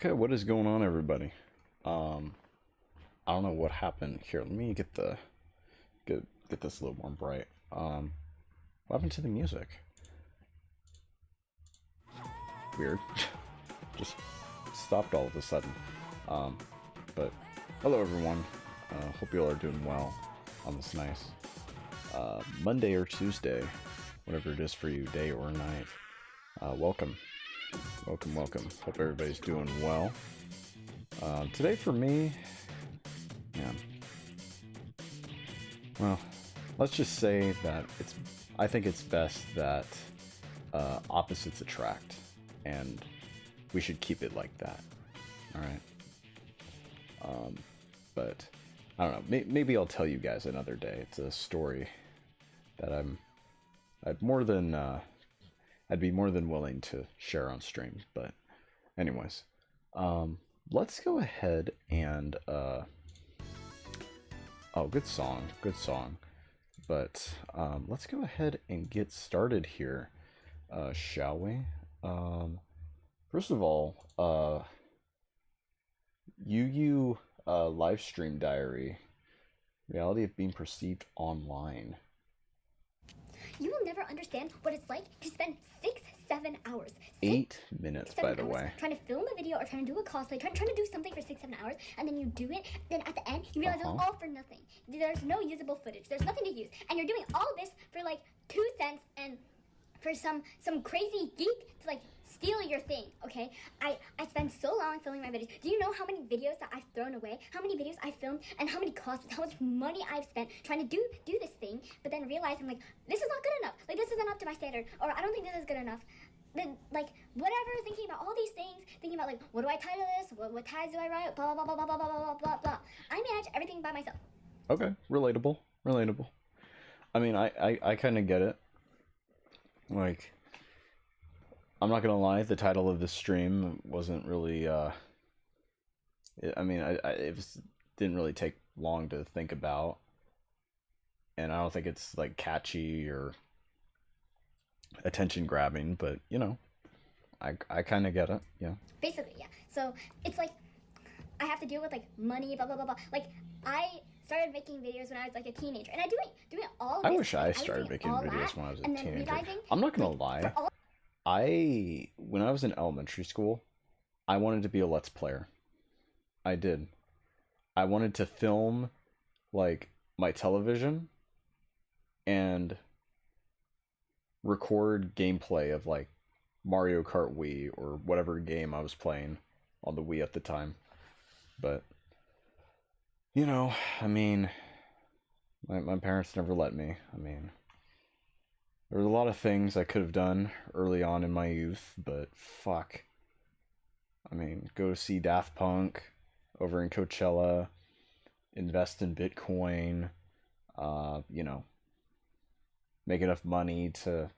Okay, what is going on, everybody? I don't know what happened here. Let me get this a little more bright. What happened to the music? Weird. Just stopped all of a sudden. But hello, everyone. Hope you all are doing well on this nice Monday or Tuesday, whatever it is for you, day or night. Welcome. Welcome. Hope everybody's doing well. Today for me, man, well, let's just say that I think it's best that opposites attract, and we should keep it like that. Alright? But, I don't know, maybe I'll tell you guys another day. It's a story that I'd be more than willing to share on stream. But anyways, let's go ahead and oh, good song. But let's go ahead and get started here, shall we? First of all, live stream diary, reality of being perceived online. You will never understand what it's like to spend 6-7 hours. 8 minutes, by the way. Trying to film a video or trying to do a cosplay, trying to do something for 6-7 hours, and then you do it, then at the end, you realize it's all for nothing. There's no usable footage. There's nothing to use. And you're doing all this for like 2 cents and for some crazy geek to like steal your thing, okay? I spend so long filming my videos. Do you know how many videos that I've thrown away? How many videos I've filmed and how many costs, how much money I've spent trying to do this thing, but then realize I'm like, this is not good enough. Like, this isn't up to my standard, or I don't think this is good enough. Then, like, whatever, thinking about all these things, thinking about, like, what do I title this? What tags do I write? Blah, blah, blah, blah, blah, blah, blah, blah, blah. I manage everything by myself. Okay, relatable. I mean, I kind of get it. Like, I'm not gonna lie, the title of this stream wasn't really, it didn't really take long to think about, and I don't think it's, like, catchy or attention grabbing, but, you know, I kind of get it, yeah. Basically, yeah. So, it's like, I have to deal with, like, money, blah, blah, blah, blah. Like, I started making videos when I was, like, a teenager, and doing all this. I wish I started making videos when I was a teenager. I'm not gonna lie. When I was in elementary school, I wanted to be a Let's Player. I did. I wanted to film, like, my television and record gameplay of, like, Mario Kart Wii or whatever game I was playing on the Wii at the time. But, you know, I mean, my parents never let me. I mean, there was a lot of things I could have done early on in my youth, but fuck. I mean, go see Daft Punk over in Coachella, invest in Bitcoin, you know, make enough money to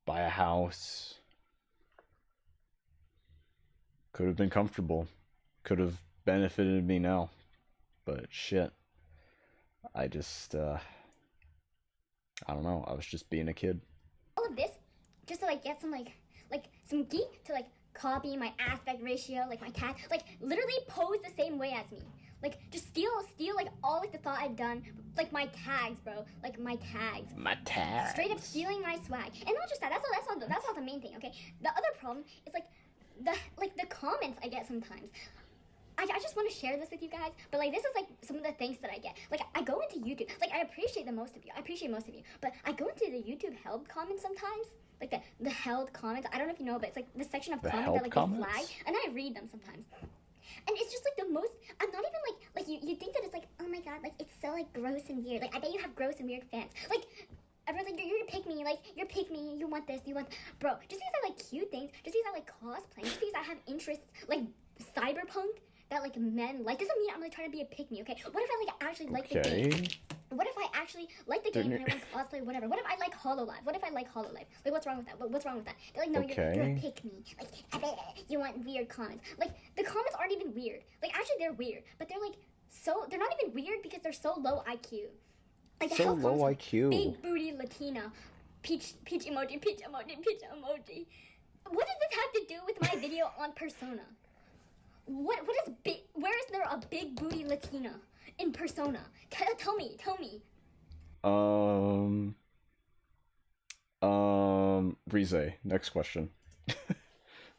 buy a house. Could have been comfortable. Could have benefited me now. But shit. I just, I don't know, I was just being a kid. All of this, just to, like, get some, like some geek to, like, copy my aspect ratio, like, my tag, like, literally pose the same way as me. Like, just steal, like, all, like, the thought I've done, like, my tags, bro. Like, my tags. My tags. Straight up stealing my swag. And not just that, that's not the main thing, okay? The other problem is, like, the comments I get sometimes. I just want to share this with you guys, but, like, this is, like, some of the things that I get. Like, I go into YouTube, like, I appreciate most of you, but I go into the YouTube held comments sometimes, like, the held comments, I don't know if you know, but it's, like, the section of comments that, like, they flag, and I read them sometimes. And it's just, like, the most, I'm not even, like, you think that it's, like, oh my god, like, it's so, like, gross and weird, like, I bet you have gross and weird fans, like, everyone's like, you're a pick-me, like, you're pick-me, you want this, bro, just because I like cute things, just because I like cosplaying, just because I have interests, like, cyberpunk, that, like, men like, doesn't mean I'm, like, trying to be a pick-me, okay? What if I, like, actually like the game? What if I actually like the game and I want to cosplay, whatever? What if I like HoloLive? Like, what's wrong with that? What's wrong with that? They're like, no, you're a pick-me. Like, you want weird comments. Like, the comments aren't even weird. Like, actually, they're weird. But they're, like, they're not even weird because they're so low IQ. Like, so low IQ. Big booty Latina. Peach emoji. What does this have to do with my video on Persona? What is big? Where is there a big booty Latina in Persona? Tell me. Rize, next question.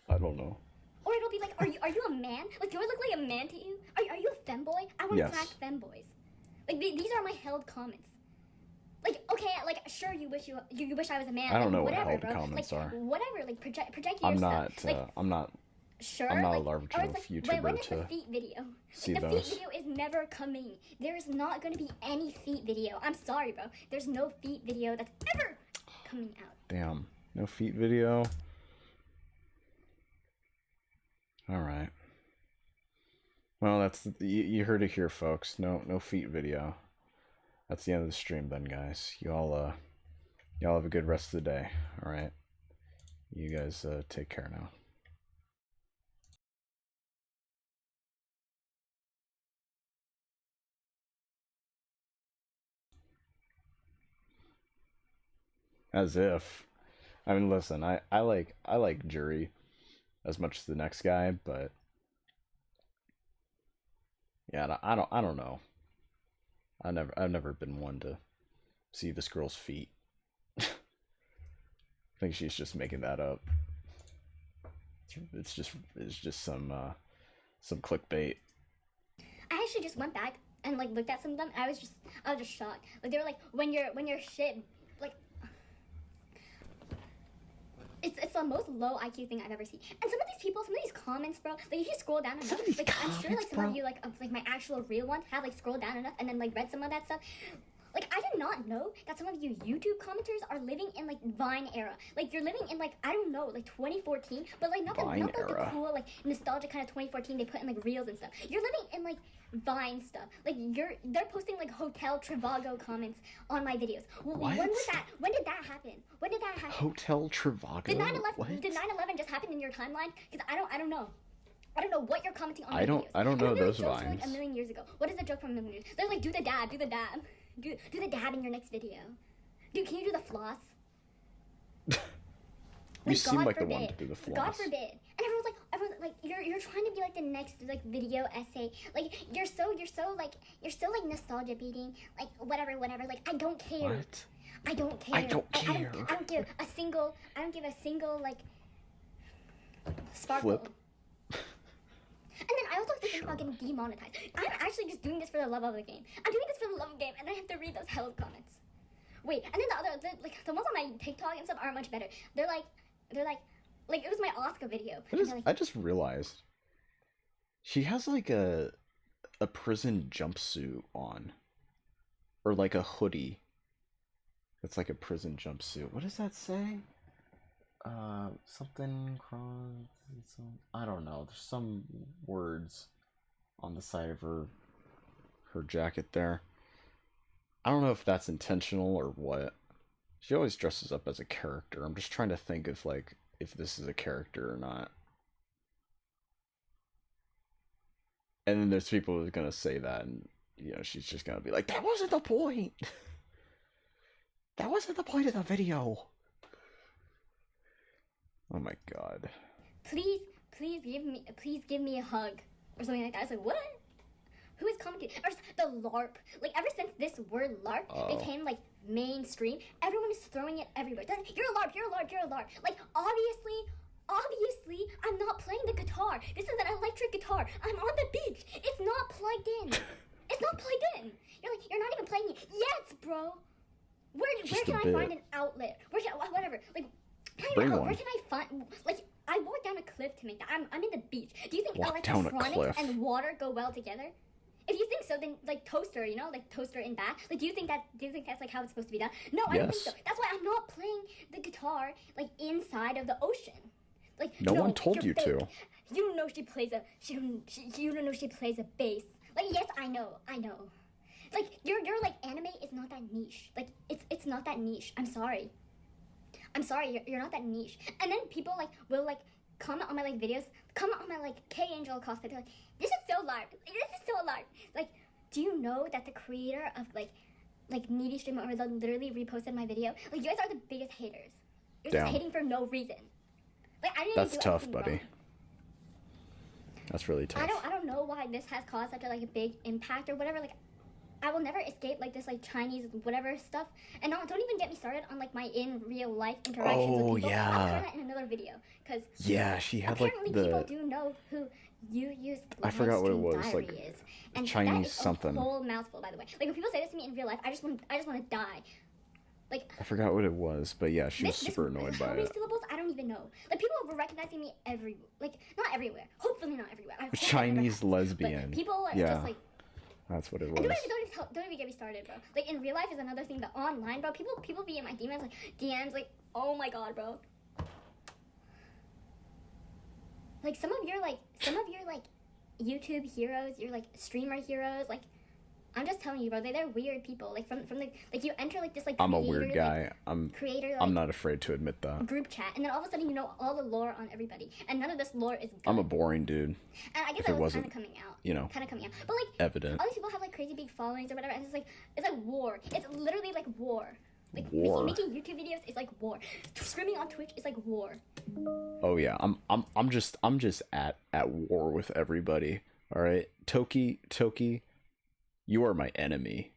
I don't know. Or it'll be like, are you a man? Like, do I look like a man to you? Are you a femboy? I want to Yes. crack femboys. Like, these are my held comments. Like, okay, like, sure, you wish I was a man. I don't like, know whatever, what held bro. comments like, are. Whatever, like, project your I'm stuff. not. Like, sure. I'm not a like, large or enough it's like, YouTuber when is to the feet video? see Like, the those. feet video is never coming. There's not gonna be any feet video. I'm sorry, bro. There's no feet video that's ever coming out. Damn. No feet video. All right. Well, that's you heard it here, folks. No feet video. That's the end of the stream, then, guys. Y'all have a good rest of the day. All right. You guys take care now. As if. I mean, listen. I like Jury as much as the next guy, but yeah, I don't know. I've never been one to see this girl's feet. I think she's just making that up. It's just some clickbait. I actually just went back and like looked at some of them. I was just shocked. Like they were like when your shit like it's the most low IQ thing I've ever seen. And some of these comments, bro, like if you scroll down enough, like I'm sure like some of you like my actual real ones have like scrolled down enough and then like read some of that stuff. Like, I did not know that some of you YouTube commenters are living in, like, Vine era. Like, you're living in, like, I don't know, like, 2014, but, like, not like the cool, like, nostalgic kind of 2014 they put in, like, Reels and stuff. You're living in, like, Vine stuff. Like, they're posting, like, Hotel Trivago comments on my videos. What? When did that happen? When did that happen? Hotel Trivago? Did 9/11 just happen in your timeline? Because I don't know. I don't know what you're commenting on my videos. I don't know those jokes Vines. Like a million years ago. What is the joke from a million years? They're like, do the dab. Do the dab in your next video. Dude, can you do the floss? You seem like the one to do the floss. God forbid. And everyone's like, you're trying to be like the next like video essay. Like you're so like nostalgia beating. Like whatever. Like I don't care. What? I don't care. I don't care. I don't give a single like sparkle. Flip. And then I also have to think about getting demonetized. I'm actually just doing this for the love of the game. I'm doing this for the love of the game, and I have to read those held comments. Wait, and then the ones on my TikTok and stuff aren't much better. They're like it was my Oscar video. I just realized she has like a prison jumpsuit on, or like a hoodie. That's like a prison jumpsuit. What does that say? Something cross. I don't know. There's some words on the side of her jacket there. I don't know if that's intentional or what. She always dresses up as a character. I'm just trying to think if this is a character or not. And then there's people who's gonna say that, and she's just gonna be like, "That wasn't the point. That wasn't the point of the video." Oh my god. Please give me a hug or something like that. I was like, what? Who is commenting? Or the LARP. Like ever since this word LARP became like mainstream, everyone is throwing it everywhere. You're a LARP. Like obviously, I'm not playing the guitar. This is an electric guitar. I'm on the beach. It's not plugged in. You're not even playing it. Yes, bro. Where can I find an outlet? Whatever. Like. Where can I find, like, I walked down a cliff to make that. I'm in the beach. Do you think electronics and water go well together? If you think so, then, like, toaster, like, toaster in bath. Like, do you think that's, like, how it's supposed to be done? No, I don't think so. That's why I'm not playing the guitar, like, inside of the ocean. Like, no one told you to. You don't know she plays you don't know she plays a bass. Like, yes, I know. Like, your like, anime is not that niche. Like, it's not that niche. I'm sorry, you're not that niche. And then people like will like comment on my like videos, comment on my like K Angel cosplay. They're like, this is so large. Like, do you know that the creator of like Needy Stream or literally reposted my video? Like, you guys are the biggest haters. You're just hating for no reason. Like, I didn't That's even do tough, anything buddy. wrong. That's really tough. I don't know why this has caused such a like a big impact or whatever. Like, I will never escape like this like Chinese whatever stuff. And don't even get me started on like my in real life interactions with people. Yeah. I'll cover that in another video because yeah, she had like apparently the people do know who you use. I forgot what it was, like is. And Chinese that is something. A whole mouthful, by the way. Like when people say this to me in real life, I just want to die. Like I forgot what it was, but yeah, she was super annoyed by how many it. syllables? I don't even know. Like people were recognizing me not everywhere. Hopefully not everywhere. I hope that never Chinese happens. lesbian. But people are Yeah. just like. That's what it And was. don't even get me started, bro. Like in real life is another thing, but online, bro, people be in my DMs like, oh my god, bro. Like some of your YouTube heroes, your like streamer heroes, like I'm just telling you, bro, they're weird people. Like from the like you enter like this like I'm a creator, weird guy. creator like, I'm not afraid to admit that. group chat, and then all of a sudden you know all the lore on everybody, and none of this lore is good. I'm a boring dude. And I guess if that it was wasn't, kind of coming out. you know, kind of coming out. But like evident. all these people have like crazy big followings or whatever, and it's like war. It's literally like war. Like War. Making YouTube videos is like war. Streaming on Twitch is like war. Oh yeah, I'm just at war with everybody. All right, Toki, you are my enemy.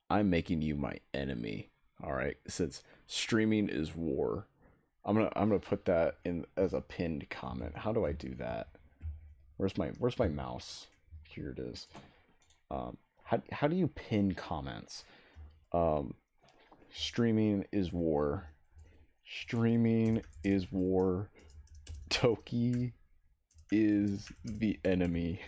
I'm making you my enemy. All right, since streaming is war, I'm gonna put that in as a pinned comment. How do I do that? Where's my mouse? Here it is. How do you pin comments? Streaming is war. Streaming is war. Toki is the enemy.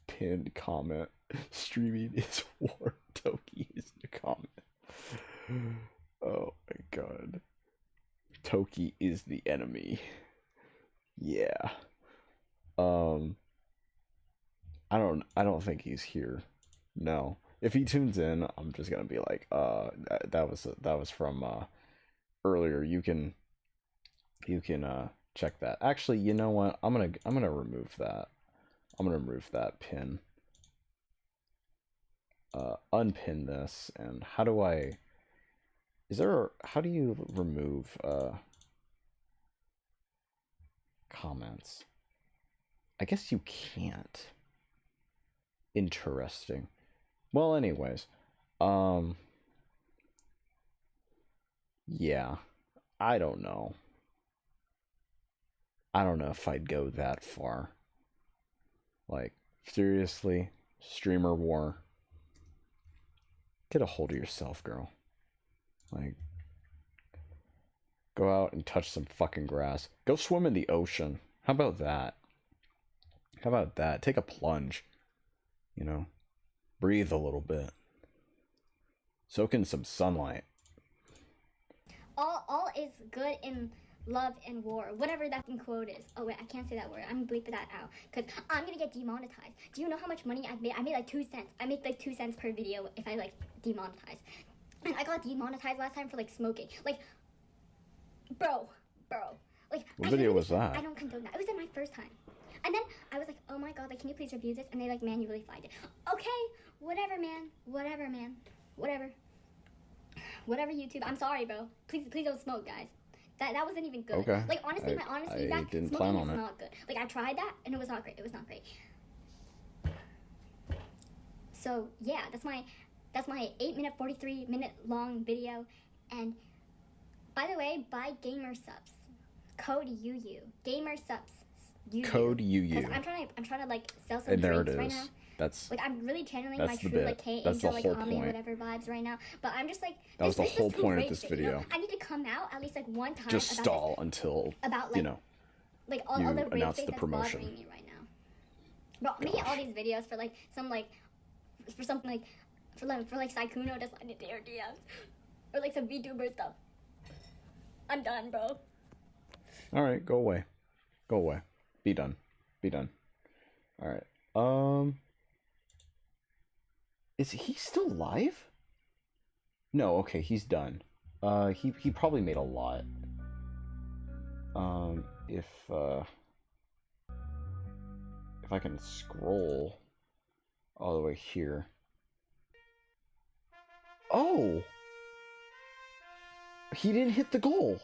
Pinned comment. Streaming is war. Toki is the comment. Oh my god. Toki is the enemy. Yeah. I don't think he's here. No. If he tunes in, I'm just gonna be like, that was from earlier. You can check that. Actually, you know what? I'm gonna remove that. I'm gonna remove that pin. Unpin this, and how do you remove comments? I guess you can't. Interesting. Well, anyways, yeah, I don't know. I don't know if I'd go that far. Like, seriously, streamer war. Get a hold of yourself, girl. Like, go out and touch some fucking grass. Go swim in the ocean. How about that? How about that? Take a plunge. You know? Breathe a little bit. Soak in some sunlight. All is good in love and war. Whatever that quote is. Oh wait, I can't say that word. I'm gonna bleep that out because I'm gonna get demonetized. Do you know how much money I've made? I made like 2 cents. I make like 2 cents per video if I like demonetize. And I got demonetized last time for like smoking. Like, bro. Like, what video was that? I don't condone that. It was in my first time. And then I was like, oh my god, like, can you please review this? And they like manually flagged it. Okay, whatever, man. Whatever, YouTube. I'm sorry, bro. Please don't smoke, guys. That wasn't even good. Okay. Like, honestly, my honest feedback, didn't smoking plan on is it. not good. Like, I tried that, and it was not great. So, yeah, that's my 8-minute, 43-minute long video. And, by the way, buy gamer subs. Code UU. Gamer subs. UU. Code UU. Because I'm trying to, like, sell some And there it drinks right is. now. That's Like, I'm really channeling that's my the true, bit. like, K That's the Angel, like, whole Ami, point. whatever vibes right now. But I'm just, like... That was the this whole is too point of great this shit, you know? video. I need to come out at least, like, one time just about stall until about, like, you know like, all you the real announce thing the that's promotion. bothering me right now. Bro, I'm making all these videos for, like, some, like... For something, like... For Saikuno to slide into your DMs. Or, like, some VTuber stuff. I'm done, bro. Alright, go away. Go away. Be done. Alright. Is he still live? No, okay, he's done. He probably made a lot. If I can scroll all the way here. Oh! He didn't hit the goal.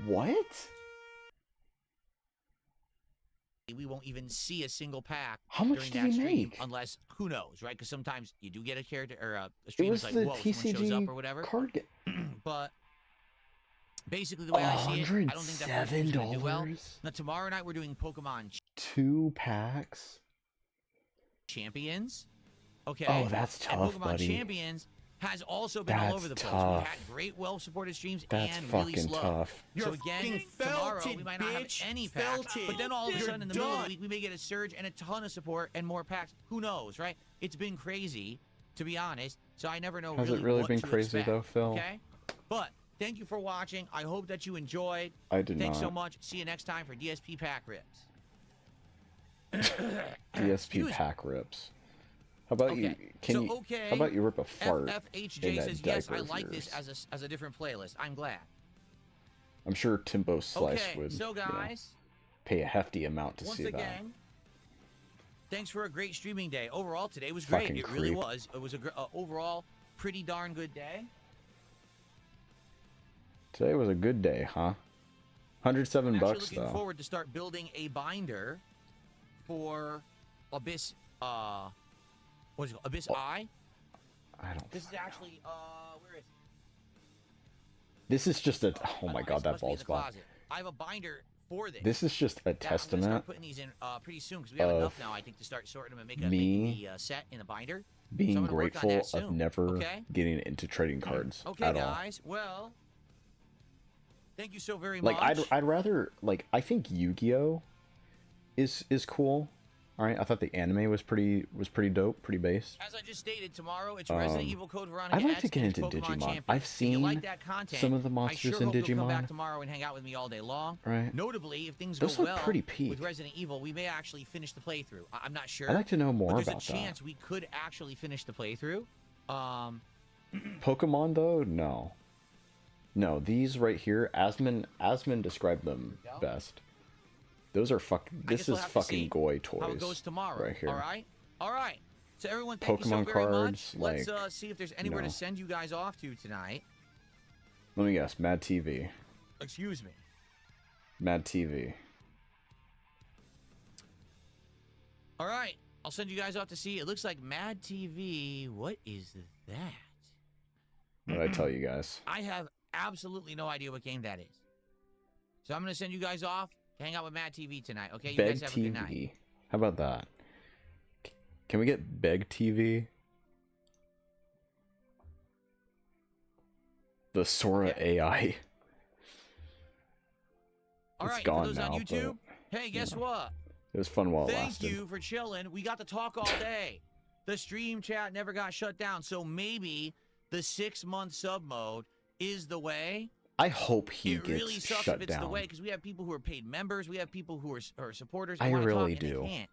What? We won't even see a single pack How much during did that he stream make? unless, who knows, right? Because sometimes you do get a character or a It stream was that's like, the whoa, someone shows up TCG or whatever. card game. But basically, the way I see it, I don't think that first game's going to do well. Now, tomorrow night, we're doing Pokemon 2 packs? Champions. Okay. Oh, that's tough, and Pokemon buddy. Champions has also been all over the place. Tough. We've had great, well-supported streams That's and really fucking slow. tough. So again, tomorrow we might not have any packs, but then all of a sudden in the middle of the week we may get a surge and a ton of support and more packs. Who knows, right? It's been crazy, to be honest. So I never know. Has really it really what been to crazy expect, though, Phil? Okay. But thank you for watching. I hope that you enjoyed. I did Thanks not. so much. See you next time for DSP Pack Rips. DSP pack rips. How about you? How about you rip a fart FFHJ in that says, yes, diaper I of like yours? this as a different playlist. I'm glad. I'm sure Timbo Slice Okay, would so guys, pay a hefty amount to once see again, thanks for a great streaming day. Overall, today was great. Fucking It really creep. was. It was a overall pretty darn good day. that. Today was a good day, huh? 107 I'm bucks actually looking though. forward to start building a binder for Abyss. What is it called? Abyss Eye. I don't. This is actually where is it? This is just a. Oh I my don't- god, it's that supposed to be in ball's the back. closet. I have a binder for this. This is just a Yeah, I'm gonna start testament putting these in pretty soon because we have enough now. I think to start sorting them and making me the set in a binder. being I'm gonna work on grateful that of soon, never okay? getting into trading cards Okay, at all. guys. Well, thank you so very Like much. I'd rather like I think Yu-Gi-Oh is cool. All right, I thought the anime was pretty dope, pretty base. As I just stated, tomorrow it's Resident Evil Code Veronica. I'd like X to get and into Pokemon Digimon. Champions. I've If you like seen that content, some of the I monsters sure in hope you'll come back Digimon. tomorrow and hang out with me all day long. Right. Notably, if things Those go look well pretty peak. with Resident Evil, we may actually finish the playthrough. I'm not sure. I'd like to know more but there's about a chance we could actually finish the playthrough. that. Pokemon though, no. No, these right here, Asmon described them There you go. best. Those are I This guess we'll is have to fucking see Goy toys. how it goes tomorrow. right here. All right. All right. So everyone, thank you so Pokemon very cards, much. Let's like, see if there's anywhere no. to send you guys off to tonight. Let me guess, Mad TV. Excuse me. Mad TV. All right. I'll send you guys off to see. It looks like Mad TV. What is that? What did I tell you guys? I have absolutely no idea what game that is. So I'm going to send you guys off to hang out with Mad TV tonight, okay? You Beg guys have a good night. TV. How about that? Can we get Beg TV? The Sora Okay. AI. All It's right, gone for those on now, YouTube, hey, guess know, what? It was fun while it Thank lasted. you for chilling. We got to talk all day. The stream chat never got shut down, so maybe the 6-month sub mode is the way. I hope he It gets really sucks shut if it's down. the way because we have people who are paid members, we have people who are supporters. I who wanna really talk, and do. they can't.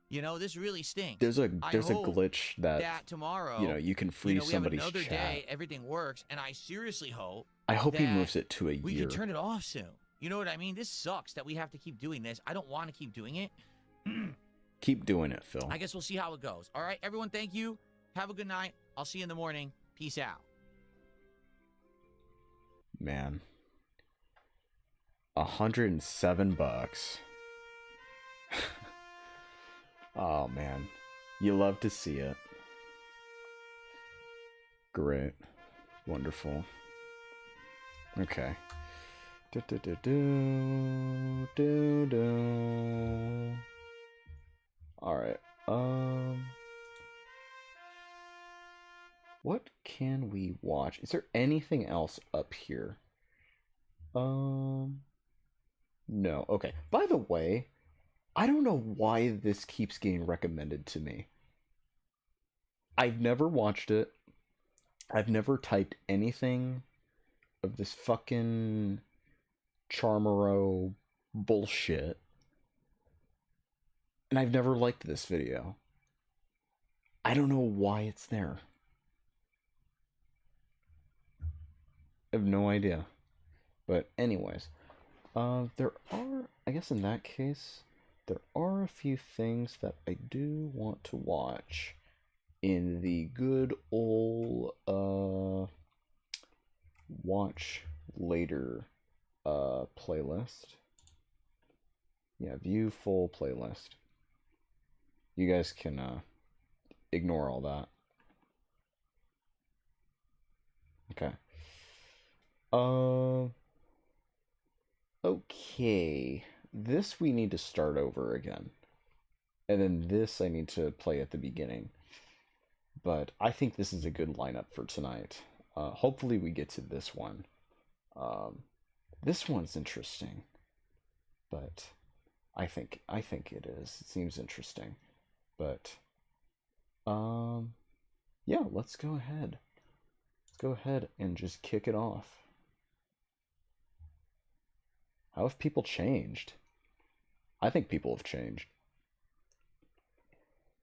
You know, this really stinks. There's a I there's a hope glitch that tomorrow, you can freeze we have somebody's another chat. day, everything works, and I seriously hope I hope he that moves it to a we year. can turn it off soon. You know what I mean? This sucks that we have to keep doing this. I don't want to keep doing it. Keep doing it, Phil. I guess we'll see how it goes. All right, everyone, thank you. Have a good night. I'll see you in the morning. Peace out. Man. $107. Oh man. You love to see it. Great. Wonderful. Okay. Do, do, do, do, do, do. All right. What can we watch? Is there anything else up here? No. Okay. By the way, I don't know why this keeps getting recommended to me. I've never watched it. I've never typed anything of this fucking Charmero bullshit. And I've never liked this video. I don't know why it's there. I have no idea. But anyways, there are, I guess in that case, there are a few things that I do want to watch in the good old watch later playlist. Yeah, view full playlist. You guys can ignore all that. Okay. Okay. This we need to start over again. And then this I need to play at the beginning. But I think this is a good lineup for tonight. Hopefully we get to this one. This one's interesting. But I think it is. It seems interesting. But yeah, let's go ahead. Let's go ahead and just kick it off. How have people changed? I think people have changed.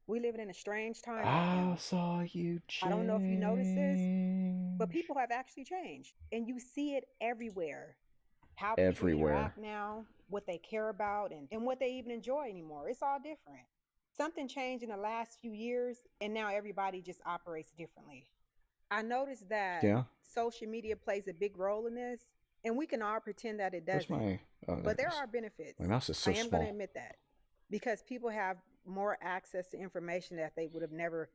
We living in a strange time right I now. saw you change. I don't know if you noticed this, but people have actually changed. And you see it everywhere. How people interact now, what they care about, and what they even enjoy anymore. It's all different. Something changed in the last few years, and now everybody just operates differently. I noticed that social media plays a big role in this, and we can all pretend that it doesn't. But there are benefits. My mouse is so small. I am going to admit that. Because people have more access to information that they would have never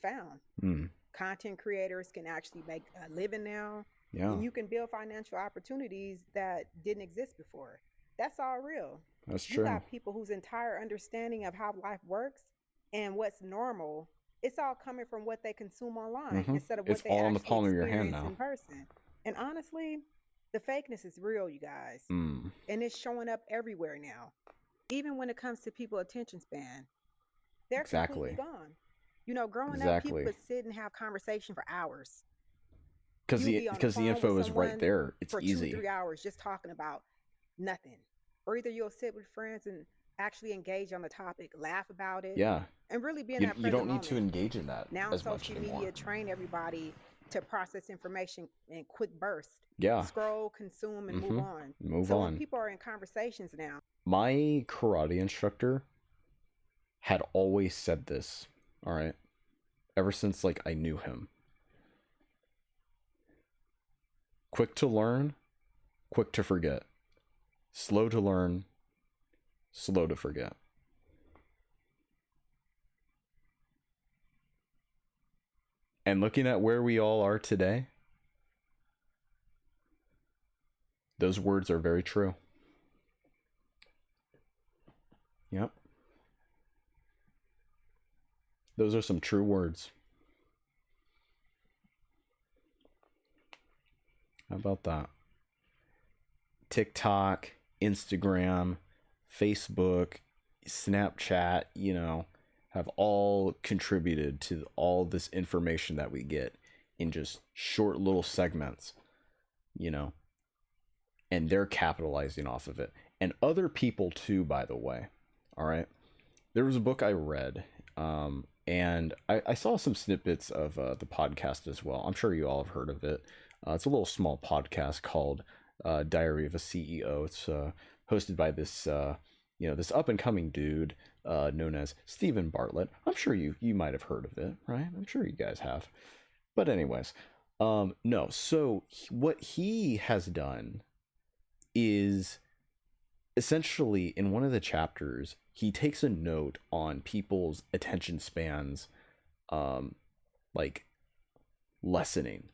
found. Content creators can actually make a living now. Yeah. And you can build financial opportunities that didn't exist before. That's all real. That's true. You got people whose entire understanding of how life works and what's normal, it's all coming from what they consume online instead of what they actually experience in person. And honestly, the fakeness is real, you guys. And it's showing up everywhere now. Even when it comes to people's attention span, they're completely gone. You know, growing up, people would sit and have conversation for hours. Because the info is right there. It's for easy. 2-3 hours just talking about nothing. Or either you'll sit with friends and actually engage on the topic, laugh about it. Yeah. And really be in that present You don't need moment. to engage in that now as social much media anymore. train everybody to process information in quick bursts. Yeah. Scroll, consume, and move on. So when people are in conversations now. My karate instructor had always said this, all right? Ever since, like, I knew him. Quick to learn, quick to forget. Slow to learn, slow to forget. And looking at where we all are today, those words are very true. Yep. Those are some true words. How about that? TikTok, Instagram, Facebook, Snapchat, you know, have all contributed to all this information that we get in just short little segments, you know, and they're capitalizing off of it. And other people too, by the way. All right. There was a book I read, and I saw some snippets of the podcast as well. I'm sure you all have heard of it. It's a little small podcast called Diary of a CEO. It's hosted by this, this up and coming dude known as Stephen Bartlett. I'm sure you might have heard of it, right? I'm sure you guys have. But anyways, no. So what he has done is essentially in one of the chapters, he takes a note on people's attention spans, like lessening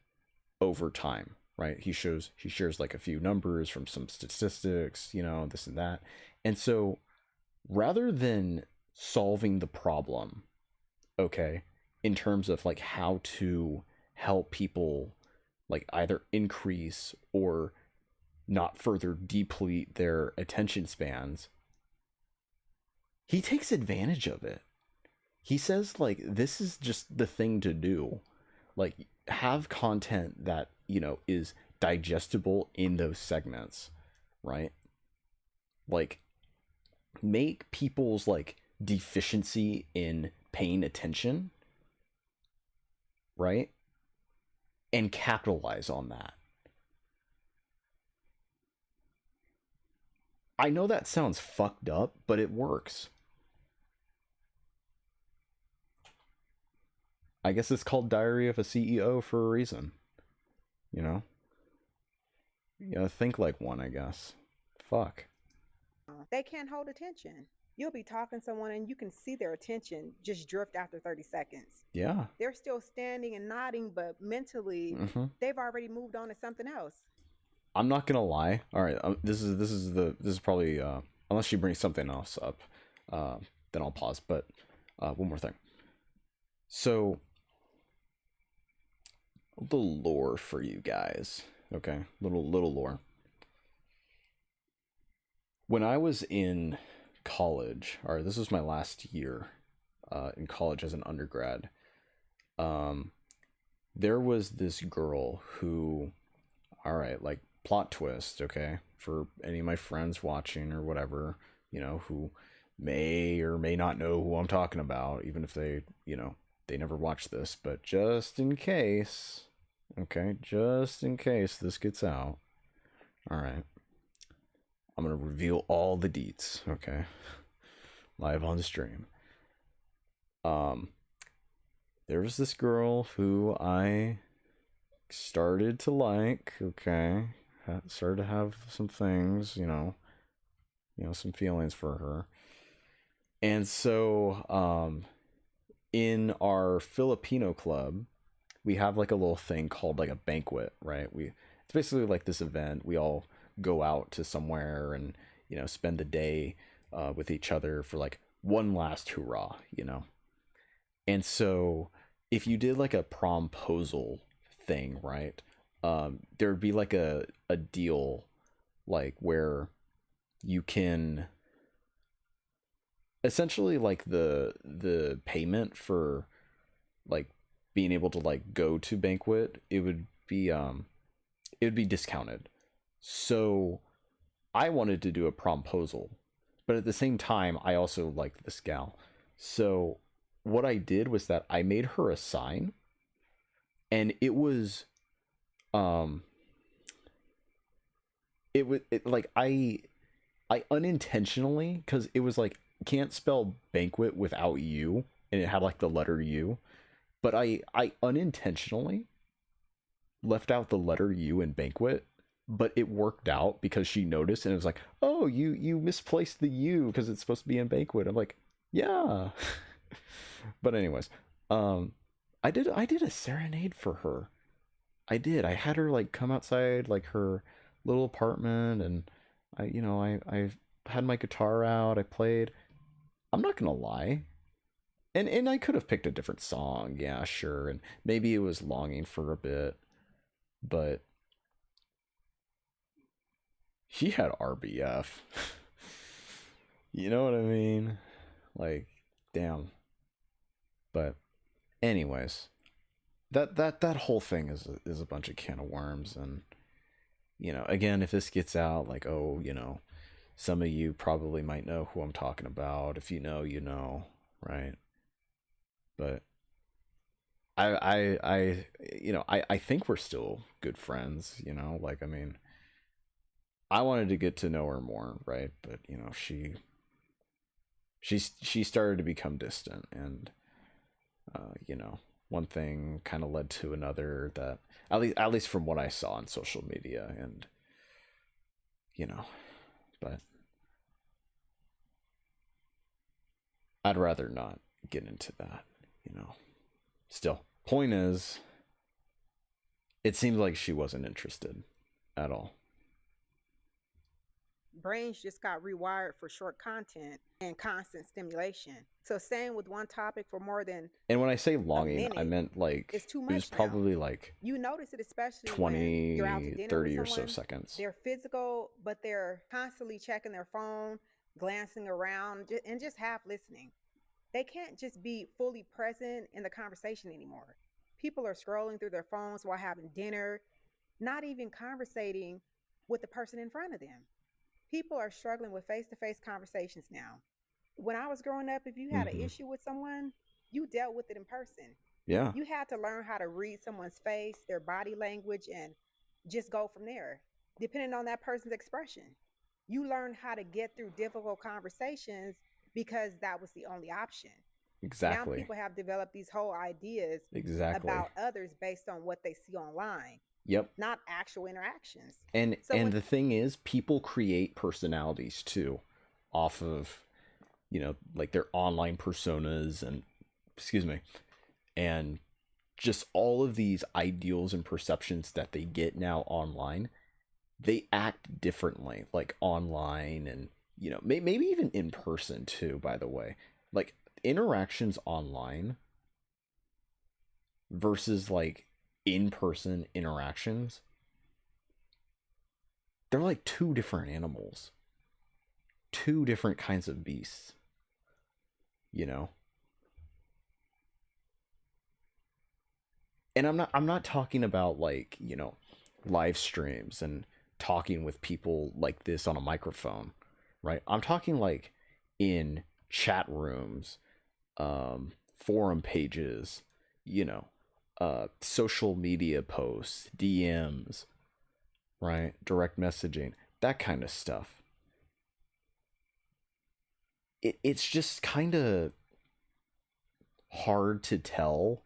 over time, right? He shares like a few numbers from some statistics, you know, this and that. And so rather than solving the problem, okay, in terms of like how to help people like either increase or not further deplete their attention spans, he takes advantage of it. He says like this is just the thing to do. Like have content that, you know, is digestible in those segments, right? Like make people's like deficiency in paying attention, right? And capitalize on that. I know that sounds fucked up, but it works. I guess it's called Diary of a CEO for a reason, you know? think like one, I guess. Fuck. They can't hold attention. You'll be talking to someone and you can see their attention just drift after 30 seconds. Yeah. They're still standing and nodding, but mentally, they've already moved on to something else. I'm not gonna lie. All right, this is probably unless she brings something else up, then I'll pause. But one more thing. So, a little lore for you guys, okay? Little lore. When I was in college, all right, this was my last year in college as an undergrad. There was this girl who, all right, like plot twist, okay, for any of my friends watching or whatever, who may or may not know who I'm talking about, even if they, they never watch this, but just in case, okay, just in case this gets out, all right, I'm gonna reveal all the deets, okay, live on the stream. There was this girl who I started to like, okay, started to have some things, some feelings for her. And so, in our Filipino club, we have like a little thing called like a banquet, right? It's basically like this event. We all go out to somewhere and, spend the day with each other for like one last hurrah, And so if you did like a promposal thing, right? There'd be like a deal like where you can essentially like the payment for like being able to like go to banquet, it would be discounted. So I wanted to do a promposal, but at the same time I also liked this gal. So what I did was that I made her a sign, and it was like I unintentionally, because it was like can't spell banquet without U, and it had like the letter U, but I unintentionally left out the letter U in banquet, but it worked out because she noticed, and it was like, oh, you misplaced the U because it's supposed to be in banquet. I'm like, yeah. But anyways, I did a serenade for her. I had her like come outside like her little apartment, and I had my guitar out, I played. I'm not gonna lie, and I could have picked a different song, yeah, sure, and maybe it was Longing for a bit, but she had RBF. You know what I mean? Like, damn. But anyways, that whole thing is a bunch of can of worms. And again, if this gets out, like, oh, some of you probably might know who I'm talking about. If you know, you know, right? But I think we're still good friends, like, I mean, I wanted to get to know her more, right? But she started to become distant, and one thing kind of led to another, that at least from what I saw on social media, and but I'd rather not get into that. Still, point is, it seems like she wasn't interested at all. Brains just got rewired for short content and constant stimulation. So staying with one topic for more than and when I say longing, I meant like it's too much. It was probably now. Like you notice it especially 20, when you're out to dinner 30 with or someone, so seconds. They're physical, but they're constantly checking their phone, glancing around, and just half listening. They can't just be fully present in the conversation anymore. People are scrolling through their phones while having dinner, not even conversating with the person in front of them. People are struggling with face-to-face conversations now. When I was growing up, if you had an issue with someone, you dealt with it in person. Yeah. You had to learn how to read someone's face, their body language, and just go from there, depending on that person's expression. You learn how to get through difficult conversations because that was the only option. Exactly. Now people have developed these whole ideas about others based on what they see online. Yep. not actual interactions. And So when the thing is, people create personalities too off of, like their online personas and, excuse me, and just all of these ideals and perceptions that they get now online, they act differently, like online and, maybe even in person too, by the way. Like interactions online versus like in-person interactions, they're like two different animals, two different kinds of beasts, you know. And I'm not talking about like, live streams and talking with people like this on a microphone, right? I'm talking like in chat rooms, forum pages, social media posts, DMs, right? Direct messaging, that kind of stuff. It's just kind of hard to tell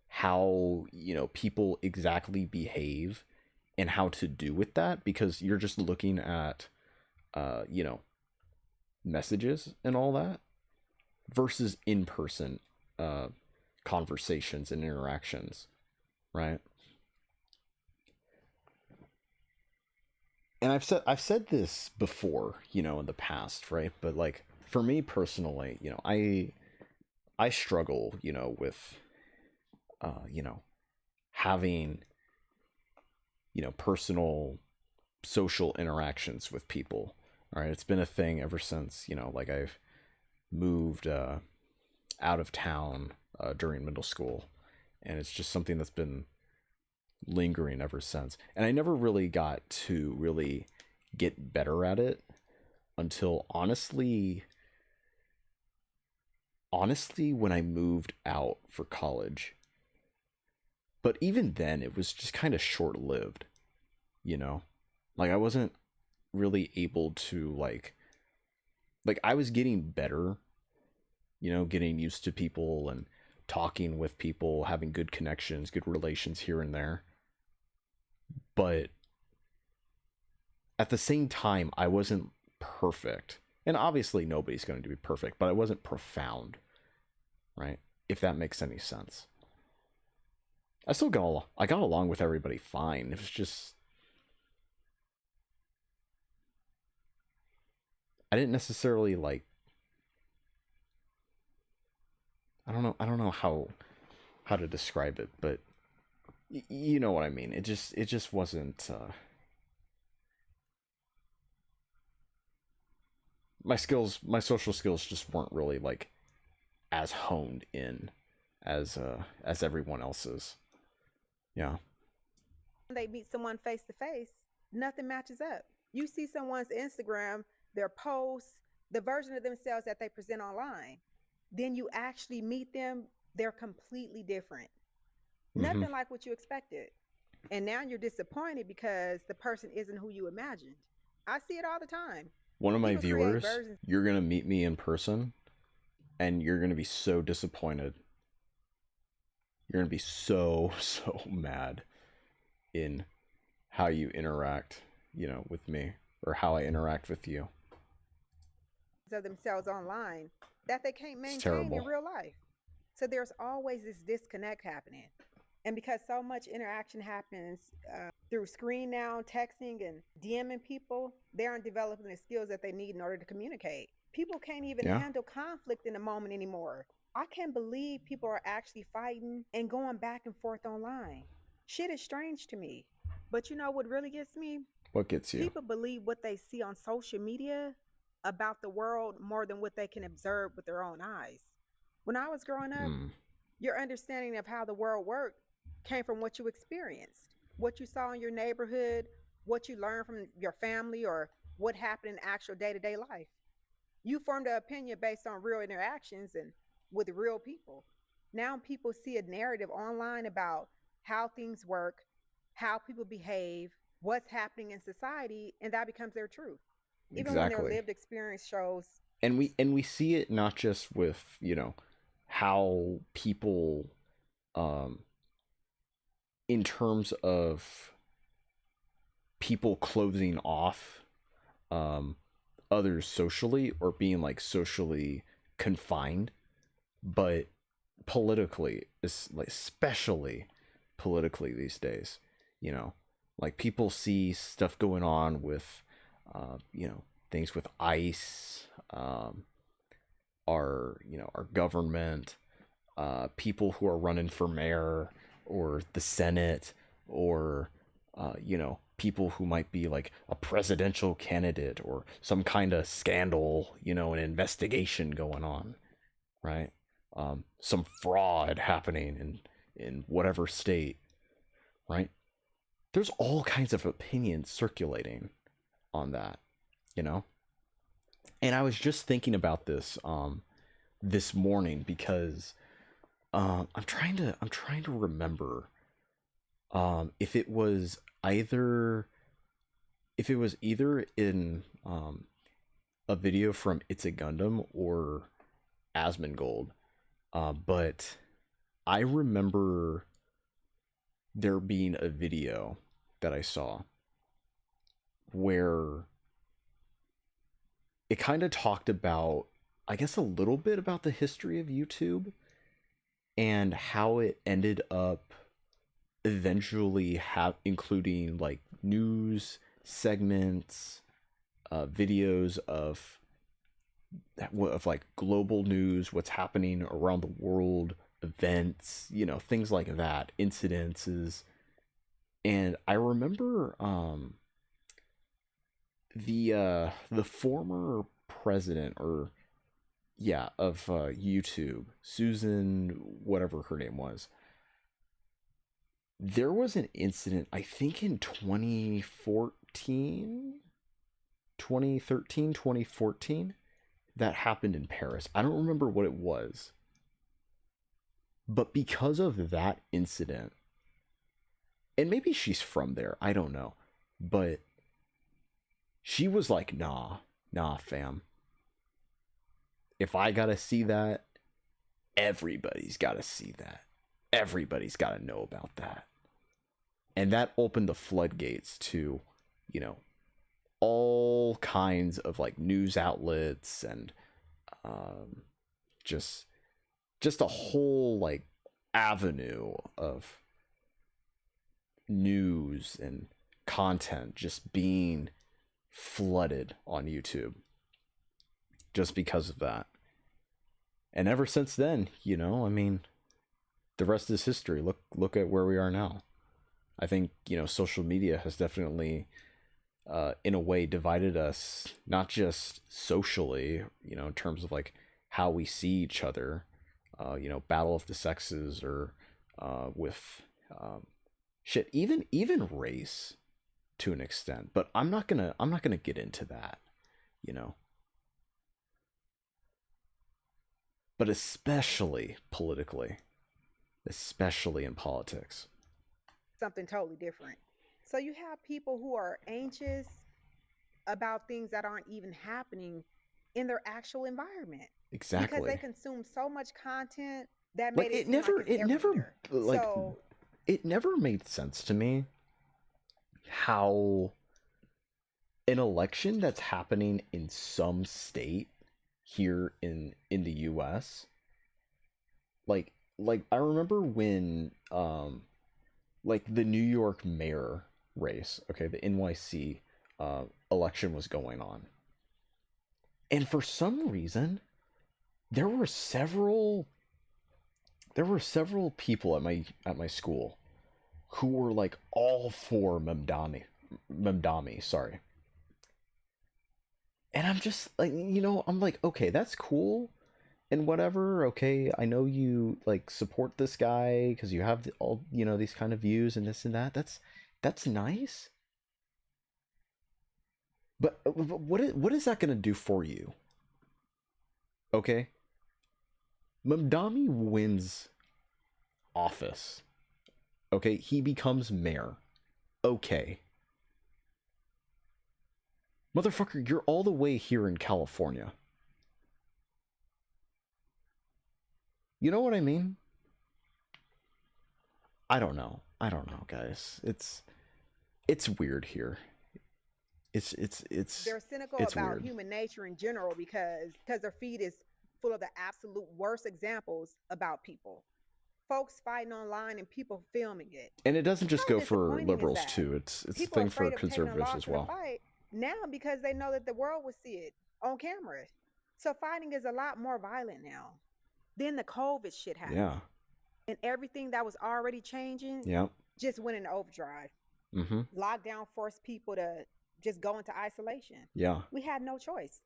how, people exactly behave and how to do with that, because you're just looking at, messages and all that versus in-person conversations and interactions, right? And I've said this before, in the past, right? But like for me personally, I struggle, with having, personal social interactions with people. All right, it's been a thing ever since, like I've moved out of town during middle school, and it's just something that's been lingering ever since. And I never really got to really get better at it until honestly when I moved out for college. But even then it was just kind of short-lived, like I wasn't really able to like I was getting better, getting used to people and talking with people, having good connections, good relations here and there. But at the same time, I wasn't perfect. And obviously nobody's going to be perfect, but I wasn't profound, right? If that makes any sense. I got along with everybody fine. It was just I didn't necessarily like I don't know how to describe it, but you know what I mean. It just wasn't my social skills just weren't really like as honed in as everyone else's. Yeah. they meet someone face to face, nothing matches up. You see someone's Instagram, their posts, the version of themselves that they present online. Then you actually meet them, they're completely different. Mm-hmm. Nothing like what you expected. And now you're disappointed because the person isn't who you imagined. I see it all the time. One of my People create viewers, versions. you're going to meet me in person and you're going to be so disappointed. You're going to be so mad in how you interact, with me, or how I interact with you. Of themselves online that they can't It's maintain in terrible. real life. So there's always this disconnect happening. And because so much interaction happens through screen now, texting and DMing people, they aren't developing the skills that they need in order to communicate. People can't even Yeah. handle conflict in the moment anymore. I can't believe people are actually fighting and going back and forth online. Shit is strange to me. But you know what really gets me? What gets you? People believe what they see on social media about the world more than what they can observe with their own eyes. When I was growing up, your understanding of how the world worked came from what you experienced, what you saw in your neighborhood, what you learned from your family, or what happened in actual day-to-day life. You formed an opinion based on real interactions and with real people. Now people see a narrative online about how things work, how people behave, what's happening in society, and that becomes their truth. Even when their Exactly. lived experience shows. And we see it not just with, how people in terms of people closing off others socially, or being like socially confined, but politically, especially politically these days, you know, like people see stuff going on with things with ICE, our government, people who are running for mayor or the Senate, or people who might be like a presidential candidate, or some kind of scandal, an investigation going on, right? Some fraud happening in whatever state, right? There's all kinds of opinions circulating on that, And I was just thinking about this this morning, because I'm trying to remember if it was either in a video from It's a Gundam or Asmongold, but I remember there being a video that I saw where it kind of talked about, I guess, a little bit about the history of YouTube and how it ended up eventually including like news segments, videos of like global news, what's happening around the world, events, things like that, incidences. And I remember the former president, or of YouTube, Susan, whatever her name was, there was an incident, I think in 2013, 2014, that happened in Paris. I don't remember what it was. But because of that incident, and maybe she's from there, I don't know, but she was like, nah, fam. If I gotta see that, everybody's gotta see that. Everybody's gotta know about that. And that opened the floodgates to, all kinds of like news outlets, and just a whole like avenue of news and content just being flooded on YouTube just because of that. And ever since then, the rest is history. Look at where we are now. I think, social media has definitely in a way divided us, not just socially, in terms of like how we see each other, battle of the sexes, or with even race to an extent. But I'm not gonna get into that, but especially politically, especially in politics. Something totally different. So you have people who are anxious about things that aren't even happening in their actual environment. Exactly. Because they consume so much content that like made it never it never made sense to me how an election that's happening in some state here in the US, like I remember when like the New York mayor race, okay, the NYC election was going on. And for some reason, there were several people at my school who were like all for Memdami, sorry. And I'm just like, I'm like, okay, that's cool and whatever. Okay, I know you like support this guy because you have all, these kind of views and this and that. That's nice. But what is that going to do for you? Okay? Mamdani wins office. Okay? He becomes mayor. Okay. Motherfucker, you're all the way here in California. You know what I mean? I don't know, guys. it's weird here. It's They're cynical it's about weird. human nature in general because their feed is full of the absolute worst examples about people. Folks fighting online and people filming it. And it doesn't just How go for disappointing is liberals that? too. It's a People are thing for afraid of taking a conservatives loss as in a well. fight now because they know that the world will see it on camera. So fighting is a lot more violent now. Then the COVID shit happened. Yeah. And everything that was already changing Yeah. just went into overdrive. Mm-hmm. Lockdown forced people to just go into isolation. Yeah. We had no choice.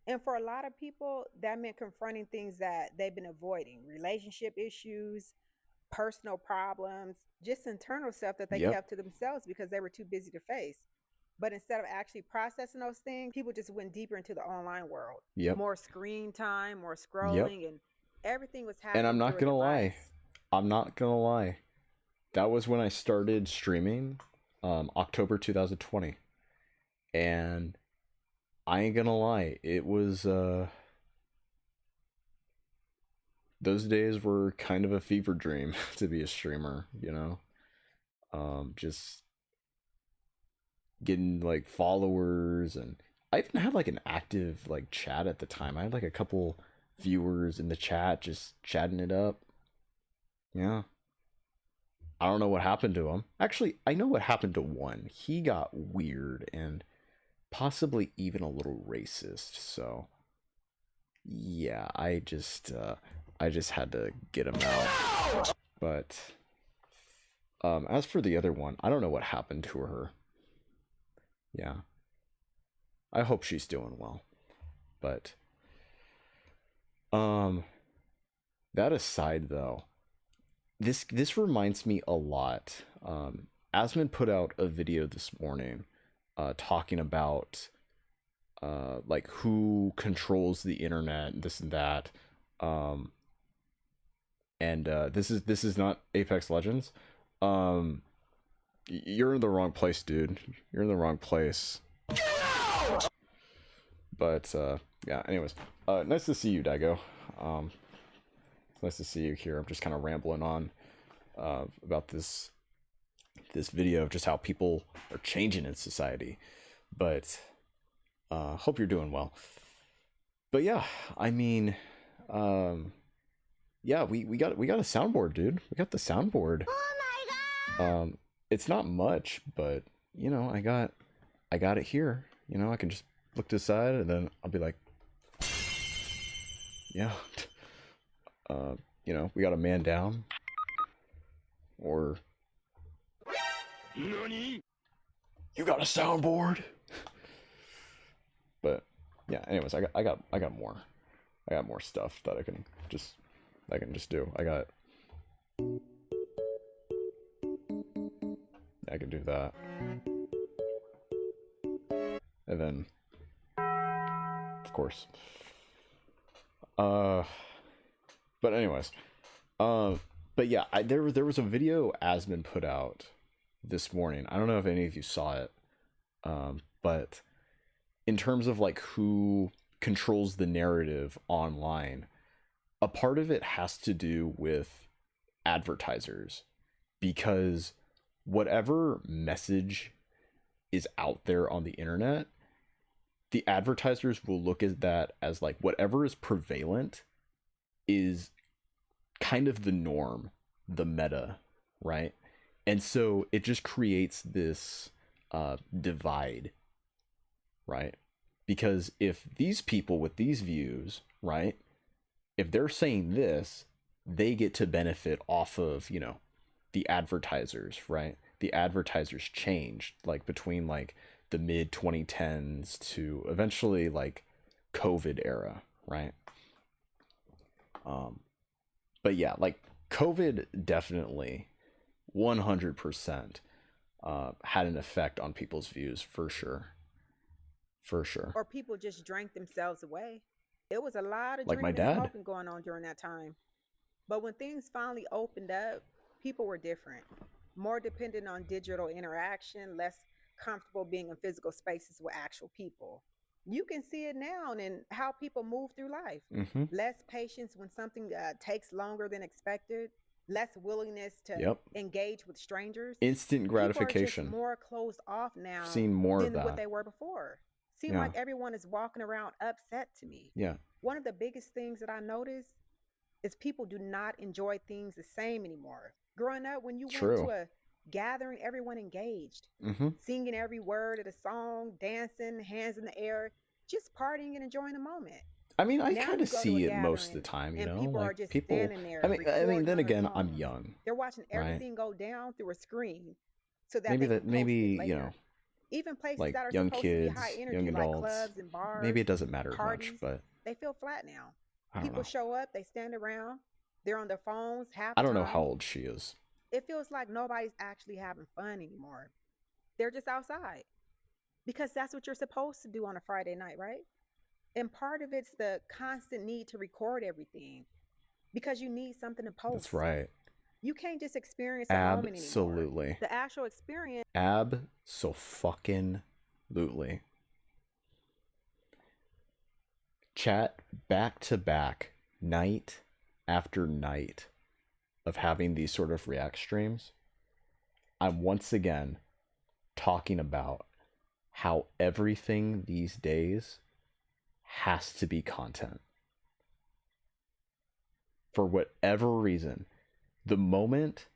And for a lot of people, that meant confronting things that they've been avoiding, relationship issues, personal problems, just internal stuff that they Yep. kept to themselves because they were too busy to face. But instead of actually processing those things, people just went deeper into the online world. Yep. More screen time, more scrolling, and everything was happening. And I'm not through a gonna lie. device. I'm not gonna lie. That was when I started streaming, October 2020. And I ain't gonna lie, it was those days were kind of a fever dream to be a streamer, you know? Just getting like followers, and I even had like an active like chat at the time. I had like a couple viewers in the chat just chatting it up. Yeah. I don't know what happened to him. Actually, I know what happened to one. He got weird and possibly even a little racist. So yeah, I just had to get him out. But as for the other one, I don't know what happened to her. Yeah. I hope she's doing well. But that aside though, this reminds me a lot. Asmund put out a video this morning talking about like who controls the internet, this and that. And this is not Apex Legends. You're in the wrong place, dude. You're in the wrong place. But yeah, anyways, nice to see you, Daigo. It's nice to see you here. I'm just kind of rambling on about this video of just how people are changing in society. But hope you're doing well. But yeah, I mean, yeah, we got a soundboard, dude. We got the soundboard. Oh my god! It's not much, but you know, I got it here. You know, I can just look to the side and then I'll be like, yeah. You know, we got a man down. Or NANI? You got a soundboard? But yeah, anyways, I got more. I got more stuff that I can just do. I can do that. And then of course. But anyways, but yeah, there was a video Asmund put out this morning. I don't know if any of you saw it, but in terms of like who controls the narrative online, a part of it has to do with advertisers, because whatever message is out there on the internet, the advertisers will look at that as like whatever is prevalent is kind of the norm, the meta, right? And so it just creates this divide, right? Because if these people with these views, right, if they're saying this, they get to benefit off of, you know, the advertisers, right? The advertisers changed like between like the mid 2010s to eventually like COVID era, right? But yeah, like COVID definitely 100% had an effect on people's views for sure. For sure. Or people just drank themselves away. It was a lot of like my drinking and dad. smoking going on during that time. But when things finally opened up, people were different. More dependent on digital interaction, less comfortable being in physical spaces with actual people. You can see it now in how people move through life. Mm-hmm. Less patience when something takes longer than expected. less willingness to Yep. engage with strangers. Instant gratification. People are just more closed off now. I've seen more than of that. what they were before. Seems like everyone is walking around upset to me. Yeah. One of the biggest things that I notice is people do not enjoy things the same anymore. Growing up, when you went to a gathering, everyone engaged, singing every word of the song, dancing, hands in the air, just partying and enjoying the moment. I mean, I kind of see it most of the time, you know, people like are just people. Standing there I mean, then again, I'm young. They're watching everything go down through a screen, so that maybe you know, even places like that are young supposed kids, to be high energy, young adults, like clubs and bars. Maybe it doesn't matter parties, much, but they feel flat now. I don't People know. show up, they stand around, they're on their phones half. I don't know how old she is. It feels like nobody's actually having fun anymore. They're just outside because that's what you're supposed to do on a Friday night, right? And part of it's the constant need to record everything because you need something to post. That's right. You can't just experience a moment anymore. Absolutely. The actual experience. Abso-fucking-lutely. Chat back to back, night after night of having these sort of react streams. I'm once again talking about how everything these days has to be content. For whatever reason, the moment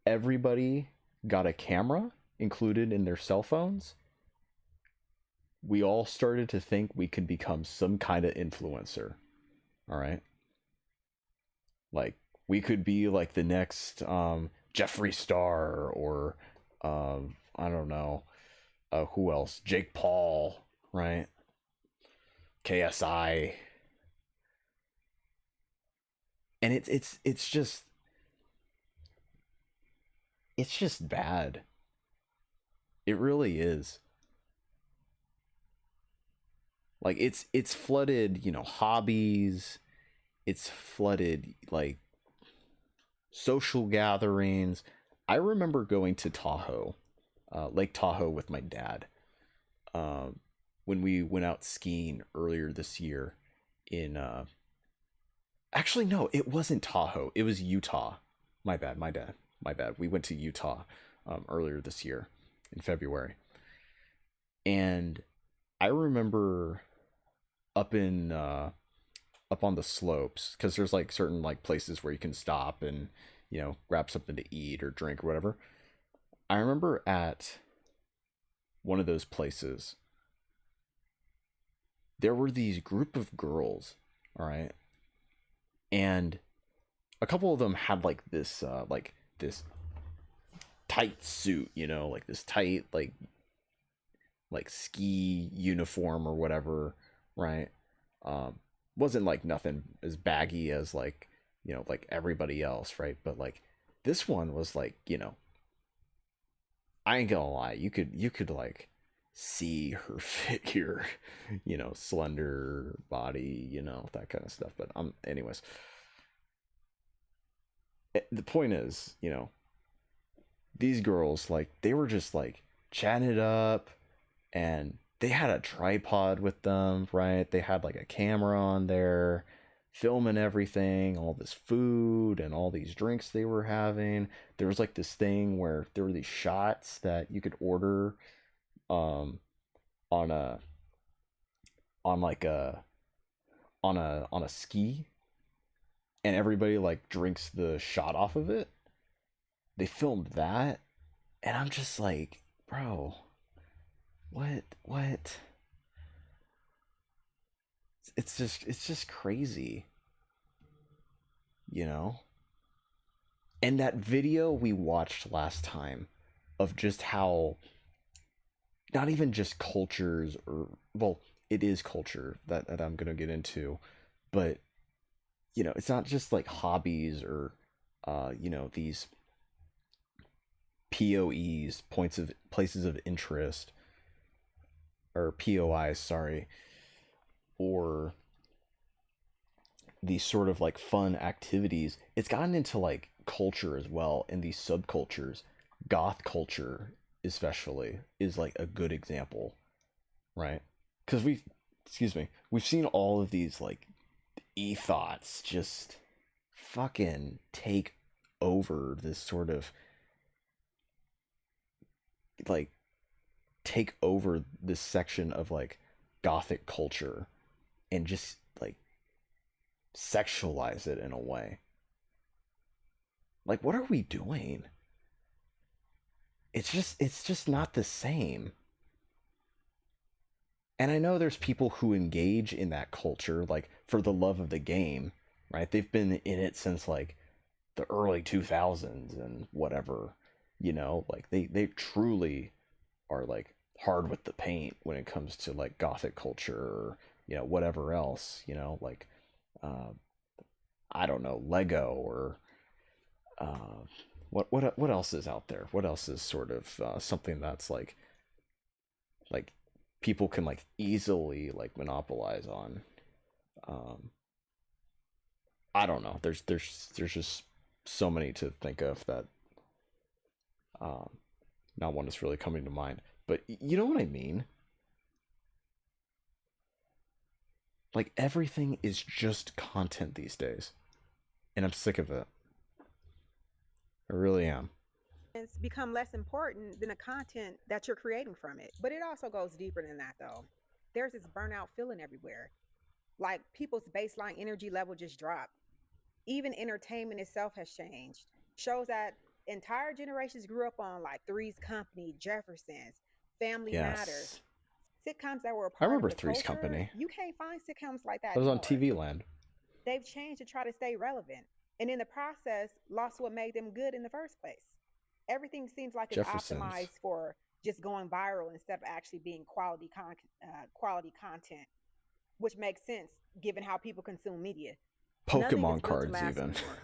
everybody got a camera included in their cell phones, we all started to think we could become some kind of influencer. All right? Like, we could be like the next Jeffree Star or I don't know, who else? Jake Paul, right? KSI. And it's just bad. It really is. Like, it's flooded, you know, hobbies. It's flooded, like, social gatherings. I remember going to Tahoe, Lake Tahoe with my dad, when we went out skiing earlier this year in, actually, no, it wasn't Tahoe. It was Utah. My bad. We went to Utah, earlier this year in February. And I remember up on the slopes, because there's like certain like places where you can stop and, you know, grab something to eat or drink or whatever. I remember at one of those places, there were these group of girls, all right, and a couple of them had like this tight suit, you know, like this tight like ski uniform or whatever, right? Wasn't like nothing as baggy as, like, you know, like everybody else, right? But like this one was like, you know, I ain't gonna lie, you could like see her figure, you know, slender body, you know, that kind of stuff. But anyways, the point is, you know, these girls, like, they were just like chatting it up, and they had a tripod with them, right? They had like a camera on there, filming everything, all this food and all these drinks they were having. There was like this thing where there were these shots that you could order on a ski, and everybody like drinks the shot off of it. They filmed that, and I'm just like, bro, what? It's just crazy, you know? And that video we watched last time of just how, not even just cultures, or, well, it is culture that I'm gonna get into, but, you know, it's not just like hobbies or you know, these POEs, places of interest, or POIs, sorry, or these sort of like fun activities. It's gotten into like culture as well, and these subcultures. Goth culture especially is like a good example, right? Because we've seen all of these like e-thoughts just fucking take over this sort of like take over this section of like gothic culture and just like sexualize it in a way. Like, what are we doing? It's just not the same. And I know there's people who engage in that culture like for the love of the game, right? They've been in it since like the early 2000s and whatever, you know, like they truly are like hard with the paint when it comes to like gothic culture or, you know, whatever else, you know, like uh I don't know, Lego or what else is out there? What else is sort of something that's like people can like easily like monopolize on? um I don't know, there's just so many to think of that um not one is really coming to mind, but you know what I mean. Like everything is just content these days, and I'm sick of it. I really am. It's become less important than the content that you're creating from it. But it also goes deeper than that, though. There's this burnout feeling everywhere. Like people's baseline energy level just dropped. Even entertainment itself has changed. Shows that entire generations grew up on, like Three's Company, Jeffersons, Family Matters, Yes, sitcoms that were a I part of remember the Three's culture. Company. You can't find sitcoms like that That was on anymore. TV Land. They've changed to try to stay relevant, and in the process, lost what made them good in the first place. Everything seems like it's Jeffersons. optimized for just going viral instead of actually being quality content, which makes sense given how people consume media. Nothing is Pokemon built to cards last even. anymore.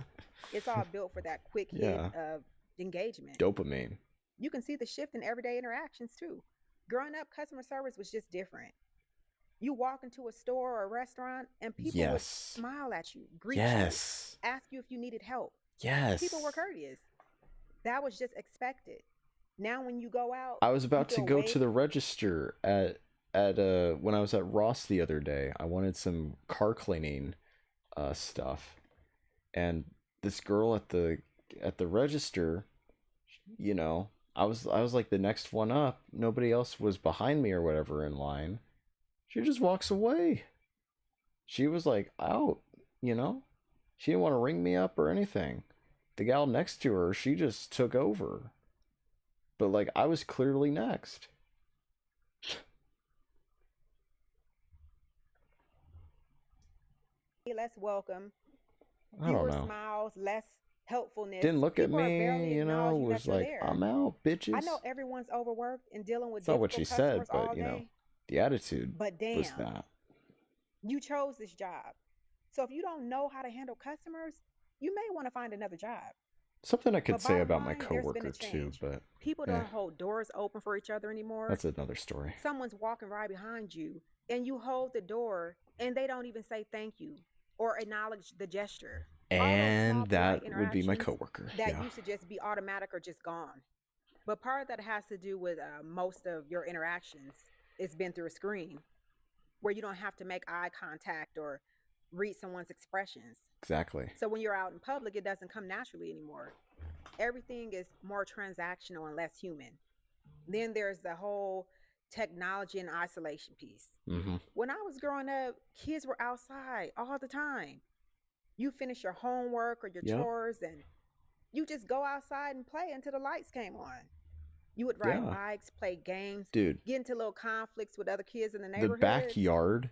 It's all built for that quick hit Yeah, of engagement. dopamine. You can see the shift in everyday interactions too. Growing up, customer service was just different. You walk into a store or a restaurant and people would Yes, smile at you, greet you, yes, ask you if you needed help. People were yes. courteous. That was just expected. Now when you go out, I was you about to feel go to the weighted. register at when I was at Ross the other day. I wanted some car cleaning stuff, and this girl at the register, you know, I was like the next one up. Nobody else was behind me or whatever in line. She just walks away. She was like out, you know? She didn't want to ring me up or anything. The gal next to her, she just took over. But like I was clearly next. Less welcome, I don't fewer know. smiles, less helpfulness. Didn't look at People are barely me, you know, acknowledging was that you're like, there. I'm out, I know bitches. everyone's overworked and dealing with It's not what she difficult said, customers but all you know, day, the attitude but was damn, that. you chose this job. So if you don't know how to handle customers, you may want to find another job. Something I could But say bottom about my line, there's been a coworker too, change. but People eh, don't hold doors open for each other anymore. that's another story. Someone's walking right behind you and you hold the door and they don't even say thank you or acknowledge the gesture. All those small And polite that would be my interactions coworker. that Yeah. used to just be automatic or just gone. But part of that has to do with most of your interactions. It's been through a screen where you don't have to make eye contact or read someone's expressions. Exactly. So when you're out in public, it doesn't come naturally anymore. Everything is more transactional and less human. Then there's the whole technology and isolation piece. Mm-hmm. When I was growing up, kids were outside all the time. You finish your homework or your Yep. chores and you just go outside and play until the lights came on. You would ride Yeah. bikes, play games, Dude, get into little conflicts with other kids in the the neighborhood. backyard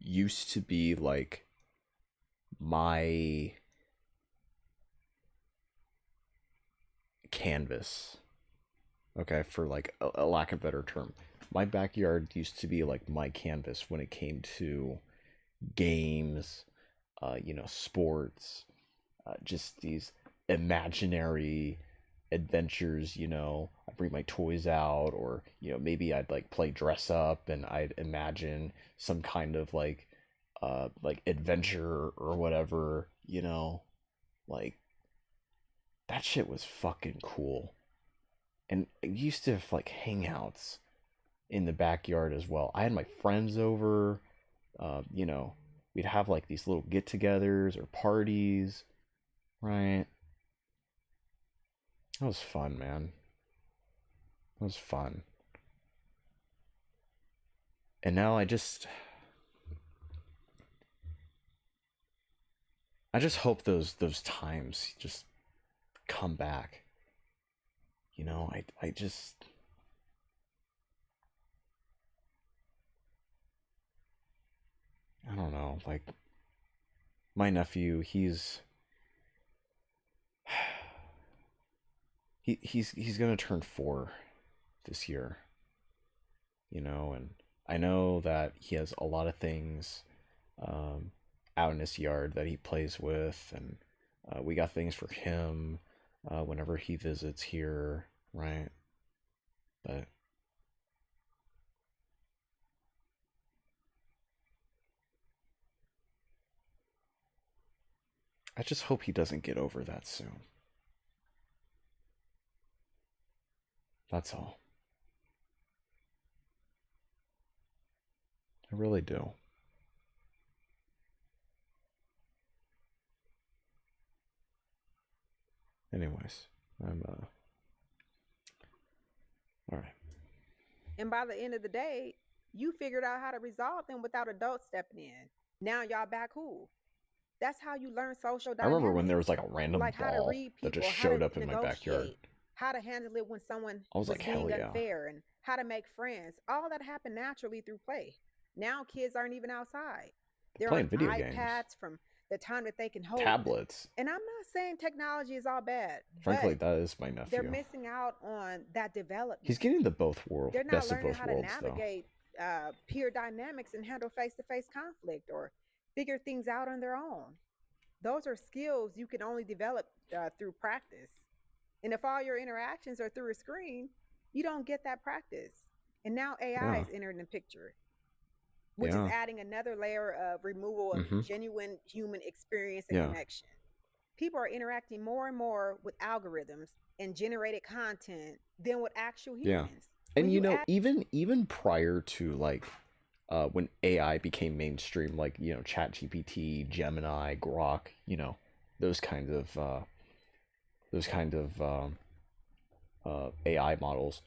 used to be like my canvas. Okay, for like a lack of a better term. My backyard used to be like my canvas when it came to games, you know, sports, just these imaginary adventures, you know. I bring my toys out, or you know, maybe I'd like play dress up and I'd imagine some kind of like adventure or whatever, you know. Like that shit was fucking cool. And I used to have like hangouts in the backyard as well. I had my friends over, you know, we'd have like these little get-togethers or parties. Right. That was fun, man. That was fun. And now I just hope those times just come back. You know, I just I don't know, like my nephew, he's gonna turn 4 this year, you know, and I know that he has a lot of things out in his yard that he plays with, and we got things for him whenever he visits here, right? But I just hope he doesn't get over that soon. That's all. I really do. Anyways, I'm all right. And by the end of the day, you figured out how to resolve them without adults stepping in. Now y'all back cool. That's how you learn social dynamics. I remember when there was like a random like how to ball read people, that just how showed to up in my backyard. negotiate, how to handle it when someone I was like, being hell yeah. unfair, and how to make friends. All that happened naturally through play. Now kids aren't even outside. They're playing on video iPads games. from the time that they can hold Tablets. And I'm not saying technology is all bad. Frankly, but that is my nephew. they're missing out on that development. He's getting the both worlds. They're not best learning of both how to worlds, navigate peer dynamics and handle face-to-face conflict or figure things out on their own. Those are skills you can only develop through practice. And if all your interactions are through a screen, you don't get that practice. And now AI is entering the picture, which is adding another layer of removal of genuine human experience and connection. People are interacting more and more with algorithms and generated content than with actual humans. And you know, even prior to like when AI became mainstream, like, you know, ChatGPT, Gemini, Grok, you know, those kind of AI models,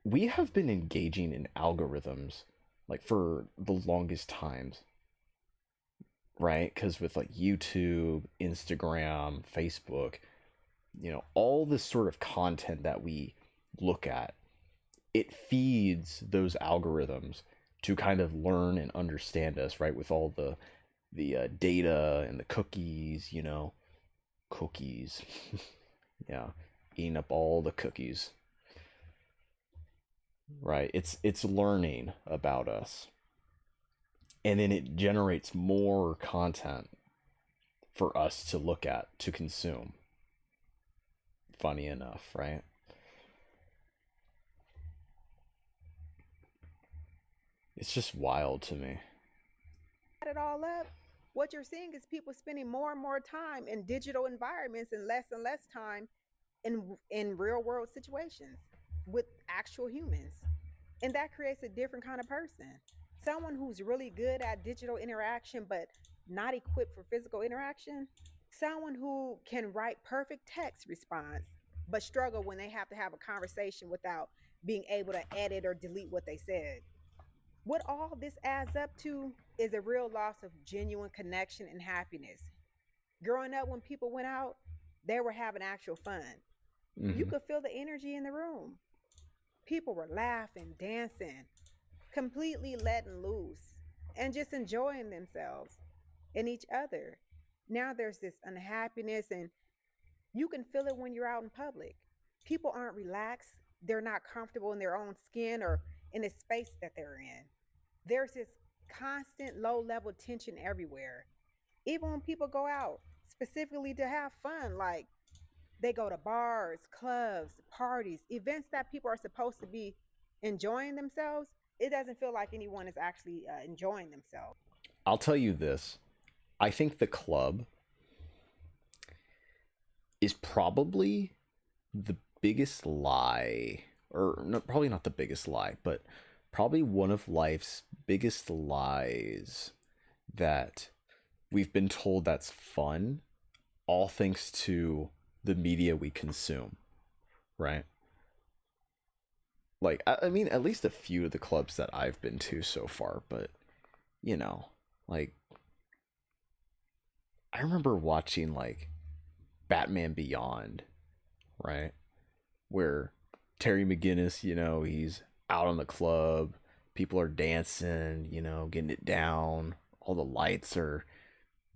we have been engaging in algorithms like for the longest times, right? Because with like YouTube, Instagram, Facebook, you know, all this sort of content that we look at, it feeds those algorithms to kind of learn and understand us, right? With all the data and the cookies, you know, cookies, yeah, eating up all the cookies, right? It's learning about us, and then it generates more content for us to look at, to consume. Funny enough, right? It's just wild to me. Add it all up, what you're seeing is people spending more and more time in digital environments and less time in real world situations with actual humans. And that creates a different kind of person. Someone who's really good at digital interaction but not equipped for physical interaction. Someone who can write perfect text response but struggle when they have to have a conversation without being able to edit or delete what they said. What all this adds up to is a real loss of genuine connection and happiness. Growing up, when people went out, they were having actual fun. You could feel the energy in the room. People were laughing, dancing, completely letting loose, and just enjoying themselves and each other. Now there's this unhappiness, and you can feel it when you're out in public. People aren't relaxed. They're not comfortable in their own skin or in the space that they're in. There's this constant low level tension everywhere. Even when people go out specifically to have fun, like they go to bars, clubs, parties, events that people are supposed to be enjoying themselves, it doesn't feel like anyone is actually enjoying themselves. I'll tell you this. I think the club is probably the biggest lie, or no, probably not the biggest lie, but probably one of life's biggest lies that we've been told that's fun, all thanks to the media we consume, right? Like, I mean, at least a few of the clubs that I've been to so far, but, you know, like, I remember watching, like, Batman Beyond, right? Where Terry McGinnis, he's out on the club, people are dancing, getting it down, all the lights are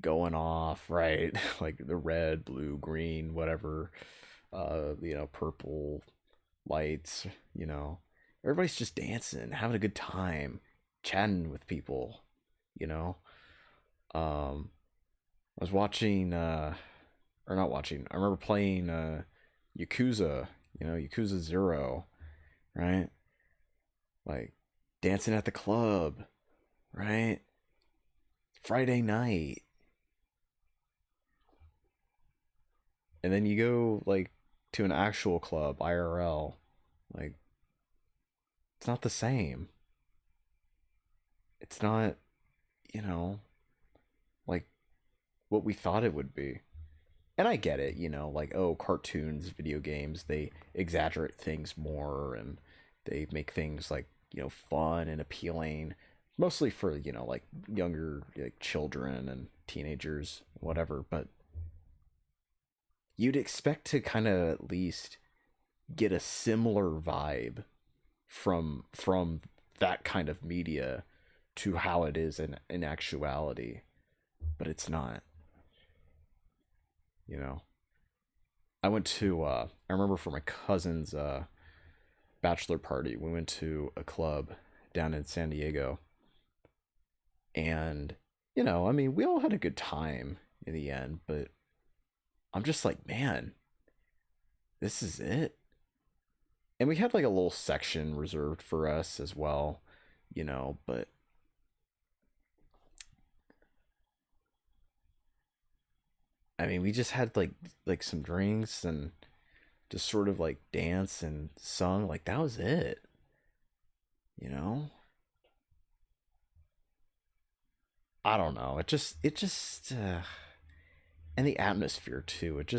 going off, right? Like the red, blue, green, whatever, purple lights, everybody's just dancing, having a good time, chatting with people, you know. I was watching, or not watching. I remember playing Yakuza, Yakuza 0, right? Like dancing at the club, right? Friday night. And then you go like to an actual club, IRL, like it's not the same. It's not, like what we thought it would be. And I get it, like, oh, cartoons, video games, they exaggerate things more and they make things like, fun and appealing, mostly for, like younger like children and teenagers, whatever. But you'd expect to kind of at least get a similar vibe from that kind of media to how it is in actuality, but it's not. I went to I remember for my cousin's bachelor party, we went to a club down in San Diego, and I mean, we all had a good time in the end, but I'm just like, man, this is it. And we had like a little section reserved for us as well, but I mean, we just had like some drinks and just sort of like dance and sung, like that was it. You know? I don't know. It just and the atmosphere too. It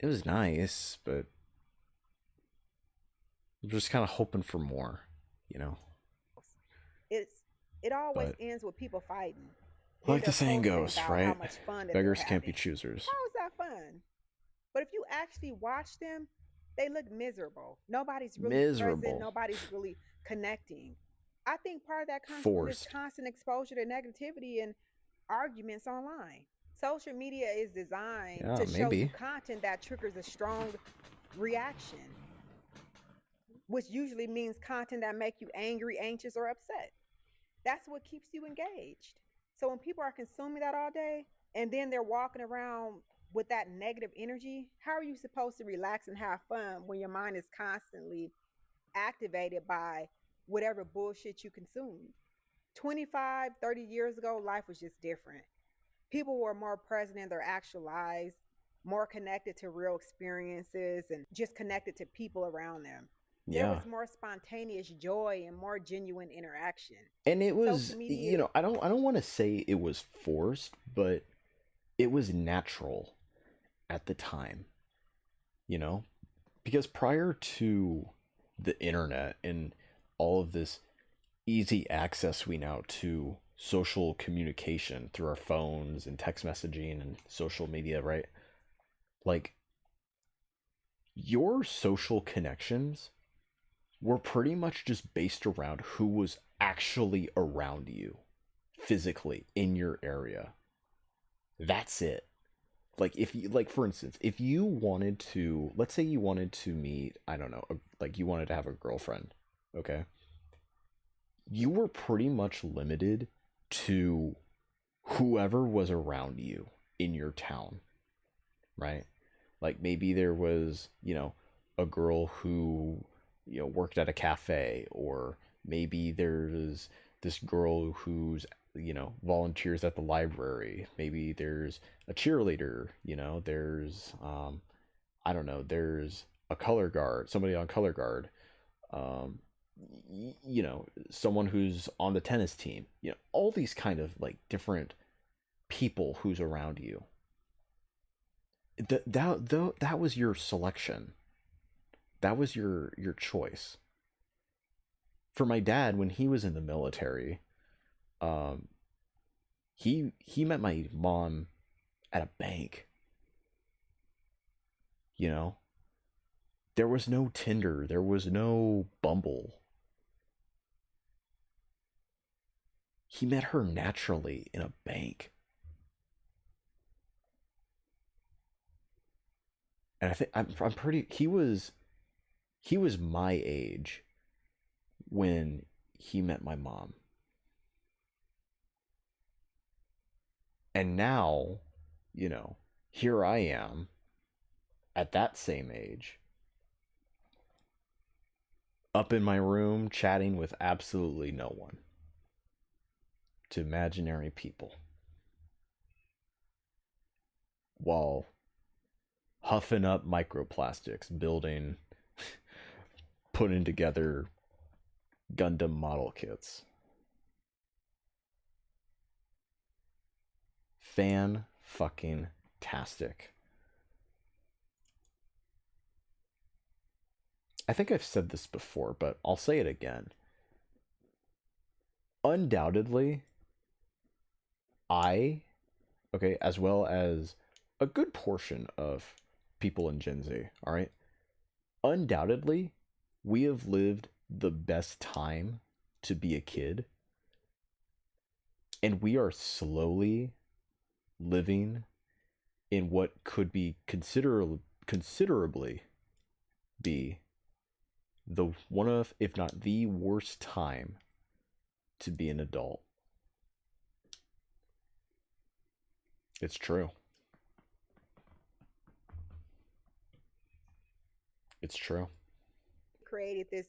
was nice, but I'm just kind of hoping for more, you know. It's it always But ends with people fighting. Then like the they're saying posting goes, about how right? much fun that they're Beggars can't be having. choosers. How is that fun? But if you actually watch them, they look miserable. Nobody's really present. Miserable. Nobody's really connecting. I think part of that comes from this Forced. constant exposure to negativity and arguments online. Social media is designed Yeah, to show you maybe. content that triggers a strong reaction, which usually means content that make you angry, anxious, or upset. That's what keeps you engaged. So when people are consuming that all day and then they're walking around with that negative energy, how are you supposed to relax and have fun when your mind is constantly activated by whatever bullshit you consume? 25, 30 years ago, life was just different. People were more present in their actual lives, more connected to real experiences, and just connected to people around them. There Yeah. was more spontaneous joy and more genuine interaction. And it Social was, media, I don't want to say it was forced, but it was natural at the time, you know? Because prior to the internet and all of this easy access we now to social communication through our phones and text messaging and social media, right? Like your social connections were pretty much just based around who was actually around you physically in your area. That's it. Like if you, like, for instance, if you wanted to, let's say you wanted to meet, I don't know, like you wanted to have a girlfriend, okay? You were pretty much limited to whoever was around you in your town, right? Like maybe there was, a girl who, worked at a cafe, or maybe there's this girl who's, volunteers at the library. Maybe there's a cheerleader, there's, I don't know, there's a color guard, somebody on color guard, um, someone who's on the tennis team, all these kind of like different people who's around you. That was your selection. That was your choice. For my dad, when he was in the military, um, he met my mom at a bank. You know, there was no Tinder, there was no Bumble. He met her naturally in a bank. And I think I'm pretty he was my age when he met my mom. And now, you know, here I am at that same age, up in my room chatting with absolutely no one, to imaginary people, while huffing up microplastics, building, putting together Gundam model kits. Fan-fucking-tastic. I think I've said this before, but I'll say it again. Undoubtedly, as well as a good portion of people in Gen Z, all right? Undoubtedly, we have lived the best time to be a kid, and we are slowly living in what could be considerably be the one of, if not the worst time to be an adult. It's true. It's true. Created this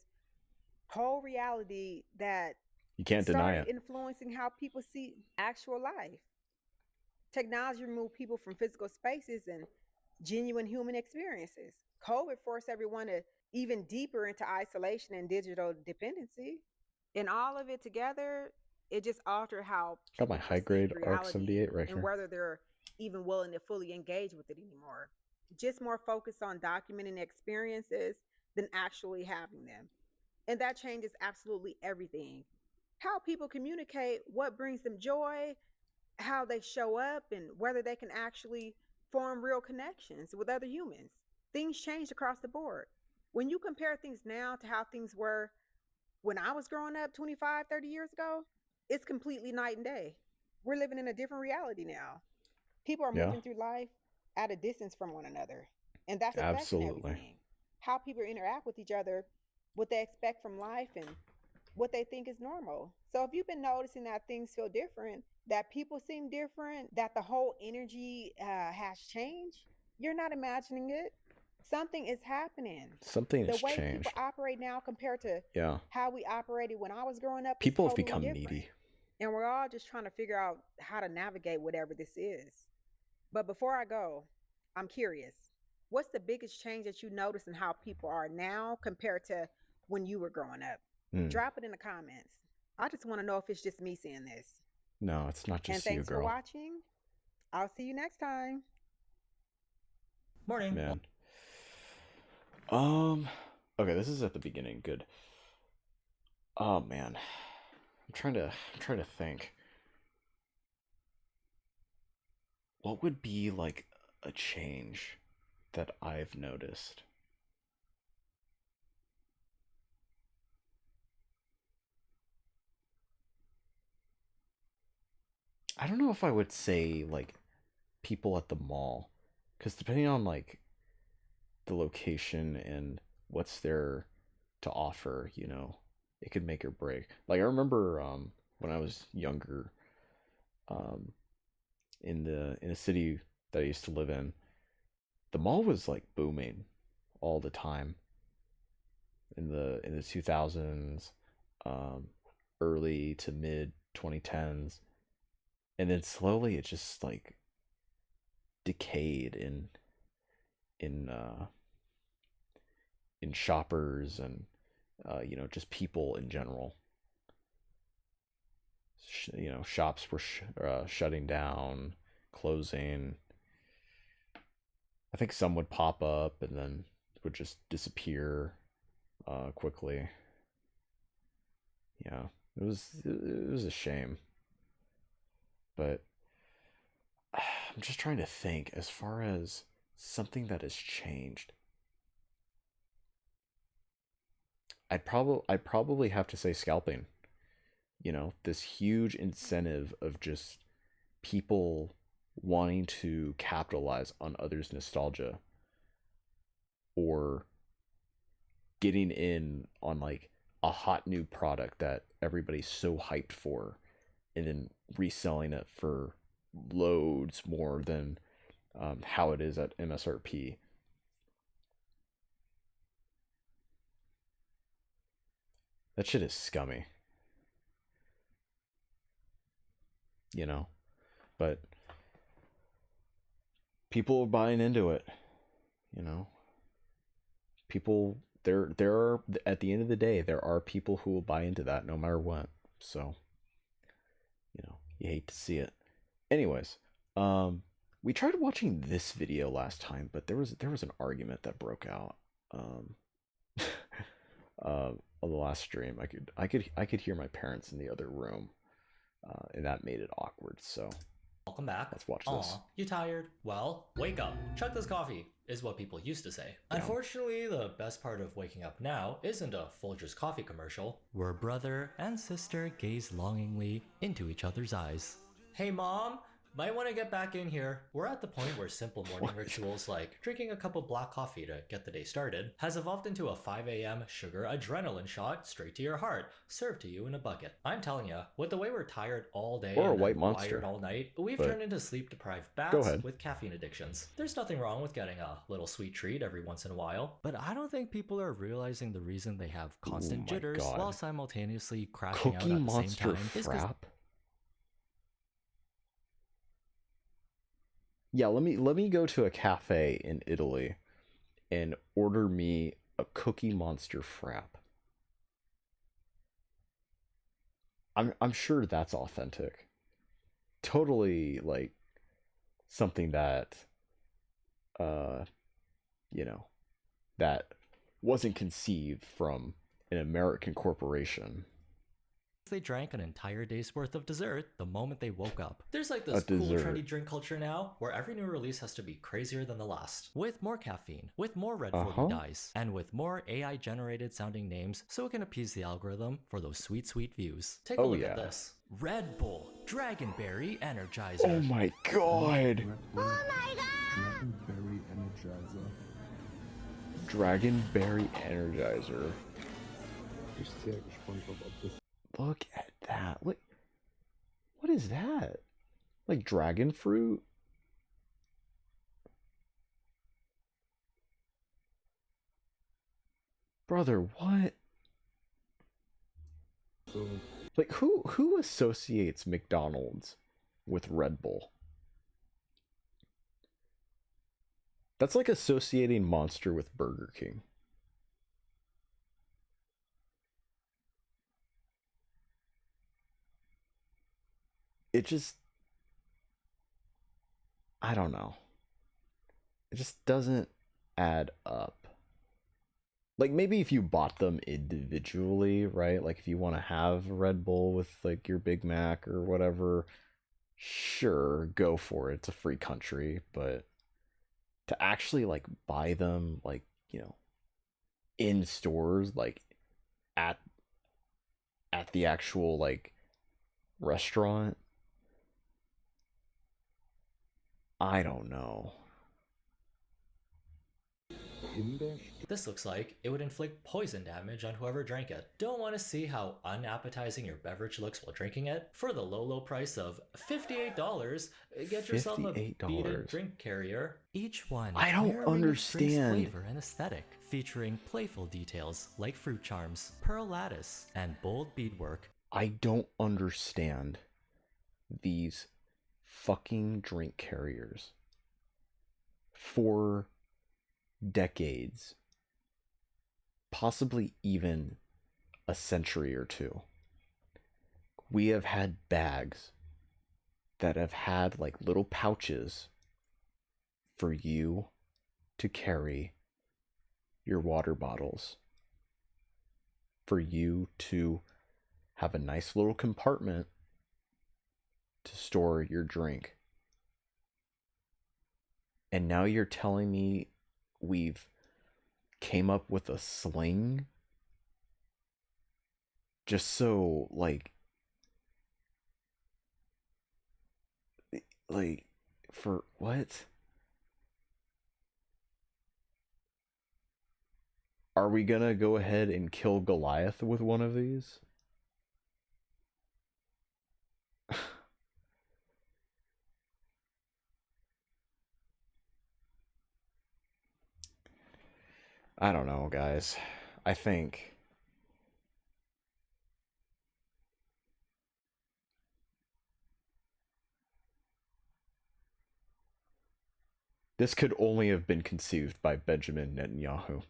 whole reality that you can't deny it, influencing how people see actual life. Technology removed people from physical spaces and genuine human experiences. COVID forced everyone to even deeper into isolation and digital dependency. And all of it together, it just altered how got my high grade ARC 78 right and here, whether they're even willing to fully engage with it anymore. Just more focused on documenting experiences than actually having them. And that changes absolutely everything. How people communicate, what brings them joy, how they show up, and whether they can actually form real connections with other humans. Things changed across the board. When you compare things now to how things were when I was growing up 25, 30 years ago, it's completely night and day. We're living in a different reality now. People are moving through life at a distance from one another. And that's affecting everything. How people interact with each other, what they expect from life, and what they think is normal. So if you've been noticing that things feel different, that people seem different, that the whole energy has changed, you're not imagining it. Something is happening. Something has changed. The way people operate now compared to how we operated when I was growing up, people totally have become different. needy. And we're all just trying to figure out how to navigate whatever this is. But before I go, I'm curious. What's the biggest change that you notice in how people are now compared to when you were growing up? Drop it in the comments. I just want to know if it's just me seeing this. No, it's not just you, girl. And thanks for watching. I'll see you next time. Morning. Man. Okay, this is at the beginning. Good. Oh man. I'm trying to think. What would be like a change that I've noticed? I don't know if I would say like people at the mall, because depending on like the location and what's there to offer, you know, it could make or break. Like I remember when I was younger, in a city that I used to live in, the mall was like booming all the time in the 2000s, early to mid 2010s, and then slowly it just like decayed in shoppers and you know, just people in general. shops were shutting down, closing. I think some would pop up and then would just disappear quickly. Yeah, it was a shame. But I'm just trying to think as far as something that has changed. I'd probably have to say scalping. This huge incentive of just people wanting to capitalize on others' nostalgia or getting in on like a hot new product that everybody's so hyped for and then reselling it for loads more than how it is at MSRP. That shit is scummy. But people are buying into it. People, there are, at the end of the day, there are people who will buy into that no matter what. So, you hate to see it. Anyways, we tried watching this video last time, but there was an argument that broke out on the last stream. I could hear my parents in the other room, and that made it awkward. So welcome back. Let's watch this. Aw, you tired? Well, wake up. Chug this coffee, is what people used to say. Down. Unfortunately, the best part of waking up now isn't a Folgers coffee commercial, where brother and sister gaze longingly into each other's eyes. Hey mom, might want to get back in here. We're at the point where simple morning rituals like drinking a cup of black coffee to get the day started has evolved into a 5 a.m. sugar adrenaline shot straight to your heart, served to you in a bucket. I'm telling you, with the way we're tired all day or a and white monster wired all night, we've turned into sleep-deprived Go bats ahead. with caffeine addictions. There's nothing wrong with getting a little sweet treat every once in a while, but I don't think people are realizing the reason they have constant my jitters God. while simultaneously crashing Cookie out at the same Monster time is 'cause frap. Yeah, let me go to a cafe in Italy and order me a Cookie Monster frap. I'm sure that's authentic. Totally like something that that wasn't conceived from an American corporation. they drank an entire day's worth of dessert the moment they woke up. There's like A this cool dessert. trendy drink culture now where every new release has to be crazier than the last. With more caffeine, with more red 40 dyes, and with more AI generated sounding names so it can appease the algorithm for those sweet, sweet views. Take a look at this. Red Bull Dragonberry Energizer. Oh my god! Oh my god! Dragonberry Energizer. Look at that. What is that? Like dragon fruit? Brother, what? Like who associates McDonald's with Red Bull? That's like associating Monster with Burger King. It just, I don't know. It just doesn't add up. Like maybe if you bought them individually, right? Like if you want to have Red Bull with like your Big Mac or whatever, sure, go for it. It's a free country, but to actually like buy them like, in stores, like at the actual like restaurant, I don't know. This looks like it would inflict poison damage on whoever drank it. Don't want to see how unappetizing your beverage looks while drinking it? For the low price of $58, get yourself a beaded drink carrier. Each one I don't mirroring its drink's understand. flavor and aesthetic, featuring playful details like fruit charms, pearl lattice, and bold beadwork. I don't understand these fucking drink carriers. For decades, possibly even a century or two, we have had bags that have had like little pouches for you to carry your water bottles, for you to have a nice little compartment to store your drink. And now you're telling me we've came up with a sling just so like for what? Are we gonna go ahead and kill Goliath with one of these? I don't know, guys. I think this could only have been conceived by Benjamin Netanyahu.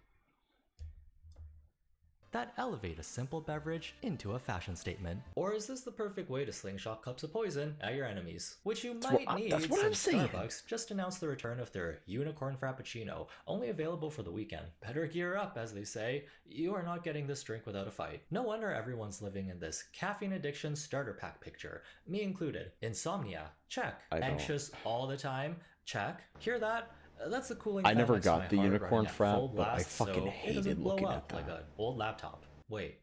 That elevate a simple beverage into a fashion statement? Or is this the perfect way to slingshot cups of poison at your enemies? Which you might need since Starbucks just announced the return of their Unicorn Frappuccino, only available for the weekend. Better gear up, as they say. You are not getting this drink without a fight. No wonder everyone's living in this caffeine addiction starter pack picture, me included. Insomnia? Check. Anxious all the time? Check. Hear that? That's the cooling. I never got the unicorn frap, but I fucking hated looking at that. Like an old laptop. Wait,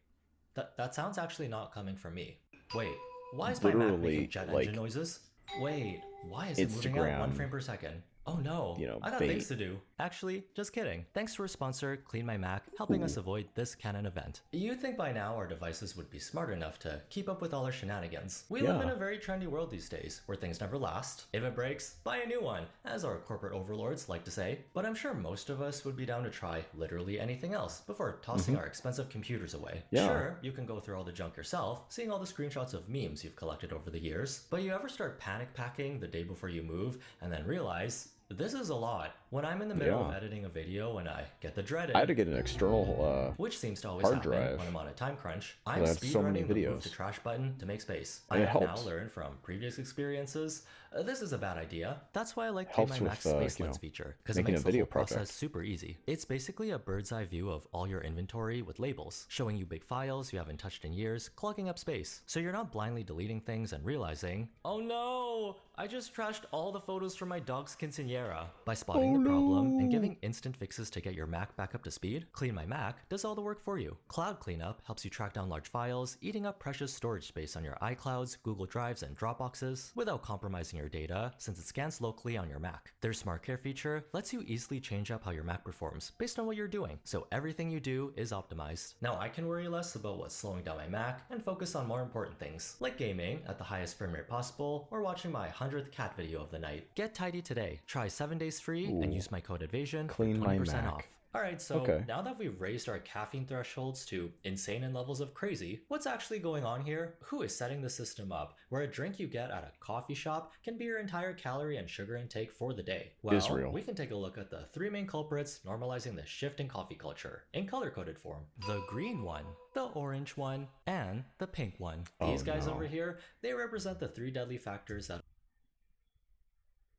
that sounds actually not coming from me. Wait, why is my Mac making jet engine noises? Wait, why is it moving at 1 frame per second? Oh no, I got things to do. Actually, just kidding. Thanks to our sponsor, Clean My Mac, helping us avoid this canon event. You'd think by now our devices would be smart enough to keep up with all our shenanigans. We live in a very trendy world these days, where things never last. If it breaks, buy a new one, as our corporate overlords like to say. But I'm sure most of us would be down to try literally anything else before tossing our expensive computers away. Sure, you can go through all the junk yourself, seeing all the screenshots of memes you've collected over the years, but you ever start panic packing the day before you move, and then realize this is a lot. When I'm in the middle of editing a video and I get the dreaded, I had to get an external which seems to always happen when I'm on a time crunch. I'm speedrunning the move the trash button to make space. I have now learned from previous experiences, this is a bad idea. That's why I like Clean My Mac's Space Lens feature, because it makes the whole process super easy. It's basically a bird's eye view of all your inventory with labels, showing you big files you haven't touched in years, clogging up space. So you're not blindly deleting things and realizing, oh no, I just trashed all the photos from my dog's quinceañera. By spotting the problem and giving instant fixes to get your Mac back up to speed, Clean My Mac does all the work for you. Cloud Cleanup helps you track down large files, eating up precious storage space on your iClouds, Google Drives, and Dropboxes without compromising your data, since it scans locally on your Mac. Their Smart Care feature lets you easily change up how your Mac performs based on what you're doing, so everything you do is optimized. Now I can worry less about what's slowing down my Mac and focus on more important things, like gaming at the highest frame rate possible or watching my 100th cat video of the night. Get tidy today. Try 7 days free and use my code EVASION for 20% off. Alright, so now that we've raised our caffeine thresholds to insane in levels of crazy, what's actually going on here? Who is setting the system up where a drink you get at a coffee shop can be your entire calorie and sugar intake for the day? Well, Israel. We can take a look at the 3 main culprits normalizing the shift in coffee culture in color-coded form. The green one, the orange one, and the pink one. These guys over here, they represent the 3 deadly factors that...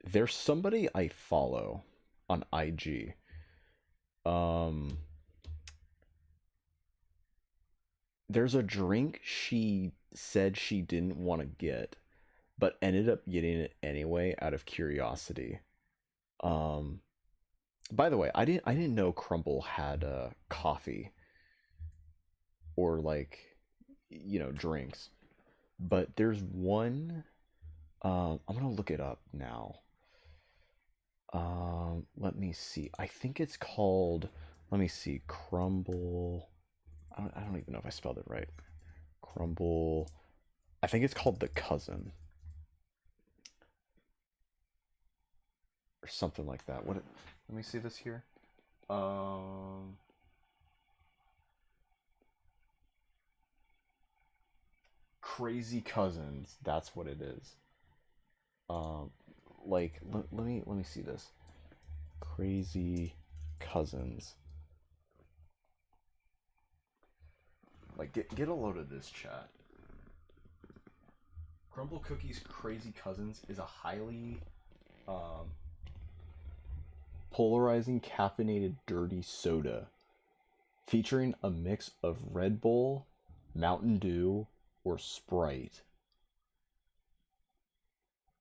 There's somebody I follow on IG. There's a drink she said she didn't want to get, but ended up getting it anyway out of curiosity. By the way, I didn't know Crumble had coffee or like, you know, drinks. But there's one, I'm gonna look it up now. Let me see. I think it's called, let me see, Crumble. I don't even know if I spelled it right. Crumble. I think it's called The Cousin. Or something like that. What? Let me see this here. Crazy Cousins. That's what it is. Like, let me see this. Crazy Cousins. Like, get a load of this, chat. Crumble Cookie's Crazy Cousins is a highly polarizing caffeinated dirty soda featuring a mix of Red Bull, Mountain Dew, or Sprite,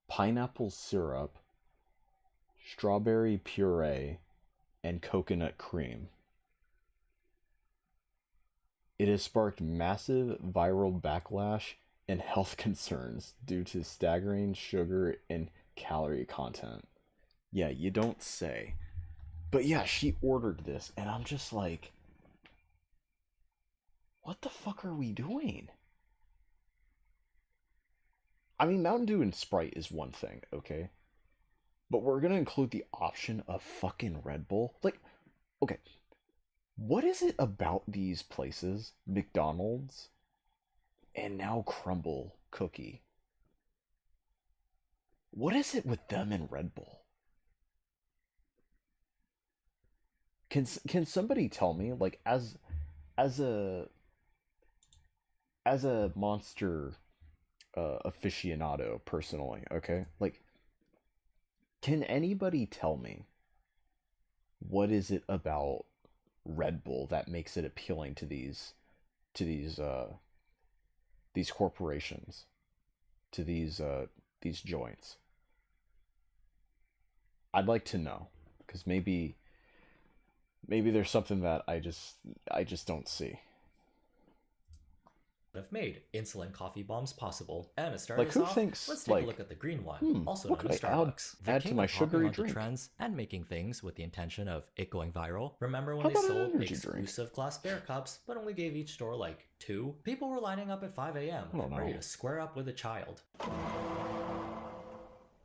pineapple syrup, strawberry puree, and coconut cream. It has sparked massive viral backlash and health concerns due to staggering sugar and calorie content. Yeah, you don't say. But yeah, she ordered this, and I'm just like, what the fuck are we doing? I mean, Mountain Dew and Sprite is one thing, okay? But we're gonna include the option of fucking Red Bull? Like, okay, what is it about these places, McDonald's, and now Crumble Cookie? What is it with them and Red Bull? Can somebody tell me, like, as a Monster aficionado personally, okay? Like, can anybody tell me what is it about Red Bull that makes it appealing to these corporations, to these joints? I'd like to know, because maybe there's something that I just don't see. Have made insulin coffee bombs possible. And to start Like, us who off, thinks, let's take like, a look at the green one, also what known as could I Starbucks. The add to king my of hopping sugary onto drink? trends and making things with the intention of it going viral. Remember when How they about an sold energy drink? exclusive glass bear cups, but only gave each store like 2? People were lining up at 5 a.m. I don't know. ready to square up with a child.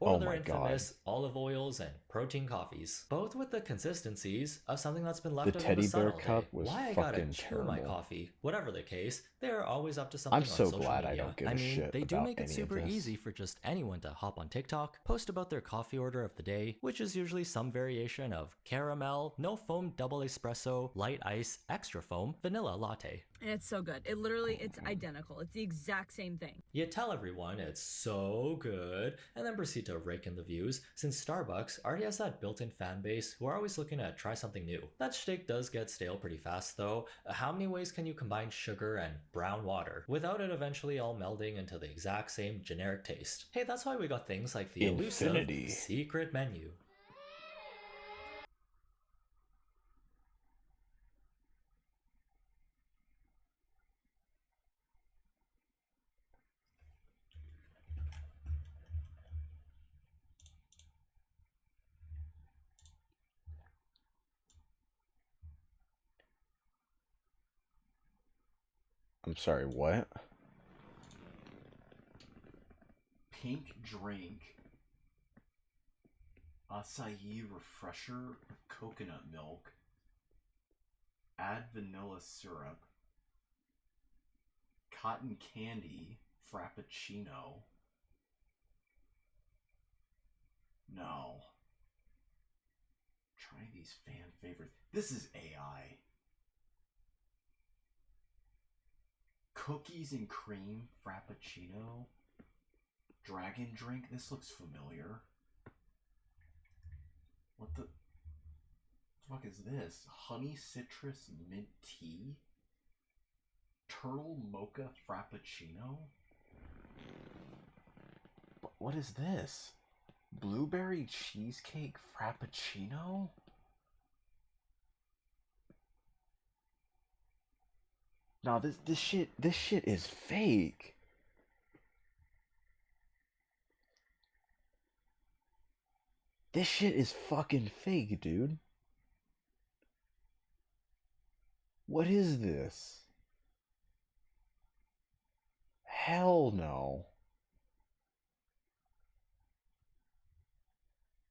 Or Oh their my infamous olive oils and protein coffees, both with the consistencies of something that's been left The out in teddy the sun bear all day. cup was Why I gotta fucking chew my terrible. coffee? Whatever the case, they're always up to something I'm on so social glad I media. don't give I a mean, shit they do about make it any of super this. easy for just anyone to hop on TikTok, post about their coffee order of the day, which is usually some variation of caramel, no foam double espresso, light ice, extra foam, vanilla latte. And it's so good. It's identical. It's the exact same thing. You tell everyone it's so good, and then proceed to rake in the views, since Starbucks already has that built-in fan base who are always looking to try something new. That shtick does get stale pretty fast though. How many ways can you combine sugar and brown water without it eventually all melding into the exact same generic taste? Hey, that's why we got things like the Infinity. elusive secret menu. I'm sorry, what? Pink drink. Acai refresher, coconut milk. Add vanilla syrup. Cotton candy, frappuccino. No. Try these fan favorites. This is AI. Cookies and cream frappuccino. Dragon drink. This looks familiar. What the fuck is this? Honey citrus mint tea? Turtle mocha frappuccino? What is this? Blueberry cheesecake frappuccino? No, this shit is fake. This shit is fucking fake, dude. What is this? Hell no.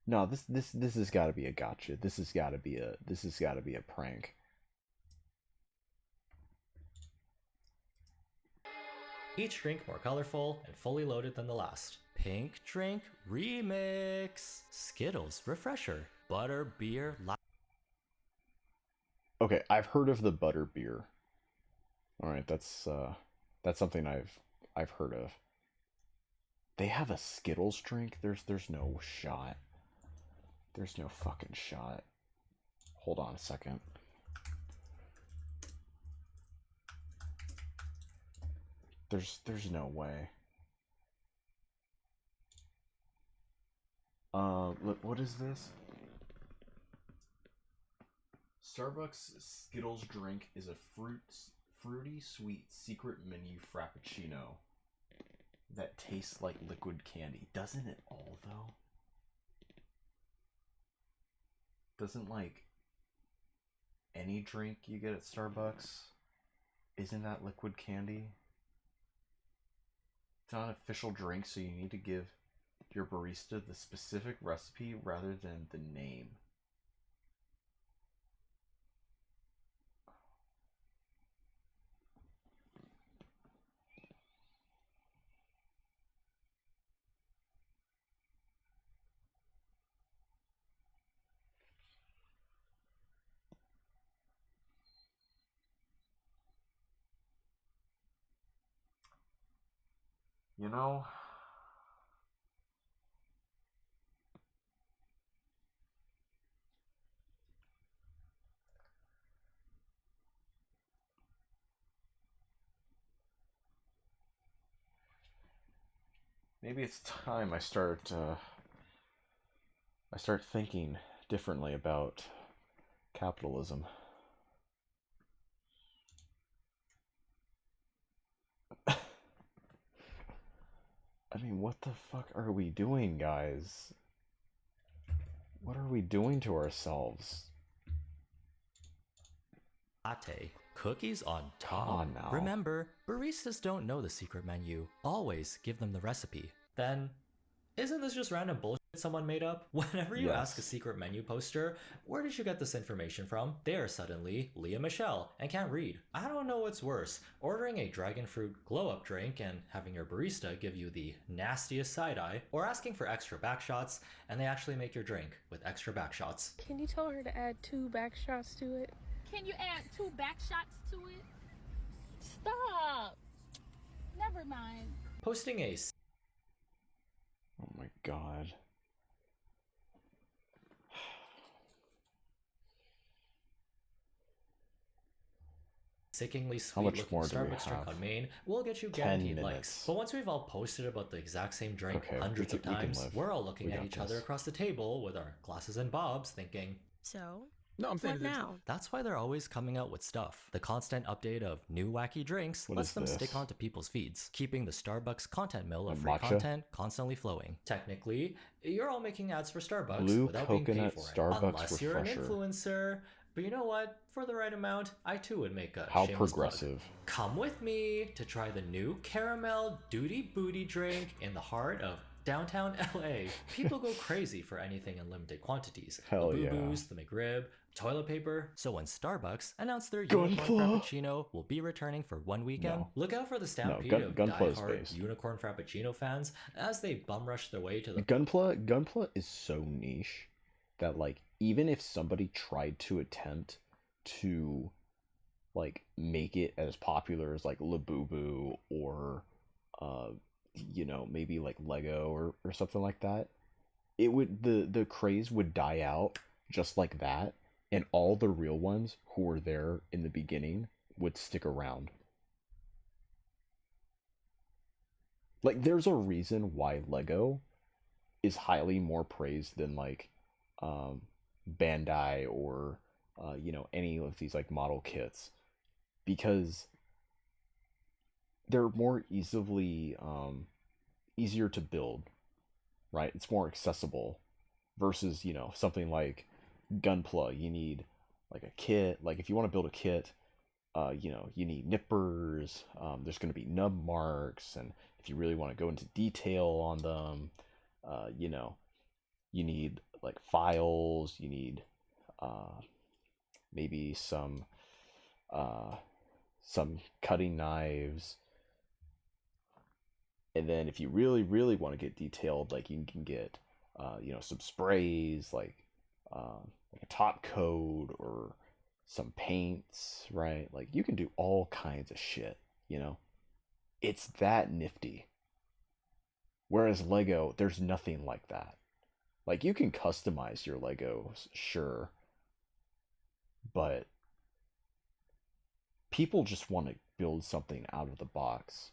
No, this has got to be a gotcha. This has got to be a prank. Each drink more colorful and fully loaded than the last. Pink drink remix. Skittles refresher. Butter beer. Okay, I've heard of the butter beer. All right, that's something I've heard of. They have a Skittles drink? There's no shot. There's no fucking shot. Hold on a second. There's no way. Look, what is this? Starbucks Skittles drink is a fruity sweet secret menu frappuccino that tastes like liquid candy. Doesn't it all though? Doesn't like any drink you get at Starbucks, isn't that liquid candy? It's not an official drink, so you need to give your barista the specific recipe rather than the name. You know, maybe it's time I start thinking differently about capitalism. I mean, what the fuck are we doing, guys? What are we doing to ourselves? Latte. Cookies on top. Come on now. Remember, baristas don't know the secret menu. Always give them the recipe. Then, isn't this just random bullshit someone made up? Whenever you ask a secret menu poster, where did you get this information from? They are suddenly Leah Michelle and can't read. I don't know what's worse, ordering a dragon fruit glow-up drink and having your barista give you the nastiest side-eye, or asking for extra back shots and they actually make your drink with extra back shots. Can you tell her to add 2 back shots to it? Can you add 2 back shots to it? Stop. Never mind. Posting a Oh my god. sickeningly sweet How much looking more do we Starbucks drink have? on Maine will get you 10 guaranteed minutes. likes. But once we've all posted about the exact same drink Okay, hundreds of we can times, live. we're all looking We at got each other this. across the table with our glasses and bobs thinking, So, No, I'm saying what now? that's why they're always coming out with stuff. The constant update of new wacky drinks What lets is them this? stick onto people's feeds, keeping the Starbucks content mill of A free matcha? content constantly flowing. Technically, you're all making ads for Starbucks Blue without being paid coconut for it. Starbucks Unless you're an refresher. influencer. But you know what? For the right amount, I too would make a How shameless plug. progressive. Come with me to try the new caramel duty booty drink in the heart of downtown LA. People go crazy for anything in limited quantities. Hell the yeah. boo-boos, the McRib, toilet paper. So when Starbucks announced their Gunpla. Unicorn Frappuccino will be returning for one weekend, No. look out for the stampede of Gunpla is die-hard based. Unicorn Frappuccino fans as they bum rush their way to the Gunpla is so niche that like even if somebody tried to attempt to like make it as popular as like Labubu or you know, maybe like Lego or something like that, it would the craze would die out just like that, and all the real ones who were there in the beginning would stick around. Like there's a reason why Lego is highly more praised than like Bandai or you know, any of these like model kits, because they're more easier to build, right? It's more accessible versus, you know, something like Gunpla. You need like a kit. Like if you want to build a kit, you know, you need nippers. There's going to be nub marks, and if you really want to go into detail on them, you know, you need like files. You need maybe some cutting knives. And then if you really, really want to get detailed, like you can get, you know, some sprays, like a top coat or some paints, right? Like you can do all kinds of shit, you know? It's that nifty. Whereas Lego, there's nothing like that. Like, you can customize your Legos, sure, but people just want to build something out of the box.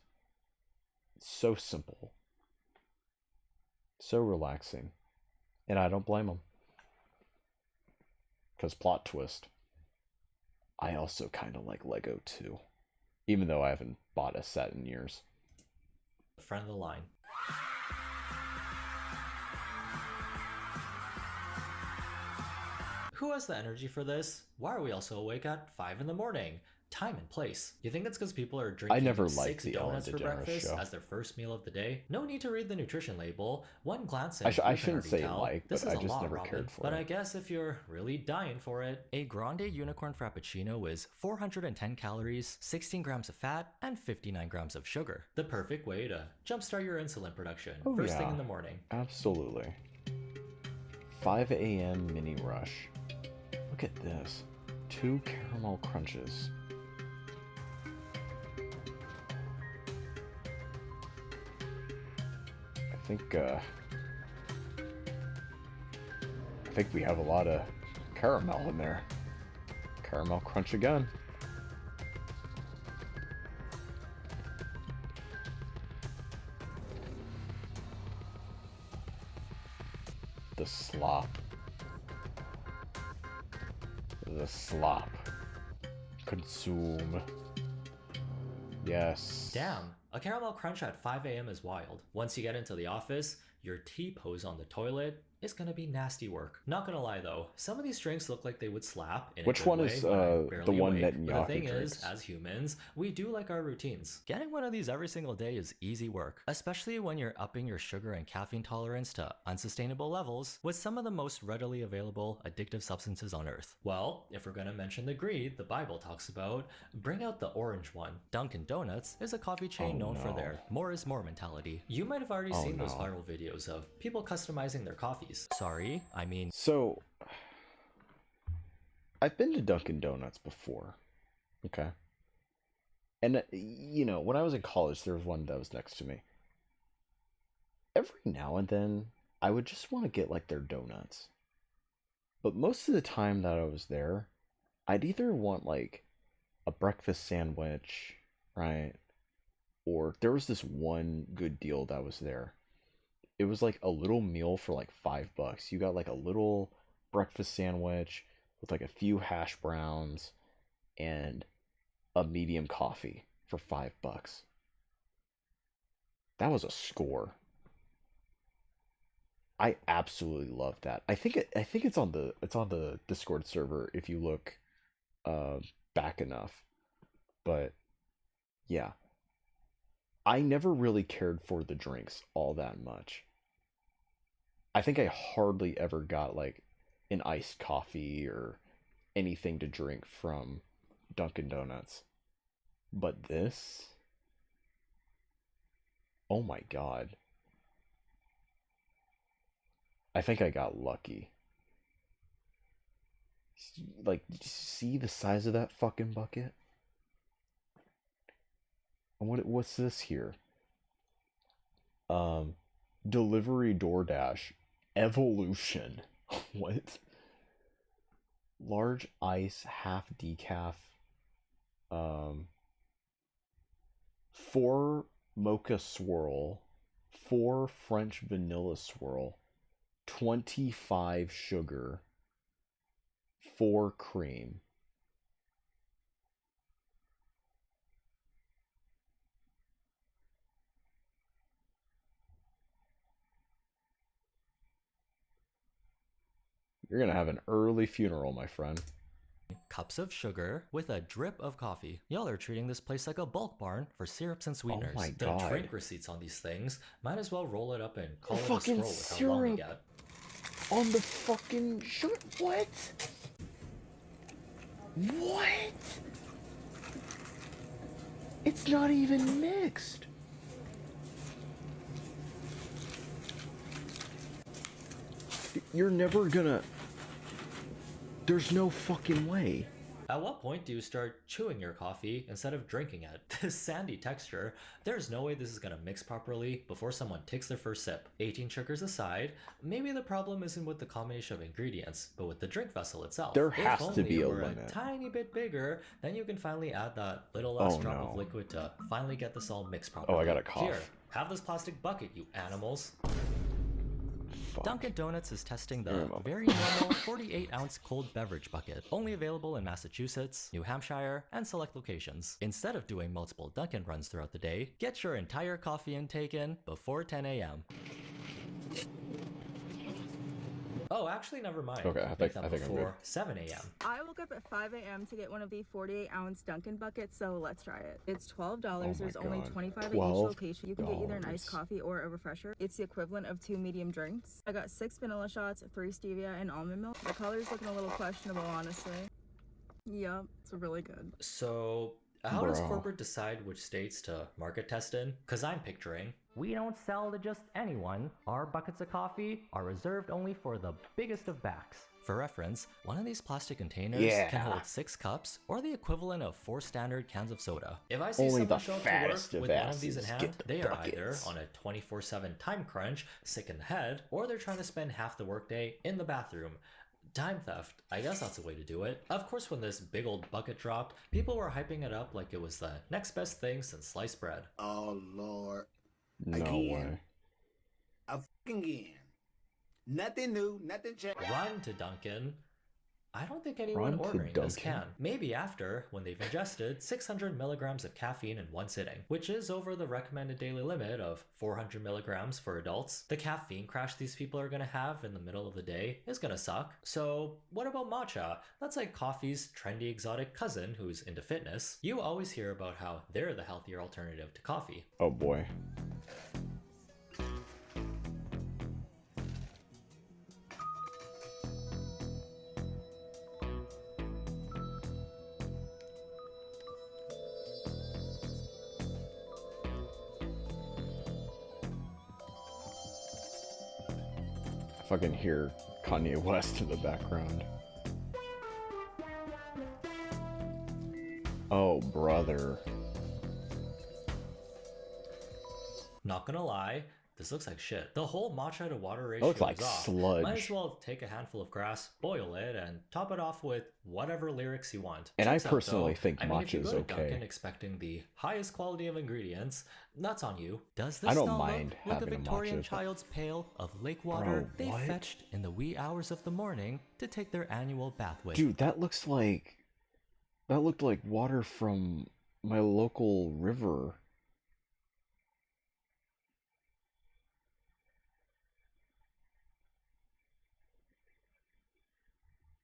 It's so simple. So relaxing. And I don't blame them. Because plot twist, I also kind of like Lego too. Even though I haven't bought a set in years. Front of the line. Who has the energy for this? Why are we also awake at 5 in the morning? Time and place. You think it's because people are drinking I never liked 6 the Ellen donuts for DeGeneres breakfast show. as their first meal of the day? No need to read the nutrition label. One glance and I you can shouldn't already say tell, like, this but is I a just lot, never Robin. cared for But it. I guess if you're really dying for it, a grande unicorn frappuccino is 410 calories, 16 grams of fat, and 59 grams of sugar. The perfect way to jumpstart your insulin production first thing in the morning. Absolutely. 5 a.m. mini rush. Look at this. 2 caramel crunches. I think we have a lot of caramel in there. Caramel crunch again. The slop. The slop. Consume. Yes. Damn, a caramel crunch at 5 a.m. is wild. Once you get into the office, your T-pose on the toilet is gonna be nasty work. Not gonna lie though, some of these drinks look like they would slap in a Which good one way is when I'm the barely one awake. Netanyahu But the thing drinks? is, as humans, we do like our routines. Getting one of these every single day is easy work, especially when you're upping your sugar and caffeine tolerance to unsustainable levels with some of the most readily available addictive substances on earth. Well, if we're gonna mention the greed the Bible talks about, bring out the orange one. Dunkin' Donuts is a coffee chain known for their more is more mentality. You might have already seen those viral videos of people customizing their coffees. Sorry, I mean... So, I've been to Dunkin' Donuts before, okay? And, you know, when I was in college, there was one that was next to me. Every now and then, I would just want to get, like, their donuts. But most of the time that I was there, I'd either want, like, a breakfast sandwich, right? Or there was this one good deal that was there. It was like a little meal for like $5. You got like a little breakfast sandwich with like a few hash browns and a medium coffee for $5. That was a score. I absolutely love that. I think it's on the Discord server if you look back enough. But yeah. I never really cared for the drinks all that much. I think I hardly ever got like an iced coffee or anything to drink from Dunkin' Donuts. But this? Oh my god. I think I got lucky. Like, see the size of that fucking bucket? And what's this here? Delivery DoorDash Evolution. What? Large ice, half decaf. 4 mocha swirl, 4 French vanilla swirl, 25 sugar, 4 cream. You're gonna have an early funeral, my friend. Cups of sugar with a drip of coffee. Y'all are treating this place like a bulk barn for syrups and sweeteners. Oh my The god. drink receipts on these things might as well roll it up and call it a Fucking scroll with how long you syrup get. on the fucking sugar. What? What? It's not even mixed. You're never gonna... There's no fucking way. At what point do you start chewing your coffee instead of drinking it? This sandy texture, there's no way this is gonna mix properly before someone takes their first sip. 18 sugars aside, maybe the problem isn't with the combination of ingredients, but with the drink vessel itself. There has if to only be it a were limit. a tiny bit bigger, then you can finally add that little last drop of liquid to finally get this all mixed properly. Oh, I got a cough. Here, have this plastic bucket, you animals. Fuck. Dunkin' Donuts is testing the very normal 48-ounce cold beverage bucket, only available in Massachusetts, New Hampshire, and select locations. Instead of doing multiple Dunkin' runs throughout the day, get your entire coffee intake in before 10 a.m. Oh, actually, never mind. Okay, I think I'm before good. 7 a.m. I woke up at 5 a.m. to get one of the 48-ounce Dunkin' buckets, so let's try it. It's $12. There's only 25 at each location. You can get either an iced coffee or a refresher. It's the equivalent of 2 medium drinks. I got 6 vanilla shots, 3 stevia, and almond milk. The color's looking a little questionable, honestly. Yup, it's really good. So, how does corporate decide which states to market test in? Because I'm picturing, we don't sell to just anyone. Our buckets of coffee are reserved only for the biggest of backs. For reference, one of these plastic containers can hold 6 cups, or the equivalent of 4 standard cans of soda. If I see someone show up to work with one of these in hand, they are either on a 24/7 time crunch, sick in the head, or they're trying to spend half the workday in the bathroom. Time theft, I guess that's a way to do it. Of course, when this big old bucket dropped, people were hyping it up like it was the next best thing since sliced bread. Oh, Lord. No way. Again. Nothing new, nothing changed. Run to Dunkin'. I don't think anyone ordering this can. Maybe after, when they've ingested 600 milligrams of caffeine in one sitting, which is over the recommended daily limit of 400 milligrams for adults. The caffeine crash these people are gonna have in the middle of the day is gonna suck. So what about matcha? That's like coffee's trendy exotic cousin who's into fitness. You always hear about how they're the healthier alternative to coffee. Oh boy. If I can hear Kanye West in the background. Oh, brother. Not gonna lie, this looks like shit. The whole matcha to water ratio looks like is off. sludge. Might as well take a handful of grass, boil it, and top it off with whatever lyrics you want. And Checks I out, personally though. think I mean, if you matcha go is to okay. Dunkin' expecting the highest quality of ingredients, that's on you. Does this I don't not mind look like a having a Victorian matcha, but- child's pail of lake water Bro, they what? fetched in the wee hours of the morning to take their annual bath with? Dude, that looked like water from my local river.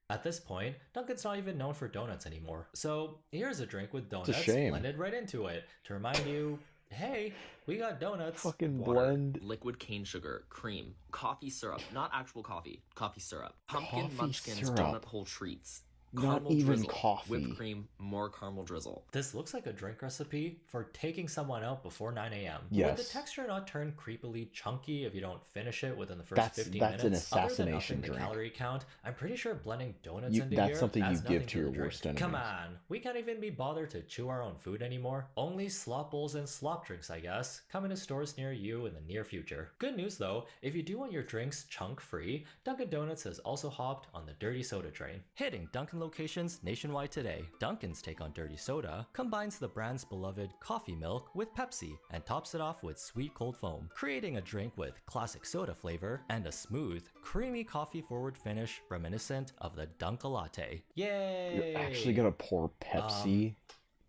At this point, Dunkin's not even known for donuts anymore. So here's a drink with donuts shame. blended right into it to remind you, hey, we got donuts. Fucking Water, blend. liquid cane sugar, cream, coffee syrup, not actual coffee, coffee syrup, pumpkin Coffee munchkins, syrup. donut hole treats, Not caramel even drizzle, coffee. whipped cream, more caramel drizzle. This looks like a drink recipe for taking someone out before 9 a.m. Yes. Would the texture not turn creepily chunky if you don't finish it within the first That's 15 an minutes? Other than assassination upping the drink. calorie count, I'm pretty sure blending donuts into That's here something you adds give nothing to your the drink. worst enemies. Come on, we can't even be bothered to chew our own food anymore. Only slop bowls and slop drinks, I guess, coming to stores near you in the near future. Good news though, if you do want your drinks chunk-free, Dunkin' Donuts has also hopped on the dirty soda train. Hitting Dunkin' locations nationwide today. Dunkin's take on dirty soda combines the brand's beloved coffee milk with Pepsi and tops it off with sweet cold foam, creating a drink with classic soda flavor and a smooth, creamy coffee-forward finish reminiscent of the Dunkin' latte. Yay! You're actually gonna pour Pepsi?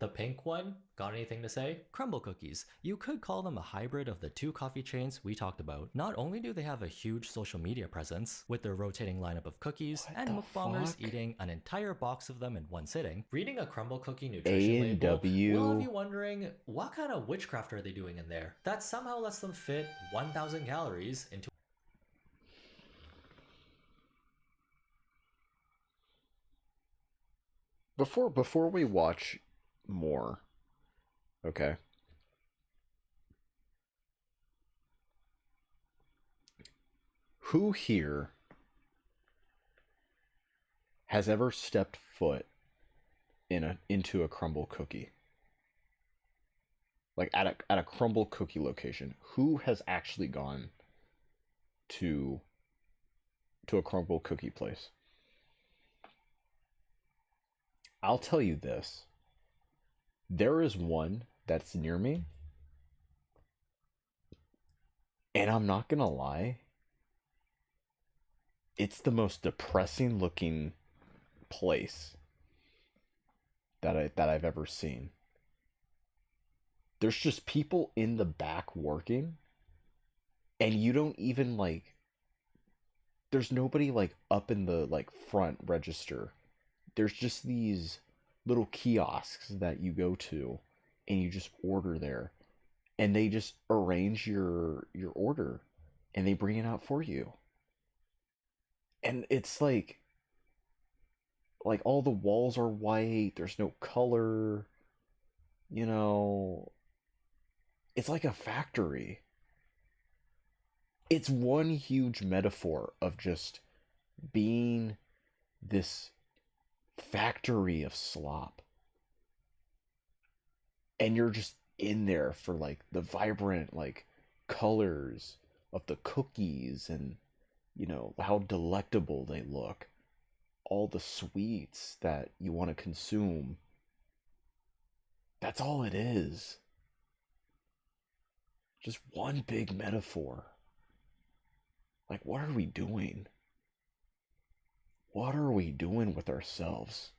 The pink one? Got anything to say? Crumble cookies. You could call them a hybrid of the 2 coffee chains we talked about. Not only do they have a huge social media presence, with their rotating lineup of cookies and mukbangers eating an entire box of them in one sitting, reading a crumble cookie nutrition label will have you wondering, what kind of witchcraft are they doing in there that somehow lets them fit 1,000 calories into Before we watch more, okay. Who here has ever stepped foot into a crumble cookie? Like at a crumble cookie location, who has actually gone to a crumble cookie place? I'll tell you this. There is one that's near me, and I'm not gonna lie, it's the most depressing looking place that I've ever seen. There's just people in the back working, and you don't even like, there's nobody like up in the like front register. There's just these little kiosks that you go to and you just order there, and they just arrange your order and they bring it out for you. And it's like all the walls are white, there's no color, you know, it's like a factory. It's one huge metaphor of just being this factory of slop. And you're just in there for like the vibrant like colors of the cookies, and you know how delectable they look, all the sweets that you want to consume. That's all it is. Just one big metaphor. Like, what are we doing? What are we doing with ourselves?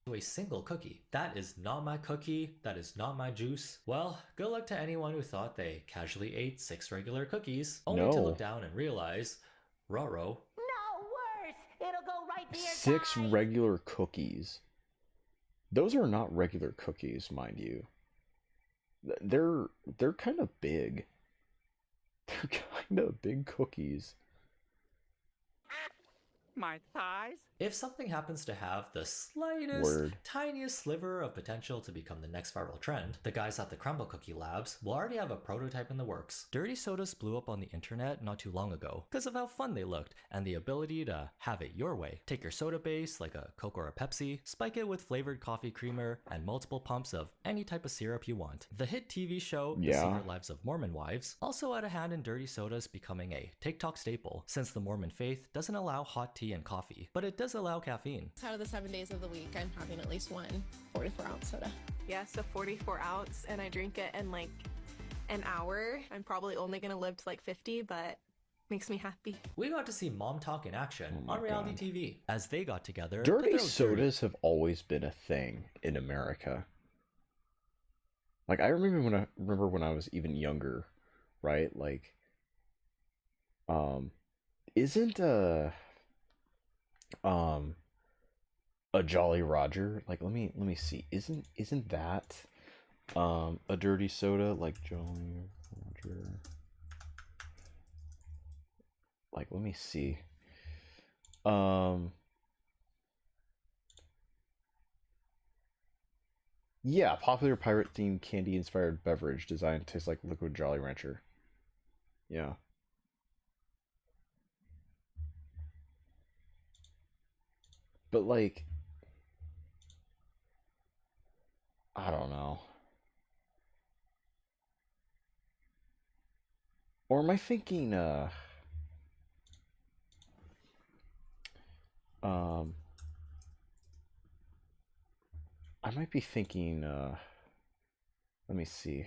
To a single cookie. That is not my cookie. That is not my juice. Well, good luck to anyone who thought they casually ate 6 regular cookies, only to look down and realize, ruh-roh. No, worse. It'll go right to your 6 regular cookies. Those are not regular cookies, mind you. They're kind of big. They're kind of big cookies. My thighs? If something happens to have the slightest, tiniest sliver of potential to become the next viral trend, the guys at the Crumble Cookie Labs will already have a prototype in the works. Dirty sodas blew up on the internet not too long ago because of how fun they looked and the ability to have it your way. Take your soda base, like a Coke or a Pepsi, spike it with flavored coffee creamer, and multiple pumps of any type of syrup you want. The hit TV show, The Secret Lives of Mormon Wives, also had a hand in dirty sodas becoming a TikTok staple, since the Mormon faith doesn't allow hot tea and coffee, but it does allow caffeine. Out of the 7 days of the week, I'm having at least one 44-ounce soda. Yeah, so 44 ounce, and I drink it in like an hour. I'm probably only gonna live to like 50, but makes me happy. We got to see mom talk in action on reality TV as they got together. Dirty sodas have always been a thing in America. Like, I remember when I was even younger, right? Like, isn't a Jolly Roger, like, let me see, isn't that a dirty soda, like Jolly Roger? Like, let me see. Yeah, popular pirate themed candy inspired beverage designed to taste like liquid Jolly Rancher. Yeah. But like, I don't know. Or am I thinking I might be thinking let me see.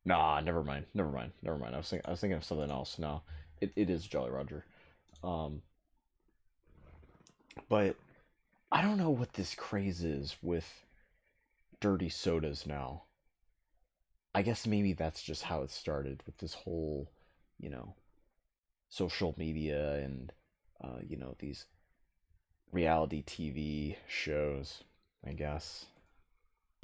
Nah, never mind. I was thinking of something else. No, it is Jolly Roger. But I don't know what this craze is with dirty sodas now. I guess maybe that's just how it started with this whole, you know, social media and, you know, these reality TV shows, I guess.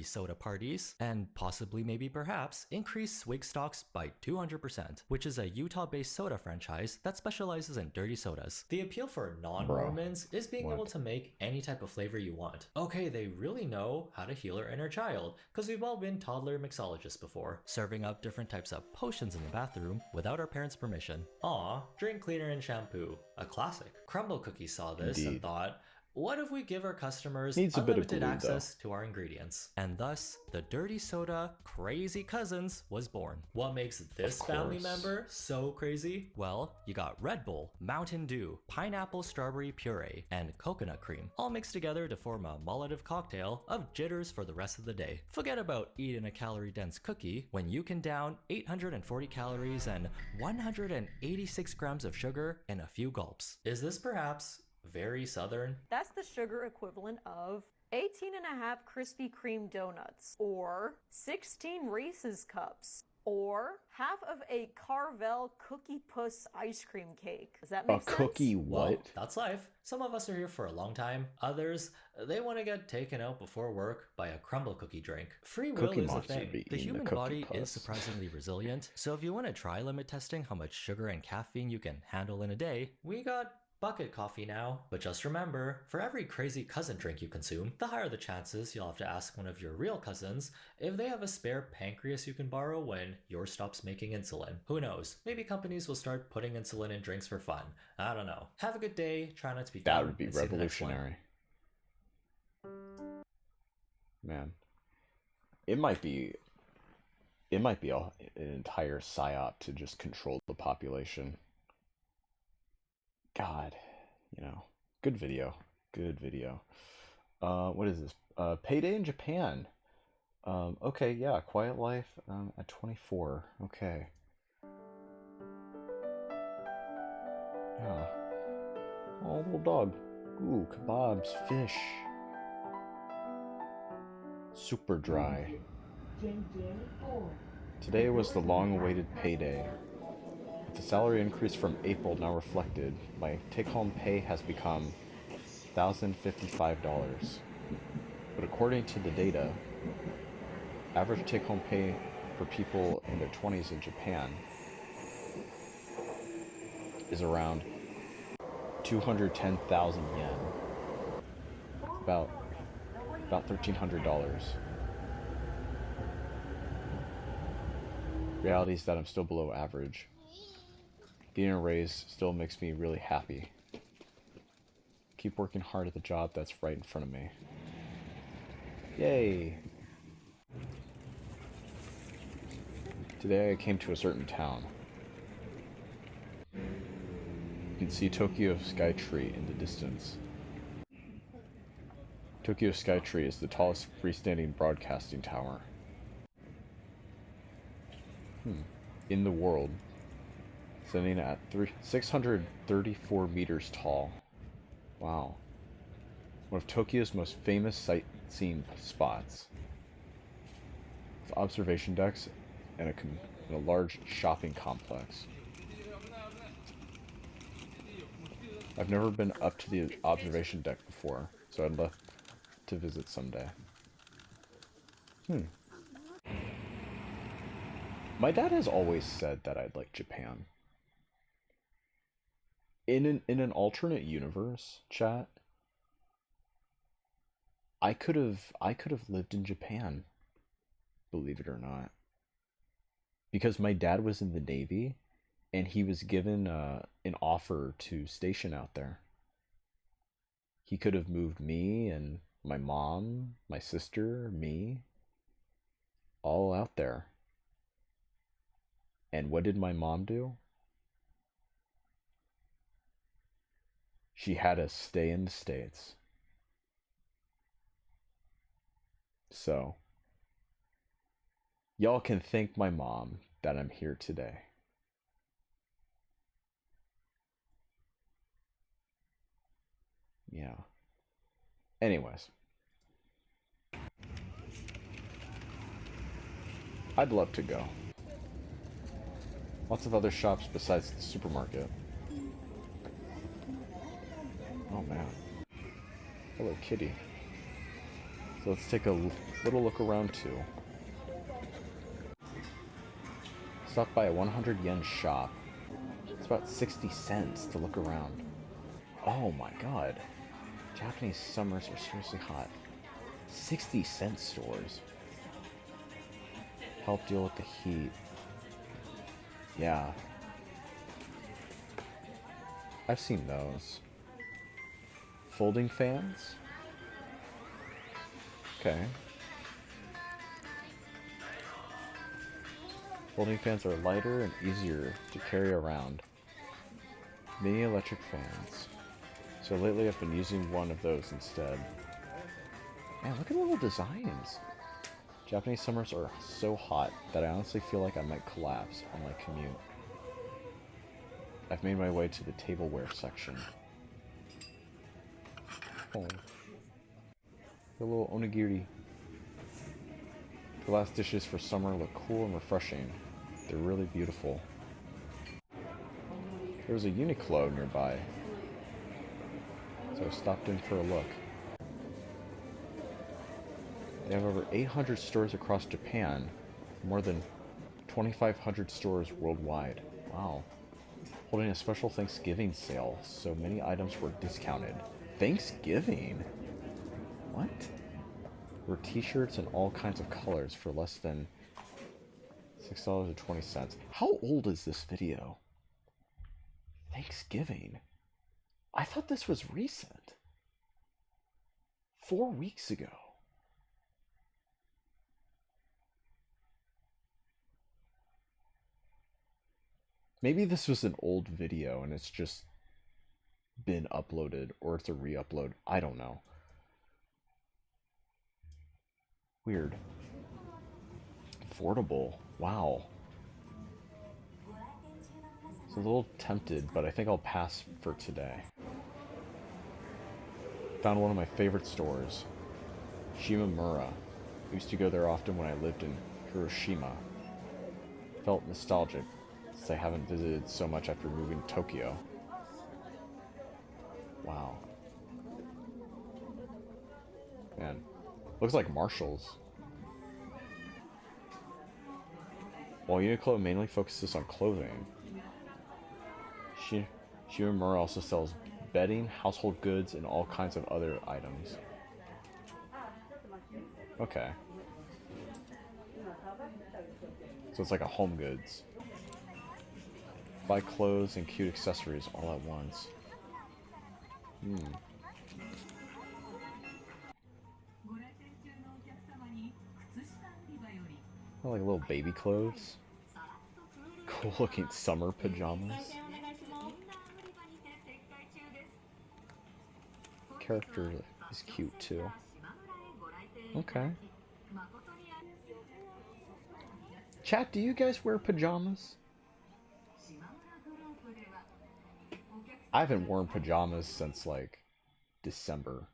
soda parties, and possibly maybe perhaps increase Swig stocks by 200%, which is a Utah-based soda franchise that specializes in dirty sodas. The appeal for non-Mormons is being able to make any type of flavor you want. Okay, they really know how to heal our inner child, because we've all been toddler mixologists before, serving up different types of potions in the bathroom without our parents' permission. Aw, drink cleaner and shampoo, a classic. Crumble Cookies saw this and thought, what if we give our customers unlimited access to our ingredients? And thus, the Dirty Soda Crazy Cousins was born. What makes this family member so crazy? Well, you got Red Bull, Mountain Dew, pineapple strawberry puree, and coconut cream, all mixed together to form a Molotov cocktail of jitters for the rest of the day. Forget about eating a calorie-dense cookie when you can down 840 calories and 186 grams of sugar in a few gulps. Is this perhaps very southern? That's the sugar equivalent of 18 and a half Krispy Kreme donuts, or 16 Reese's cups, or half of a Carvel Cookie Puss ice cream cake. Does that make sense? A cookie what? Well, that's life. Some of us are here for a long time. Others, they want to get taken out before work by a crumble cookie drink. Free will is a thing. The human body is surprisingly resilient, so if you want to try limit testing how much sugar and caffeine you can handle in a day, we got bucket coffee now. But just remember, for every crazy cousin drink you consume, the higher the chances you'll have to ask one of your real cousins if they have a spare pancreas you can borrow when yours stops making insulin. Who knows? Maybe companies will start putting insulin in drinks for fun. I don't know. Have a good day. Try not to be dumb. That would be revolutionary. Man. It might be an entire psyop to just control the population. God, good video. What is this? Payday in Japan. Okay, yeah, Quiet Life at 24. Okay. Yeah. Oh, little dog. Ooh, kebabs, fish. Super dry. Today was the long-awaited payday. With the salary increase from April now reflected, my take-home pay has become $1,055. But according to the data, average take-home pay for people in their 20s in Japan is around 210,000 yen. About $1,300. Reality is that I'm still below average. Getting a raise still makes me really happy. Keep working hard at the job that's right in front of me. Yay! Today I came to a certain town. You can see Tokyo Skytree in the distance. Tokyo Skytree is the tallest freestanding broadcasting tower in the world, standing at 634 meters tall. Wow. One of Tokyo's most famous sightseeing spots, with observation decks and a large shopping complex. I've never been up to the observation deck before, so I'd love to visit someday. My dad has always said that I'd like Japan. In an alternate universe, chat, I could have lived in Japan, believe it or not. Because my dad was in the Navy and he was given an offer to station out there. He could have moved me and my mom, my sister, me, all out there. And what did my mom do? She had us stay in the States. So, y'all can thank my mom that I'm here today. Yeah. Anyways. I'd love to go. Lots of other shops besides the supermarket. Oh man. Hello, kitty. So let's take a little look around too. Stop by a 100 yen shop. It's about 60 cents to look around. Oh my god. Japanese summers are seriously hot. 60-cent stores. Help deal with the heat. Yeah. I've seen those. Folding fans? Okay. Folding fans are lighter and easier to carry around. Mini electric fans. So lately I've been using one of those instead. Man, look at the little designs. Japanese summers are so hot that I honestly feel like I might collapse on my commute. I've made my way to the tableware section. Oh. The little onigiri. The glass dishes for summer look cool and refreshing. They're really beautiful. There was a Uniqlo nearby, so I stopped in for a look. They have over 800 stores across Japan, more than 2,500 stores worldwide. Wow. Holding a special Thanksgiving sale, so many items were discounted. Thanksgiving? What? There were t-shirts in all kinds of colors for less than $6.20. How old is this video? Thanksgiving? I thought this was recent. 4 weeks ago. Maybe this was an old video and it's just been uploaded, or it's a re-upload. I don't know. Weird. Affordable. Wow. It's a little tempted, but I think I'll pass for today. Found one of my favorite stores. Shimamura. I used to go there often when I lived in Hiroshima. Felt nostalgic, since I haven't visited so much after moving to Tokyo. Wow. Man. Looks like Marshall's. While Uniqlo mainly focuses on clothing, Shimamura also sells bedding, household goods, and all kinds of other items. Okay. So it's like a home goods. Buy clothes and cute accessories all at once. I like little baby clothes. Cool looking summer pajamas. Character is cute too. Okay. Chat, do you guys wear pajamas? I haven't worn pajamas since like December.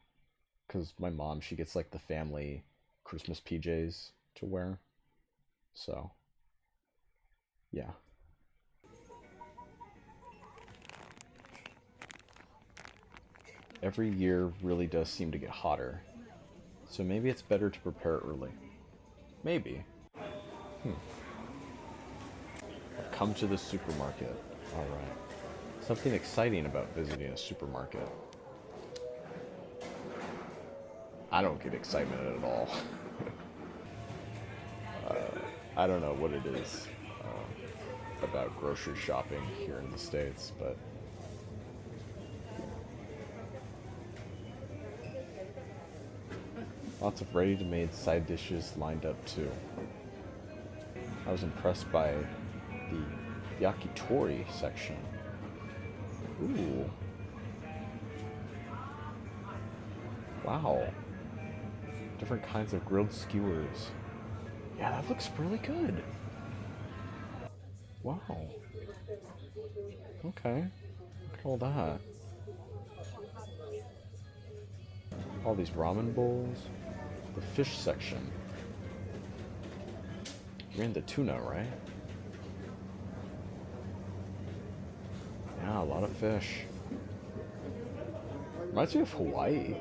Because my mom, she gets like the family Christmas PJs to wear. So, yeah. Every year really does seem to get hotter. So maybe it's better to prepare early. Maybe. Come to the supermarket. Alright. Something exciting about visiting a supermarket. I don't get excitement at all. I don't know what it is about grocery shopping here in the States, but lots of ready-to-made side dishes lined up too. I was impressed by the yakitori section. Ooh. Wow. Different kinds of grilled skewers. Yeah, that looks really good. Wow. Okay. Look at all that. All these ramen bowls. The fish section. You're into tuna, right? Yeah, a lot of fish. Reminds me of Hawaii.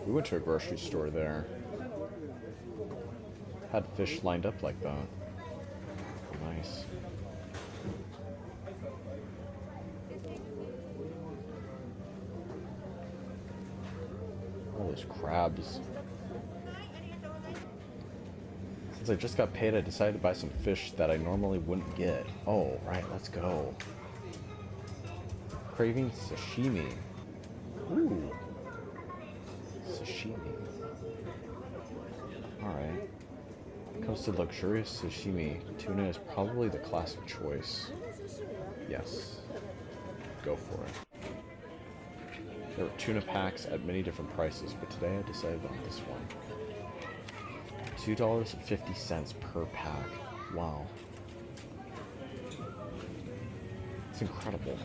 We went to a grocery store there. Had fish lined up like that. Nice. All those crabs. Since I just got paid, I decided to buy some fish that I normally wouldn't get. Oh, right, let's go. Craving sashimi. Ooh. Sashimi. Alright. When it comes to luxurious sashimi, tuna is probably the classic choice. Yes. Go for it. There were tuna packs at many different prices, but today I decided on this one. $2.50 per pack. Wow. It's incredible.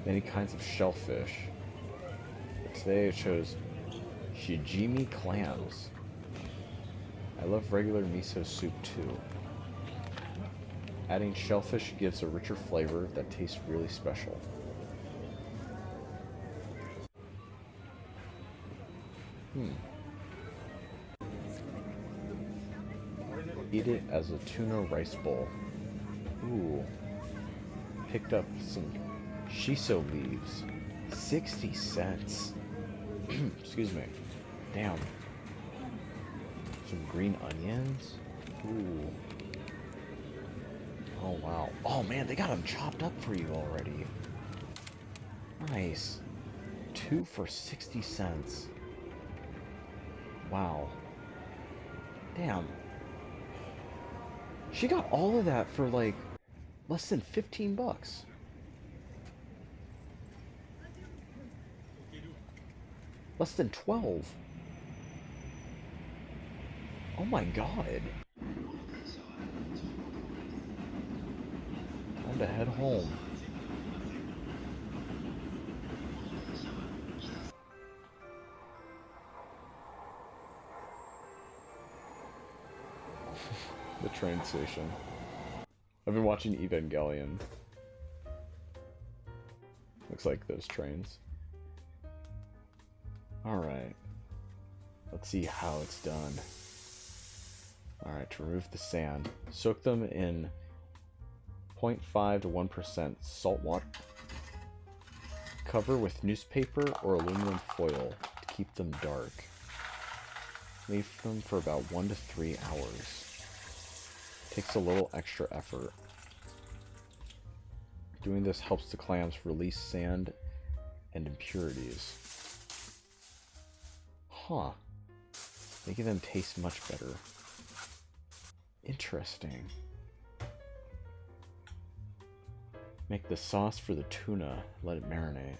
Many kinds of shellfish. But today I chose shijimi clams. I love regular miso soup too. Adding shellfish gives a richer flavor that tastes really special. Eat it as a tuna rice bowl. Ooh. Picked up some shiso leaves. 60 cents. Excuse me. Damn. Some green onions. Ooh. Oh, wow. Oh, man, they got them chopped up for you already. Nice. 2 for 60 cents. Wow. Damn. She got all of that for, like, less than 15 bucks. Less than 12. Oh my god. Time to head home. The train station. I've been watching Evangelion. Looks like those trains. Alright. Let's see how it's done. Alright, to remove the sand, soak them in 0.5 to 1% salt water. Cover with newspaper or aluminum foil to keep them dark. Leave them for about 1 to 3 hours. Takes a little extra effort. Doing this helps the clams release sand and impurities. Huh. Making them taste much better. Interesting. Make the sauce for the tuna. Let it marinate.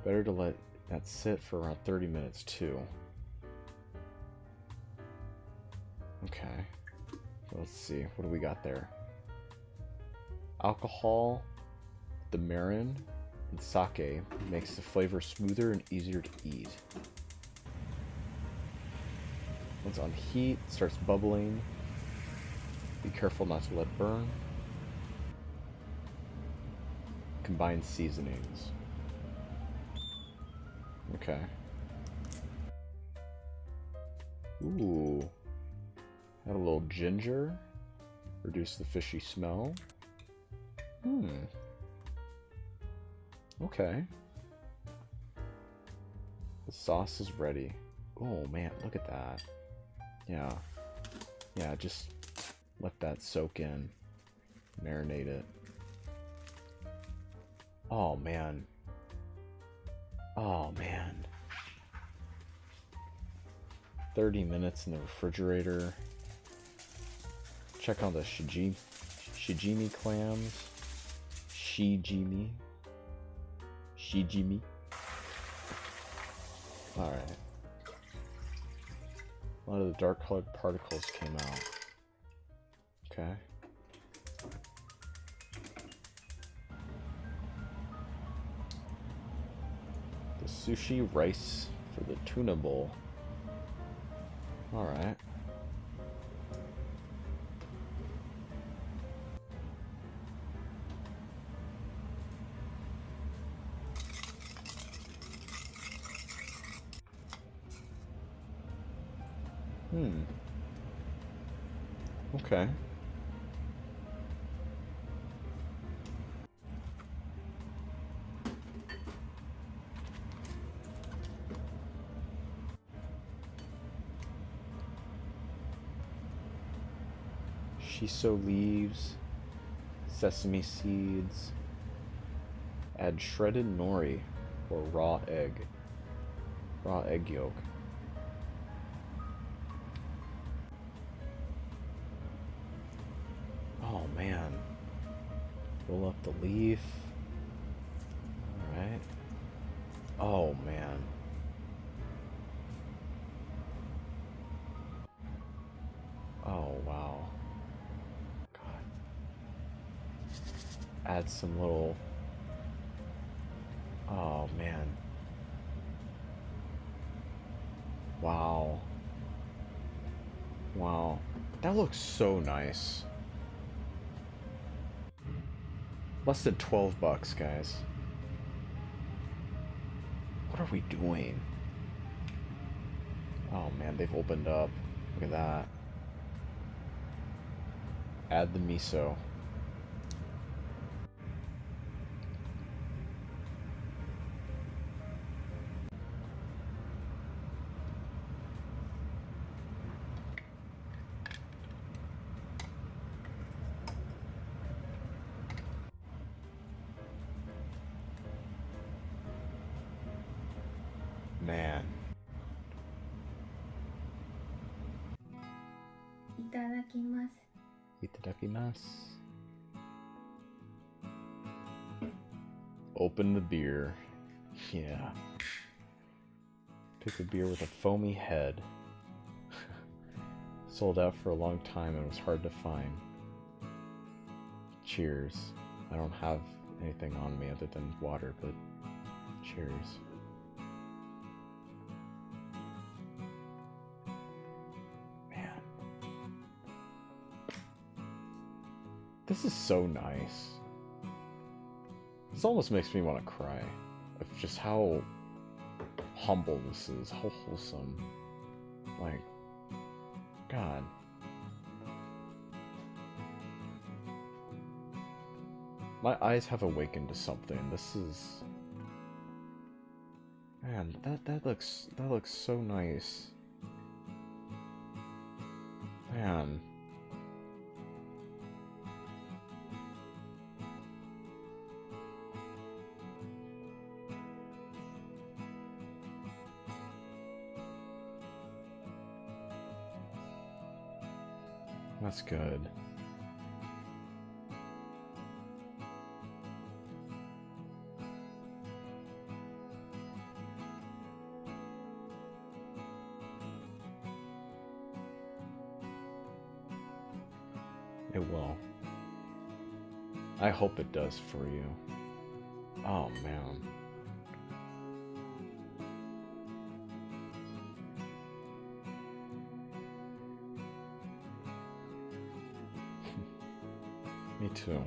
Better to let that sit for around 30 minutes too. Okay. Let's see. What do we got there? Alcohol, the marin, and sake makes the flavor smoother and easier to eat. Once on heat, it starts bubbling. Be careful not to let it burn. Combine seasonings. Okay. Ooh. Add a little ginger. Reduce the fishy smell. Okay. The sauce is ready. Oh man, look at that. Yeah. Yeah, just let that soak in. Marinate it. Oh man. Oh man. 30 minutes in the refrigerator. Check on the shijimi clams. Shijimi. Alright. A lot of the dark colored particles came out. Okay. The sushi rice for the tuna bowl. Alright. Hmm. Okay. Shiso leaves, sesame seeds, add shredded nori or raw egg yolk. Oh man. Roll up the leaf. Alright. Oh man. Oh wow. God. Add some little... Oh man. Wow. Wow. That looks so nice. Less than 12 bucks, guys. What are we doing? Oh man, they've opened up. Look at that. Add the miso. Man. Itadakimasu. Open the beer. Yeah. Pick a beer with a foamy head. Sold out for a long time and was hard to find. Cheers. I don't have anything on me other than water, but cheers. Man. This is so nice. This almost makes me want to cry. Of just how humble this is, how wholesome. Like, God. My eyes have awakened to something. This is... Man, that looks so nice. Man. That's good. It will. I hope it does for you. Oh, man. Me too.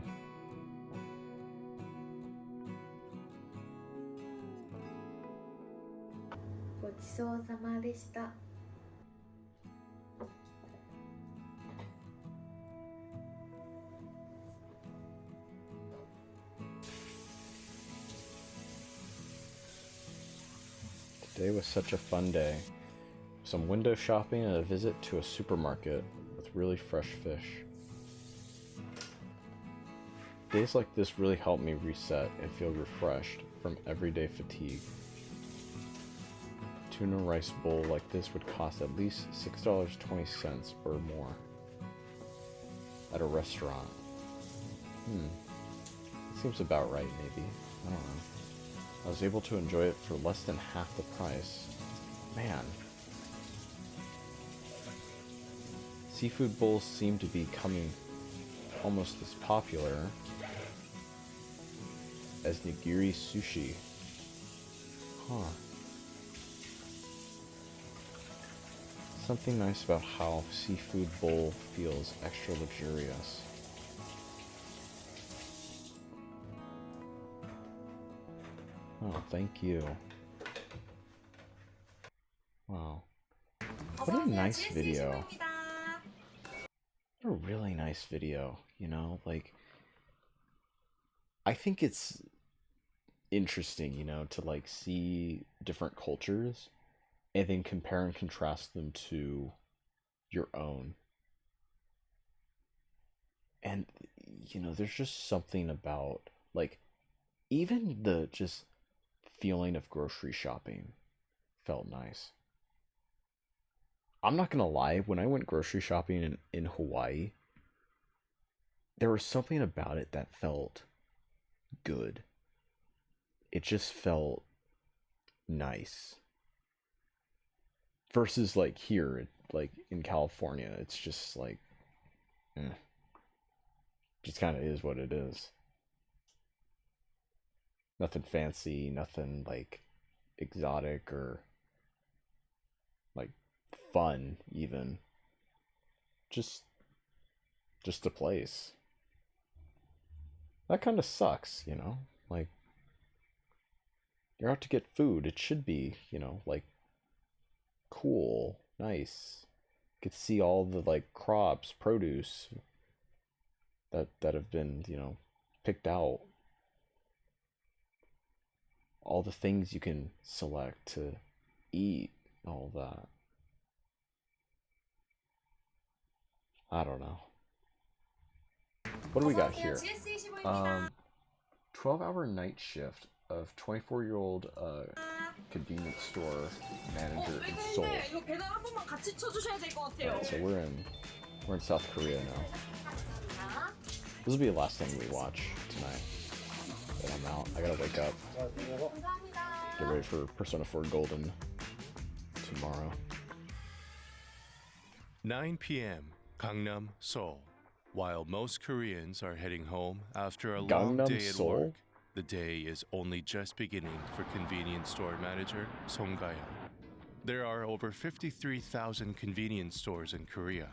Today was such a fun day. Some window shopping and a visit to a supermarket with really fresh fish. Days like this really help me reset and feel refreshed from everyday fatigue. A tuna rice bowl like this would cost at least $6.20 or more at a restaurant. It seems about right, maybe. I don't know. I was able to enjoy it for less than half the price. Man. Seafood bowls seem to be becoming almost as popular as nigiri sushi. Huh. Something nice about how seafood bowl feels extra luxurious. Oh, thank you. Wow. What a nice video. What a really nice video, you know? Like, I think it's interesting, you know, to like see different cultures and then compare and contrast them to your own. And, you know, there's just something about, like, even the just feeling of grocery shopping felt nice. I'm not gonna lie, when I went grocery shopping in Hawaii, there was something about it that felt good. It just felt nice. Versus like here, like in California, it's just like, just kind of is what it is. Nothing fancy, nothing like exotic or like fun even. Just a place. That kind of sucks, you know? Like, you're out to get food. It should be, you know, like, cool, nice. Get to see all the, like, crops, produce that have been, you know, picked out. All the things you can select to eat, all that. I don't know. What do we got here? 12-hour night shift of 24-year-old convenience store manager in Seoul. Alright, so we're in South Korea now. This will be the last thing we watch tonight. Then I'm out. I gotta wake up. Get ready for Persona 4 Golden tomorrow. 9 p.m. Gangnam, Seoul. While most Koreans are heading home after a long Gangnam, day at Seoul? work, the day is only just beginning for convenience store manager Song Ga-yeon. There are over 53,000 convenience stores in Korea.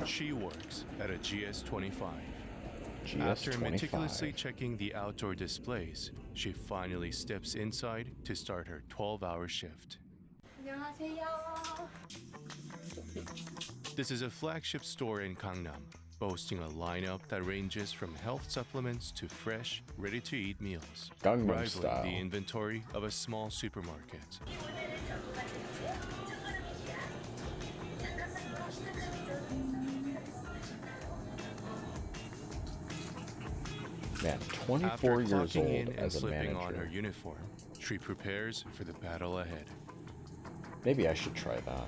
She works at a GS25. After meticulously checking the outdoor displays, she finally steps inside to start her 12-hour shift. This is a flagship store in Gangnam, boasting a lineup that ranges from health supplements to fresh, ready-to-eat meals, Gangnam rivaling style. the inventory of a small supermarket. Man, 24 After years clocking old in and as a slipping on her manager. uniform, she prepares for the battle ahead. Maybe I should try that.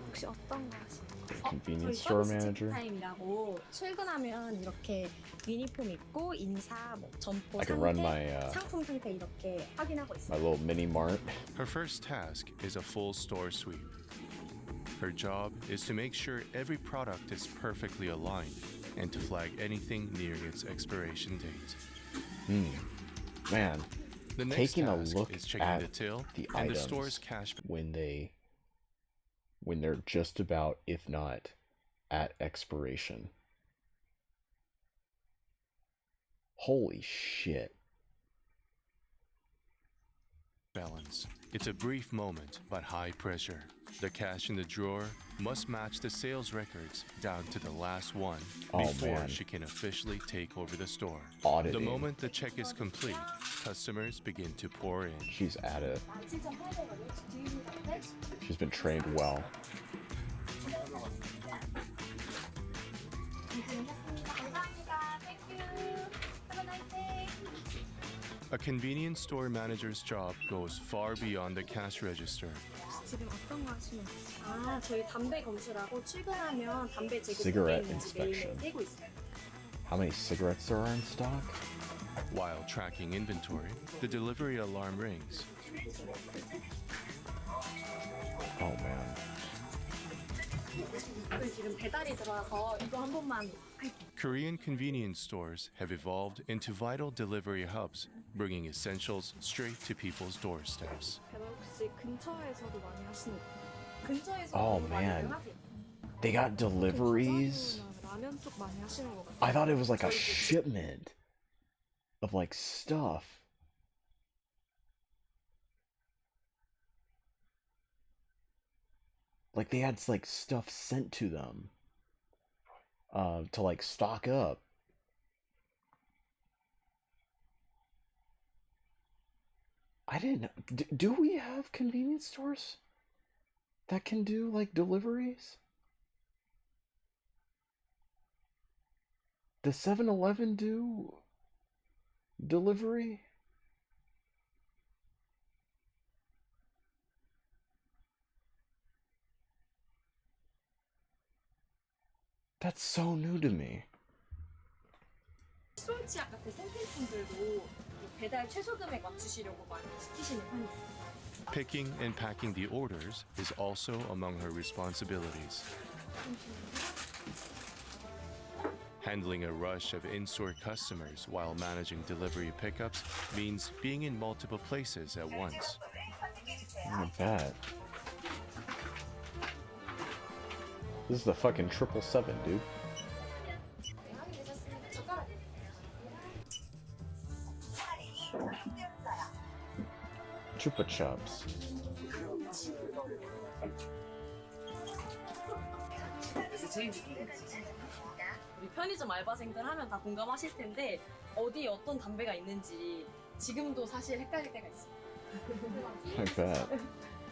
혹시 어떤 거 하시나요? Convenience store manager. 타임이라고 출근하면 이렇게 유니폼 입고 인사, 뭐 점포 I can 상태, run my 상품 상태 이렇게 확인하고 my 있어요. little mini mart. Her first task is a full store sweep. Her job is to make sure every product is perfectly aligned and to flag anything nearing its expiration date. Man, The next taking a task look is checking at the till the and the items store's cash. when they're just about, if not at expiration. Holy shit. Balance. It's a brief moment, but high pressure. The cash in the drawer must match the sales records down to the last one before man. she can officially take over the store. Auditing. The moment the check is complete, customers begin to pour in. She's at it. She's been trained well. A convenience store manager's job goes far beyond the cash register. 지금 어떤 거 하시는 거예요? 아, 저희 담배 검수라고 출근하면 담배 재고 Cigarette 있는지 매일매일 inspection. 떼고 있어요. How many cigarettes are in stock? While tracking inventory, the delivery alarm rings. Oh man. 지금 배달이 들어와서 이거 한 번만. Korean convenience stores have evolved into vital delivery hubs, bringing essentials straight to people's doorsteps. 배달 혹시 근처에서도 많이 하시는? 근처에서 Oh 많이 man. 하세요? They got deliveries? 라면 쪽 많이 하시는 거 같아요. I thought it was like a shipment of like stuff. Like, they had, like, stuff sent to them. To, like, stock up. I didn't... Do we have convenience stores that can do, like, deliveries? Does 7-Eleven do delivery? That's so new to me. 칫솔치약 같은 생필품들도 배달 최소 금액 맞추시려고 많이 시키시는 편이세요. Picking and packing the orders is also among her responsibilities. Handling a rush of in-store customers while managing delivery pickups means being in multiple places at once. I bet. This is the fucking 777, dude. Chupa Chups. 우리 편의점 알바생들 하면 다 공감하실 텐데 어디 어떤 담배가 있는지 지금도 사실 헷갈릴 때가 있어요. I bet.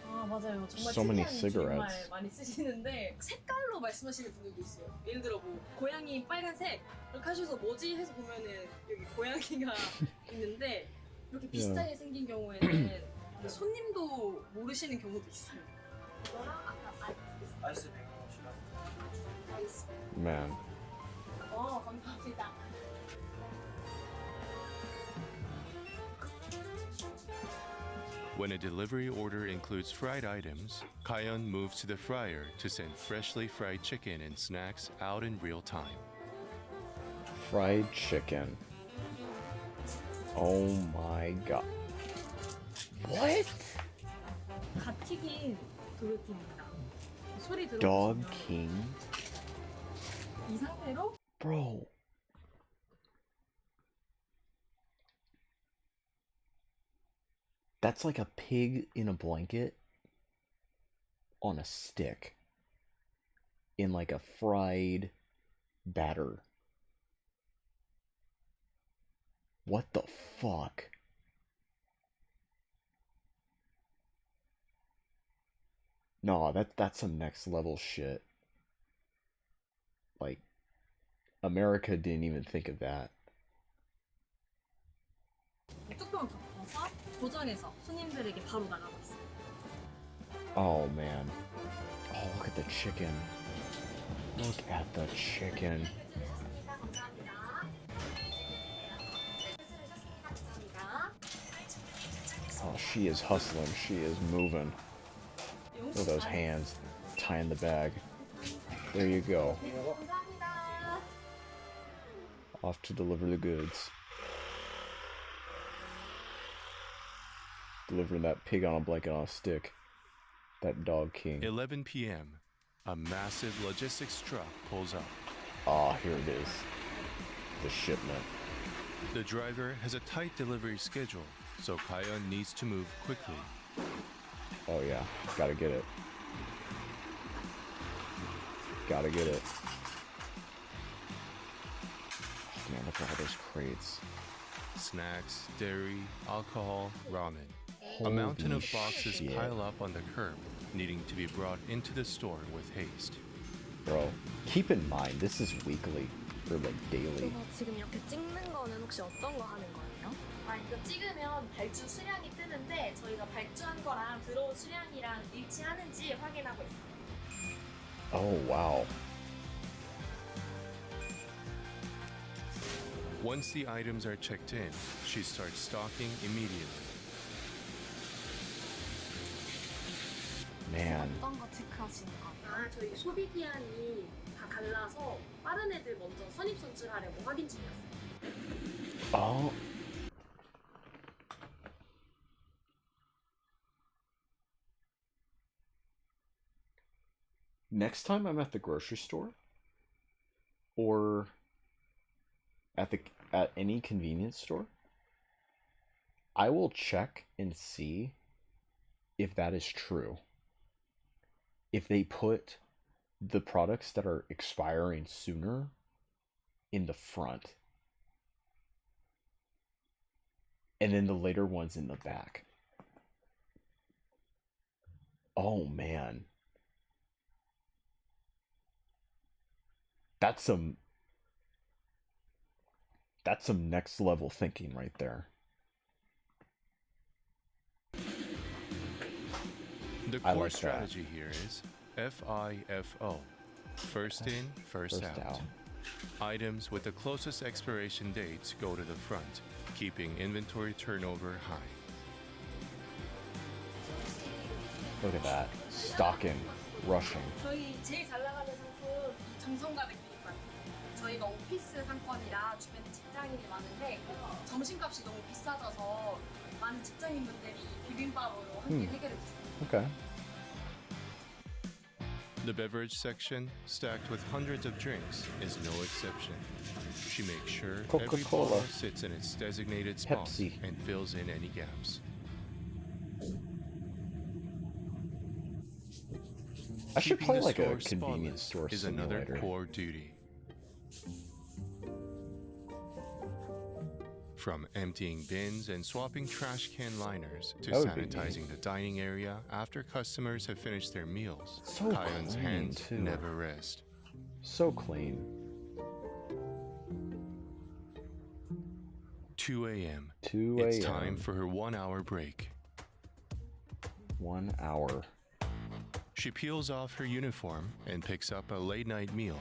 아 맞아요. 정말 So many 특이한 cigarettes. 줄임말 많이 쓰시는데 색깔로 말씀하시는 분들도 있어요. 예를 들어 뭐 고양이 빨간색 이렇게 하셔서 뭐지 해서 보면은 여기 고양이가 있는데 이렇게 비슷하게 생긴 경우에는 손님도 모르시는 경우도 있어요. 이거랑 아까 아이스 아이스. Man. 감사합니다. When a delivery order includes fried items, Kayon moves to the fryer to send freshly fried chicken and snacks out in real time. Fried chicken. Oh my god. What? 갓 튀긴 도르티입니다. 소리 Dog 들어보시면 King? 이 상태로 Bro. That's like a pig in a blanket on a stick in like a fried batter. What the fuck? No, that's some next level shit. Like, America didn't even think of that. 뚜껑 덮어서 도전해서 손님들에게 바로 나가고 있어요. Oh man. Oh, look at the chicken. Look at the chicken. Oh, she is hustling. She is moving. Look at those hands tying the bag. There you go. Off to deliver the goods. Delivering that pig on a blanket on a stick. That Dog King. 11 p.m. A massive logistics truck pulls up. Ah, here it is. The shipment. The driver has a tight delivery schedule, so Kayon needs to move quickly. Oh yeah, gotta get it. Gotta get it. Oh, man, look at all those crates. Snacks, dairy, alcohol, ramen. A Holy mountain of boxes shit. pile up on the curb, needing to be brought into the store with haste. Bro, keep in mind, this is weekly, or like daily. 지금 이렇게 찍는 거는 혹시 어떤 거 하는 거예요? 이거 찍으면 발주 수량이 뜨는데 저희가 발주한 거랑 들어온 수량이랑 일치하는지 확인하고 있어요. Oh, wow. Once the items are checked in, she starts stocking immediately. Man. 어떤 거 체크하시는 거예요? 저희 소비 기한이 다 달라서 빠른 애들 먼저 선입 선출하려고 확인 중이었어요. Oh. Next time I'm at the grocery store, or at any convenience store, I will check and see if that is true. if they put the products that are expiring sooner in the front and then the later ones in the back. Oh man. That's some next level thinking right there. The core strategy here is FIFO. First in, first out. Items with the closest expiration dates go to the front, keeping inventory turnover high. Look at that. Stocking, rushing. 저희 제일 잘 나가는 상품 정성과 느낌이거든요. 저희가 오피스 상권이라 주변에 직장인이 많은데 점심값이 너무 비싸져서 많은 직장인분들이 비빔밥으로 한 끼 해결해 주세요. Okay. The beverage section, stacked with hundreds of drinks, is no exception. She makes sure every bottle sits in its designated spot Pepsi. and fills in any gaps. I should play Keeping the like a store convenience store spotless is another simulator. core duty. From emptying bins and swapping trash can liners to That would be sanitizing the dining area after customers have finished their meals, So Kayan's clean, hands too. never rest. So clean. 2 a.m. 2 It's a.m. time for her 1 hour break. 1 hour. She peels off her uniform and picks up a late night meal.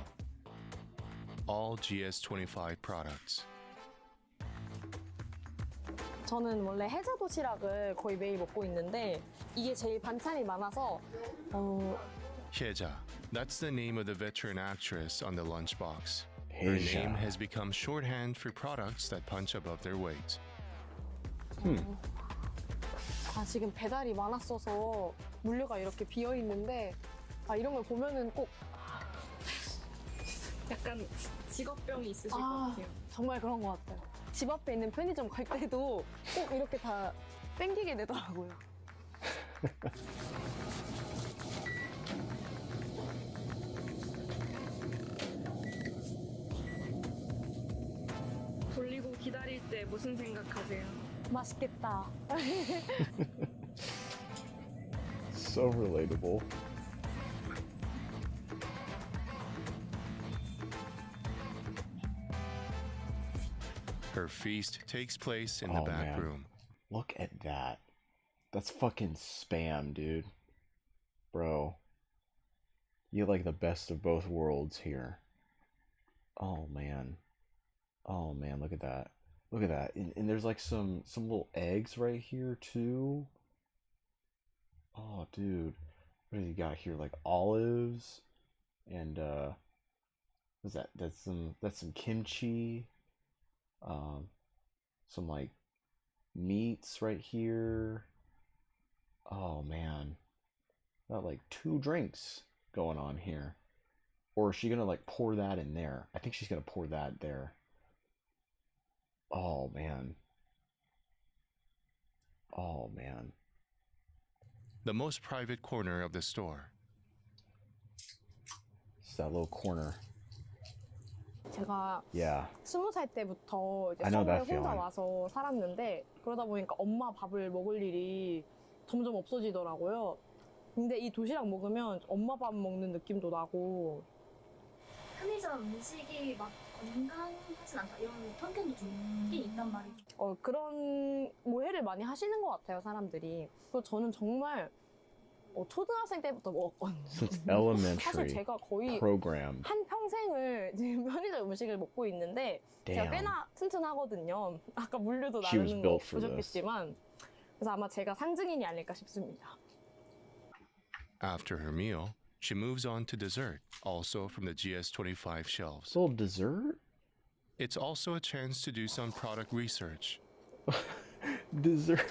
All GS25 products. 저는 원래 해자 도시락을 거의 매일 먹고 있는데 이게 제일 반찬이 많아서 Hyeja, that's the name of the veteran actress on the lunchbox. Her Hyeja. name has become shorthand for products that punch above their weight. 지금 배달이 많았어서 물류가 이렇게 비어 있는데 이런 걸 보면은 꼭 약간 직업병이 있으실 것 같아요. 정말 그런 것 같아요. 집 앞에 있는 편의점 갈 때도 꼭 이렇게 다 땡기게 되더라고요. 돌리고 기다릴 때 무슨 생각하세요? 맛있겠다. So relatable. Her feast takes place in the Oh, back man. room. Look at that. That's fucking spam, dude. Bro. You like the best of both worlds here. Oh man. Oh man, look at that. Look at that. And there's like some little eggs right here too. Oh dude. What do you got here? Like olives and what's that? That's some kimchi. Some like meats right here. Oh man. Got like 2 drinks going on here. Or is she gonna like pour that in there? I think she's gonna pour that there. Oh man. Oh man. The most private corner of the store. It's that little corner. 제가 Yeah. 20살 때부터 이제 I know 서울에 that 혼자 feeling. 와서 살았는데 그러다 보니까 엄마 밥을 먹을 일이 점점 없어지더라고요. 근데 이 도시락 먹으면 엄마 밥 먹는 느낌도 나고 편의점 음식이 막 건강하진 않다 이런 편견이 좀 있긴 있단 말이죠. 그런 오해를 많이 하시는 것 같아요, 사람들이. 그리고 저는 정말 초등학생 때부터 먹었거든요. Since 사실 elementary 제가 거의 programmed. 한 평생을 지금 편의점 음식을 먹고 있는데 제가 Damn. 꽤나 튼튼하거든요. 아까 물류도 She was 나누는 거 built for this. 보셨겠지만 그래서 아마 제가 상징인이 아닐까 싶습니다. After her meal, she moves on to dessert, also from the GS25 shelves. Little dessert? It's also a chance to do some product research. Dessert.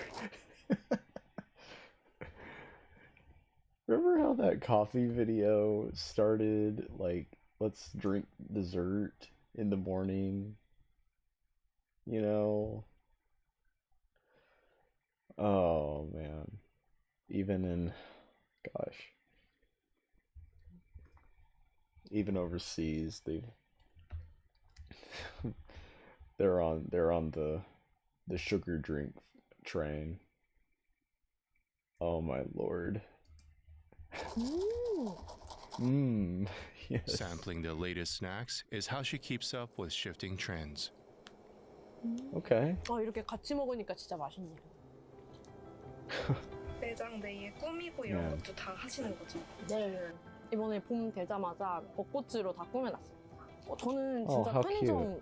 Remember how that coffee video started? Like, let's drink dessert in the morning. You know? Oh, man. Even in... Gosh. even overseas, they're on the sugar drink train. Oh my lord. Yes. Sampling the latest snacks is how she keeps up with shifting trends. Okay. 이렇게 같이 먹으니까 진짜 맛있네요. 매장 내에 꾸미고 이런 것도 다 하시는 거죠? 네. 이번에 봄 되자마자 벚꽃으로 다 꾸며놨어요. 저는 진짜 how 편의점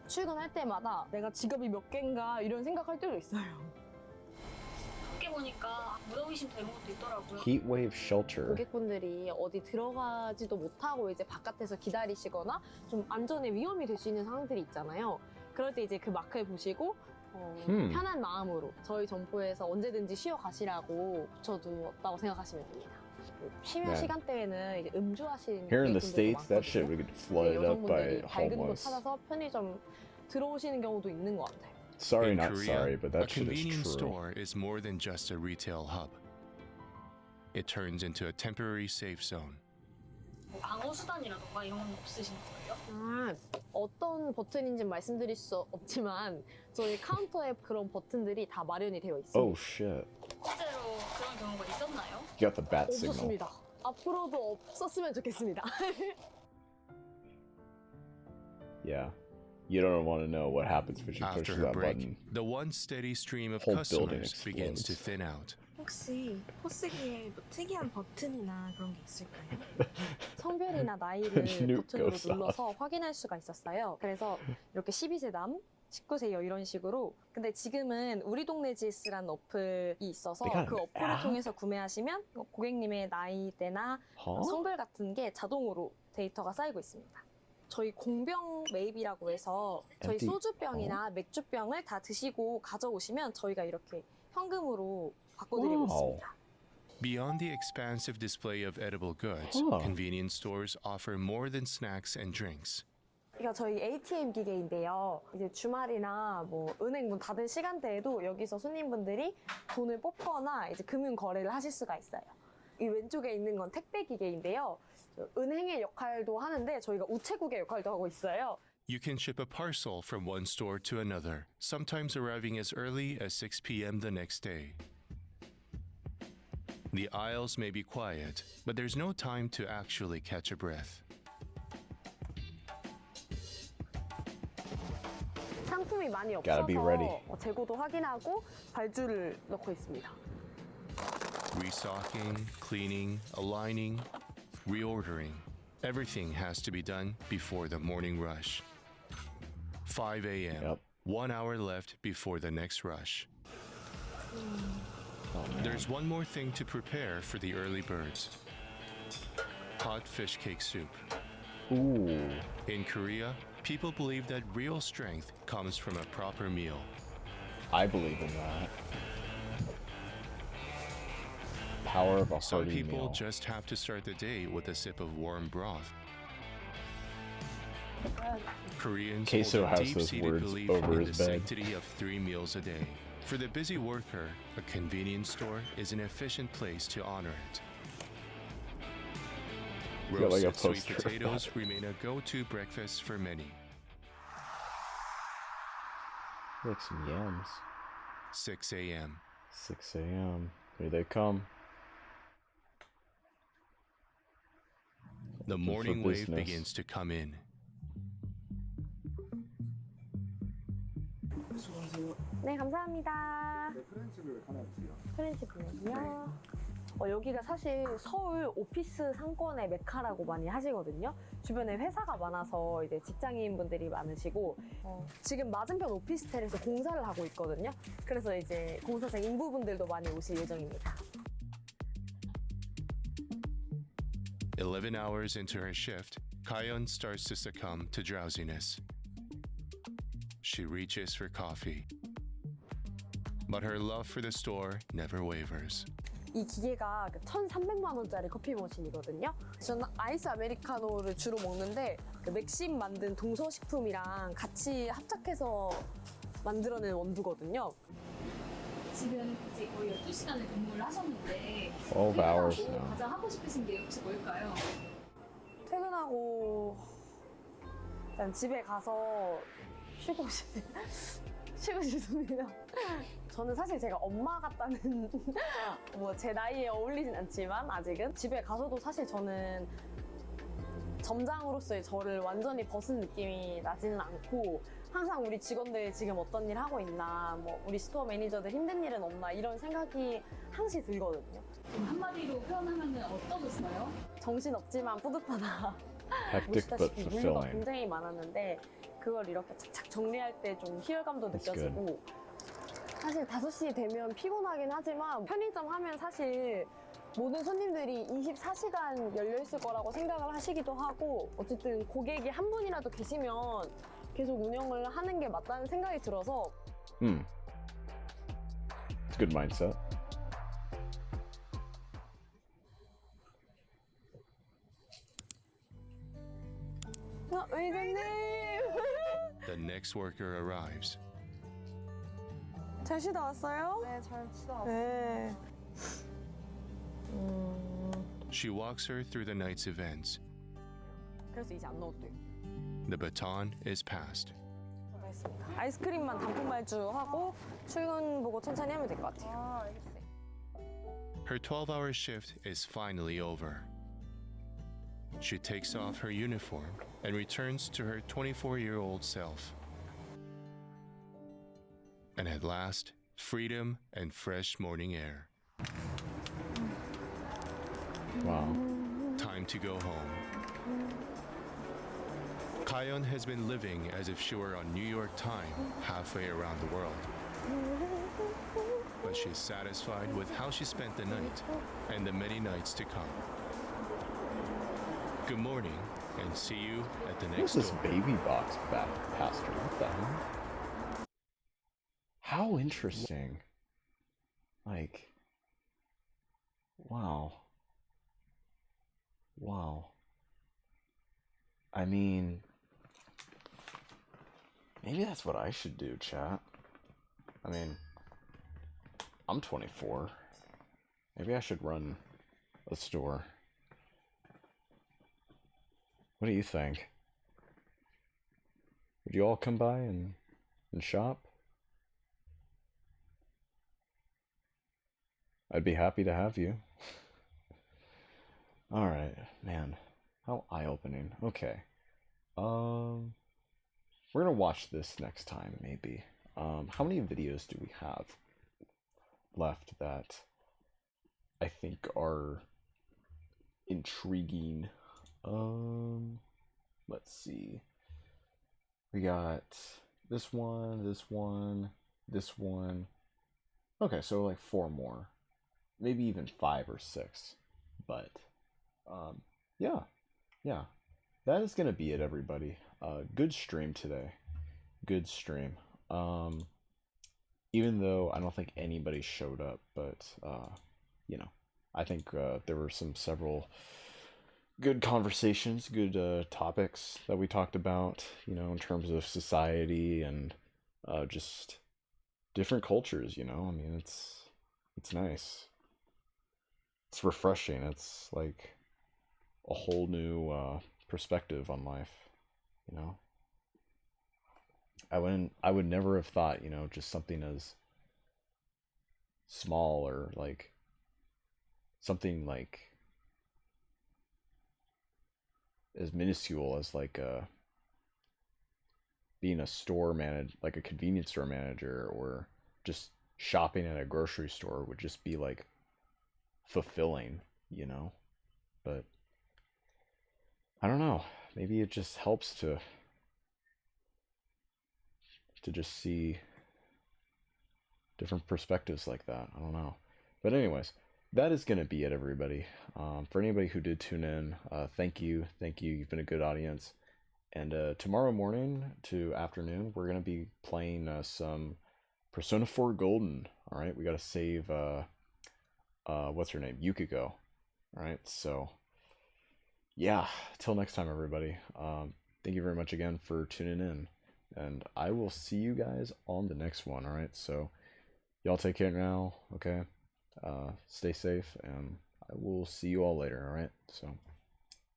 출근할 때마다 내가 지갑이 몇 개인가 이런 생각할 때도 있어요. 밖에 보니까 무더기심 되는 것도 있더라고요. Heatwave shelter. 고객분들이 어디 들어가지도 못하고 이제 바깥에서 기다리시거나 좀 안전에 위험이 될 수 있는 상황들이 있잖아요. 그럴 때 이제 그 마크를 보시고 편한 마음으로 저희 점포에서 언제든지 쉬어 가시라고 붙여두었다고 생각하시면 됩니다. 심야 시간대에는 이제 음주하시는 Here in the 고객분들도 States, that shit would 많거든요. get flooded up by 여성분들이 밝은 곳 homeless. 찾아서 편의점 들어오시는 경우도 있는 것 같아요. Sorry, In not Korea, sorry, but a that shit is convenience true. store is more than just a retail hub. It turns into a temporary safe zone. 뭐 방어 수단이라던가 이런 건 없으신 거예요? 어떤 버튼인지 말씀드릴 수 없지만 저희 카운터에 그런 버튼들이 다 마련이 되어 있습니다. Oh shit. 실제로 그런 경우가 있었나요? You got the bat signal. 없었습니다. 앞으로도 없었으면 좋겠습니다. Yeah. You don't want to know what happens when you push After her that break, button. the once steady stream of Whole building customers begins to explodes. thin out. 혹시 포스기에 뭐 특이한 버튼이나 그런 게 있을까요? 성별이나 나이를 Nuke 버튼으로 goes 눌러서 확인할 수가 있었어요. 그래서 이렇게 12세남, 19세요 이런 식으로. 근데 지금은 우리 동네 GS라는 어플이 있어서 They got 그 an 어플을 app? 통해서 구매하시면 고객님의 나이대나 성별 같은 게 자동으로 데이터가 쌓이고 있습니다. 저희 공병 매입이라고 해서 저희 empty- 소주병이나 맥주병을 다 드시고 가져오시면 저희가 이렇게 현금으로 바꿔드리고 있습니다. Beyond the expansive display of edible goods, Oh. convenience stores offer more than snacks and drinks. 이거 저희 ATM 기계인데요. 이제 주말이나 뭐 은행 문 닫은 시간대에도 여기서 손님분들이 돈을 뽑거나 이제 금융 거래를 하실 수가 있어요. 이 왼쪽에 있는 건 택배 기계인데요. 은행의 역할도 하는데 저희가 우체국의 역할도 하고 있어요. You can ship a parcel from one store to another, sometimes arriving as early as 6 p.m. the next day. The aisles may be quiet, but there's no time to actually catch a breath. 상품이 많이 Gotta be ready. 없어서 재고도 확인하고 발주를 넣고 있습니다. Restocking, cleaning, aligning, reordering. Everything has to be done before the morning rush. 5 a.m. Yep. 1 hour left before the next rush. There's one more thing to prepare for the early birds. Hot fish cake soup. Ooh. In Korea, people believe that real strength comes from a proper meal. I believe in that. Power of a Some hearty people meal. just have to start the day with a sip of warm broth. Koreans Queso hold a has those deep-seated words belief over in his the bed. sanctity of 3 meals a day. For the busy worker, a convenience store is an efficient place to honor it. got like a Roasted sweet poster of potatoes that. remain a go-to breakfast for many. Like some yams. 6 a.m. 6 a.m. Here they come. The Open for morning wave business. begins to come in. 네, 감사합니다. 프렌치 블랙이요. 여기가 사실 서울 오피스 상권의 메카라고 많이 하시거든요. 주변에 회사가 많아서 이제 직장인분들이 많으시고 지금 맞은편 오피스텔에서 공사를 하고 있거든요. 그래서 이제 공사장 인부분들도 많이 오실 예정입니다. 11 hours into her shift, Kayon starts to succumb to drowsiness. She reaches for coffee. But her love for the store never wavers. 이 기계가 1,300만 원짜리 커피 머신이거든요. 저는 아이스 아메리카노를 주로 먹는데 그 맥심 만든 동서식품이랑 같이 합작해서 만들어낸 원두거든요. 지금 이제 거의 12시간을 근무를 하셨는데 12 hours now. 가장 하고 싶으신 게 혹시 뭘까요? 퇴근하고 일단 집에 가서 쉬고 싶습니다. 저는 사실 제가 엄마 같다는 뭐 제 나이에 어울리진 않지만 아직은 집에 가서도 사실 저는 점장으로서의 저를 완전히 벗은 느낌이 나지는 않고 항상 우리 직원들 지금 어떤 일 하고 있나 뭐 우리 스토어 매니저들 힘든 일은 없나 이런 생각이 항시 들거든요. 한마디로 표현하면 어떠셨어요? 정신없지만 뿌듯하다. Hectic but 보시다시피 물류가 fulfilling. 굉장히 많았는데 그걸 이렇게 착착 정리할 때 좀 희열감도 That's 느껴지고 사실 5시 되면 피곤하긴 하지만 편의점 하면 사실 모든 손님들이 24시간 열려있을 거라고 생각을 하시기도 하고 어쨌든 고객이 한 분이라도 계시면 계속 운영을 하는 게 맞다는 생각이 들어서 It's a good mindset. 의장님! The next worker arrives. 잘 쉬다 왔어요? 네, 잘 쉬다 왔어요. 네. She walks her through the night's events. 그래서 이제 안 넣었대요. The baton is passed. 아이스크림만 단품 발주하고 출근 보고 천천히 하면 될 것 같아요. 알겠어요. Her 12-hour shift is finally over. She takes off her uniform and returns to her 24-year-old self. And at last, freedom and fresh morning air. Wow. Time to go home. Kayon has been living as if she were on New York time, halfway around the world. But she's satisfied with how she spent the night and the many nights to come. Good morning, and see you at the What next is this door. baby box back pastor? What the hell? How interesting. Like, wow. Wow. I mean, maybe that's what I should do, chat. I mean, I'm 24. Maybe I should run a store. What do you think? Would you all come by and shop? I'd be happy to have you. Alright, man. How eye-opening. Okay. We're gonna watch this next time, maybe. How many videos do we have left that I think are intriguing? Let's see. We got this one, this one, this one. Okay, so like 4 more. Maybe even 5 or 6. But, yeah. That is gonna be it, everybody. Good stream today. Good stream. Even though I don't think anybody showed up, but, you know, I think there were several good conversations, good topics that we talked about, you know, in terms of society and just different cultures, you know. I mean, it's nice. It's refreshing. It's like a whole new perspective on life, you know. I would never have thought, you know, just something as small or like something like as minuscule as like being a store manager, like a convenience store manager, or just shopping at a grocery store would just be like fulfilling, you know. But I don't know, maybe it just helps to just see different perspectives like that. I don't know. But anyways, that is going to be it, everybody. For anybody who did tune in, thank you. You've been a good audience. And tomorrow morning to afternoon, we're going to be playing some Persona 4 Golden. All right, we got to save what's her name, Yukiko. All right, so yeah, till next time, everybody. Thank you very much again for tuning in, and I will see you guys on the next one. All right, so y'all take care now. Okay, stay safe, and I will see you all later. All right, so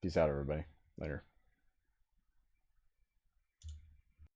peace out, everybody. Later.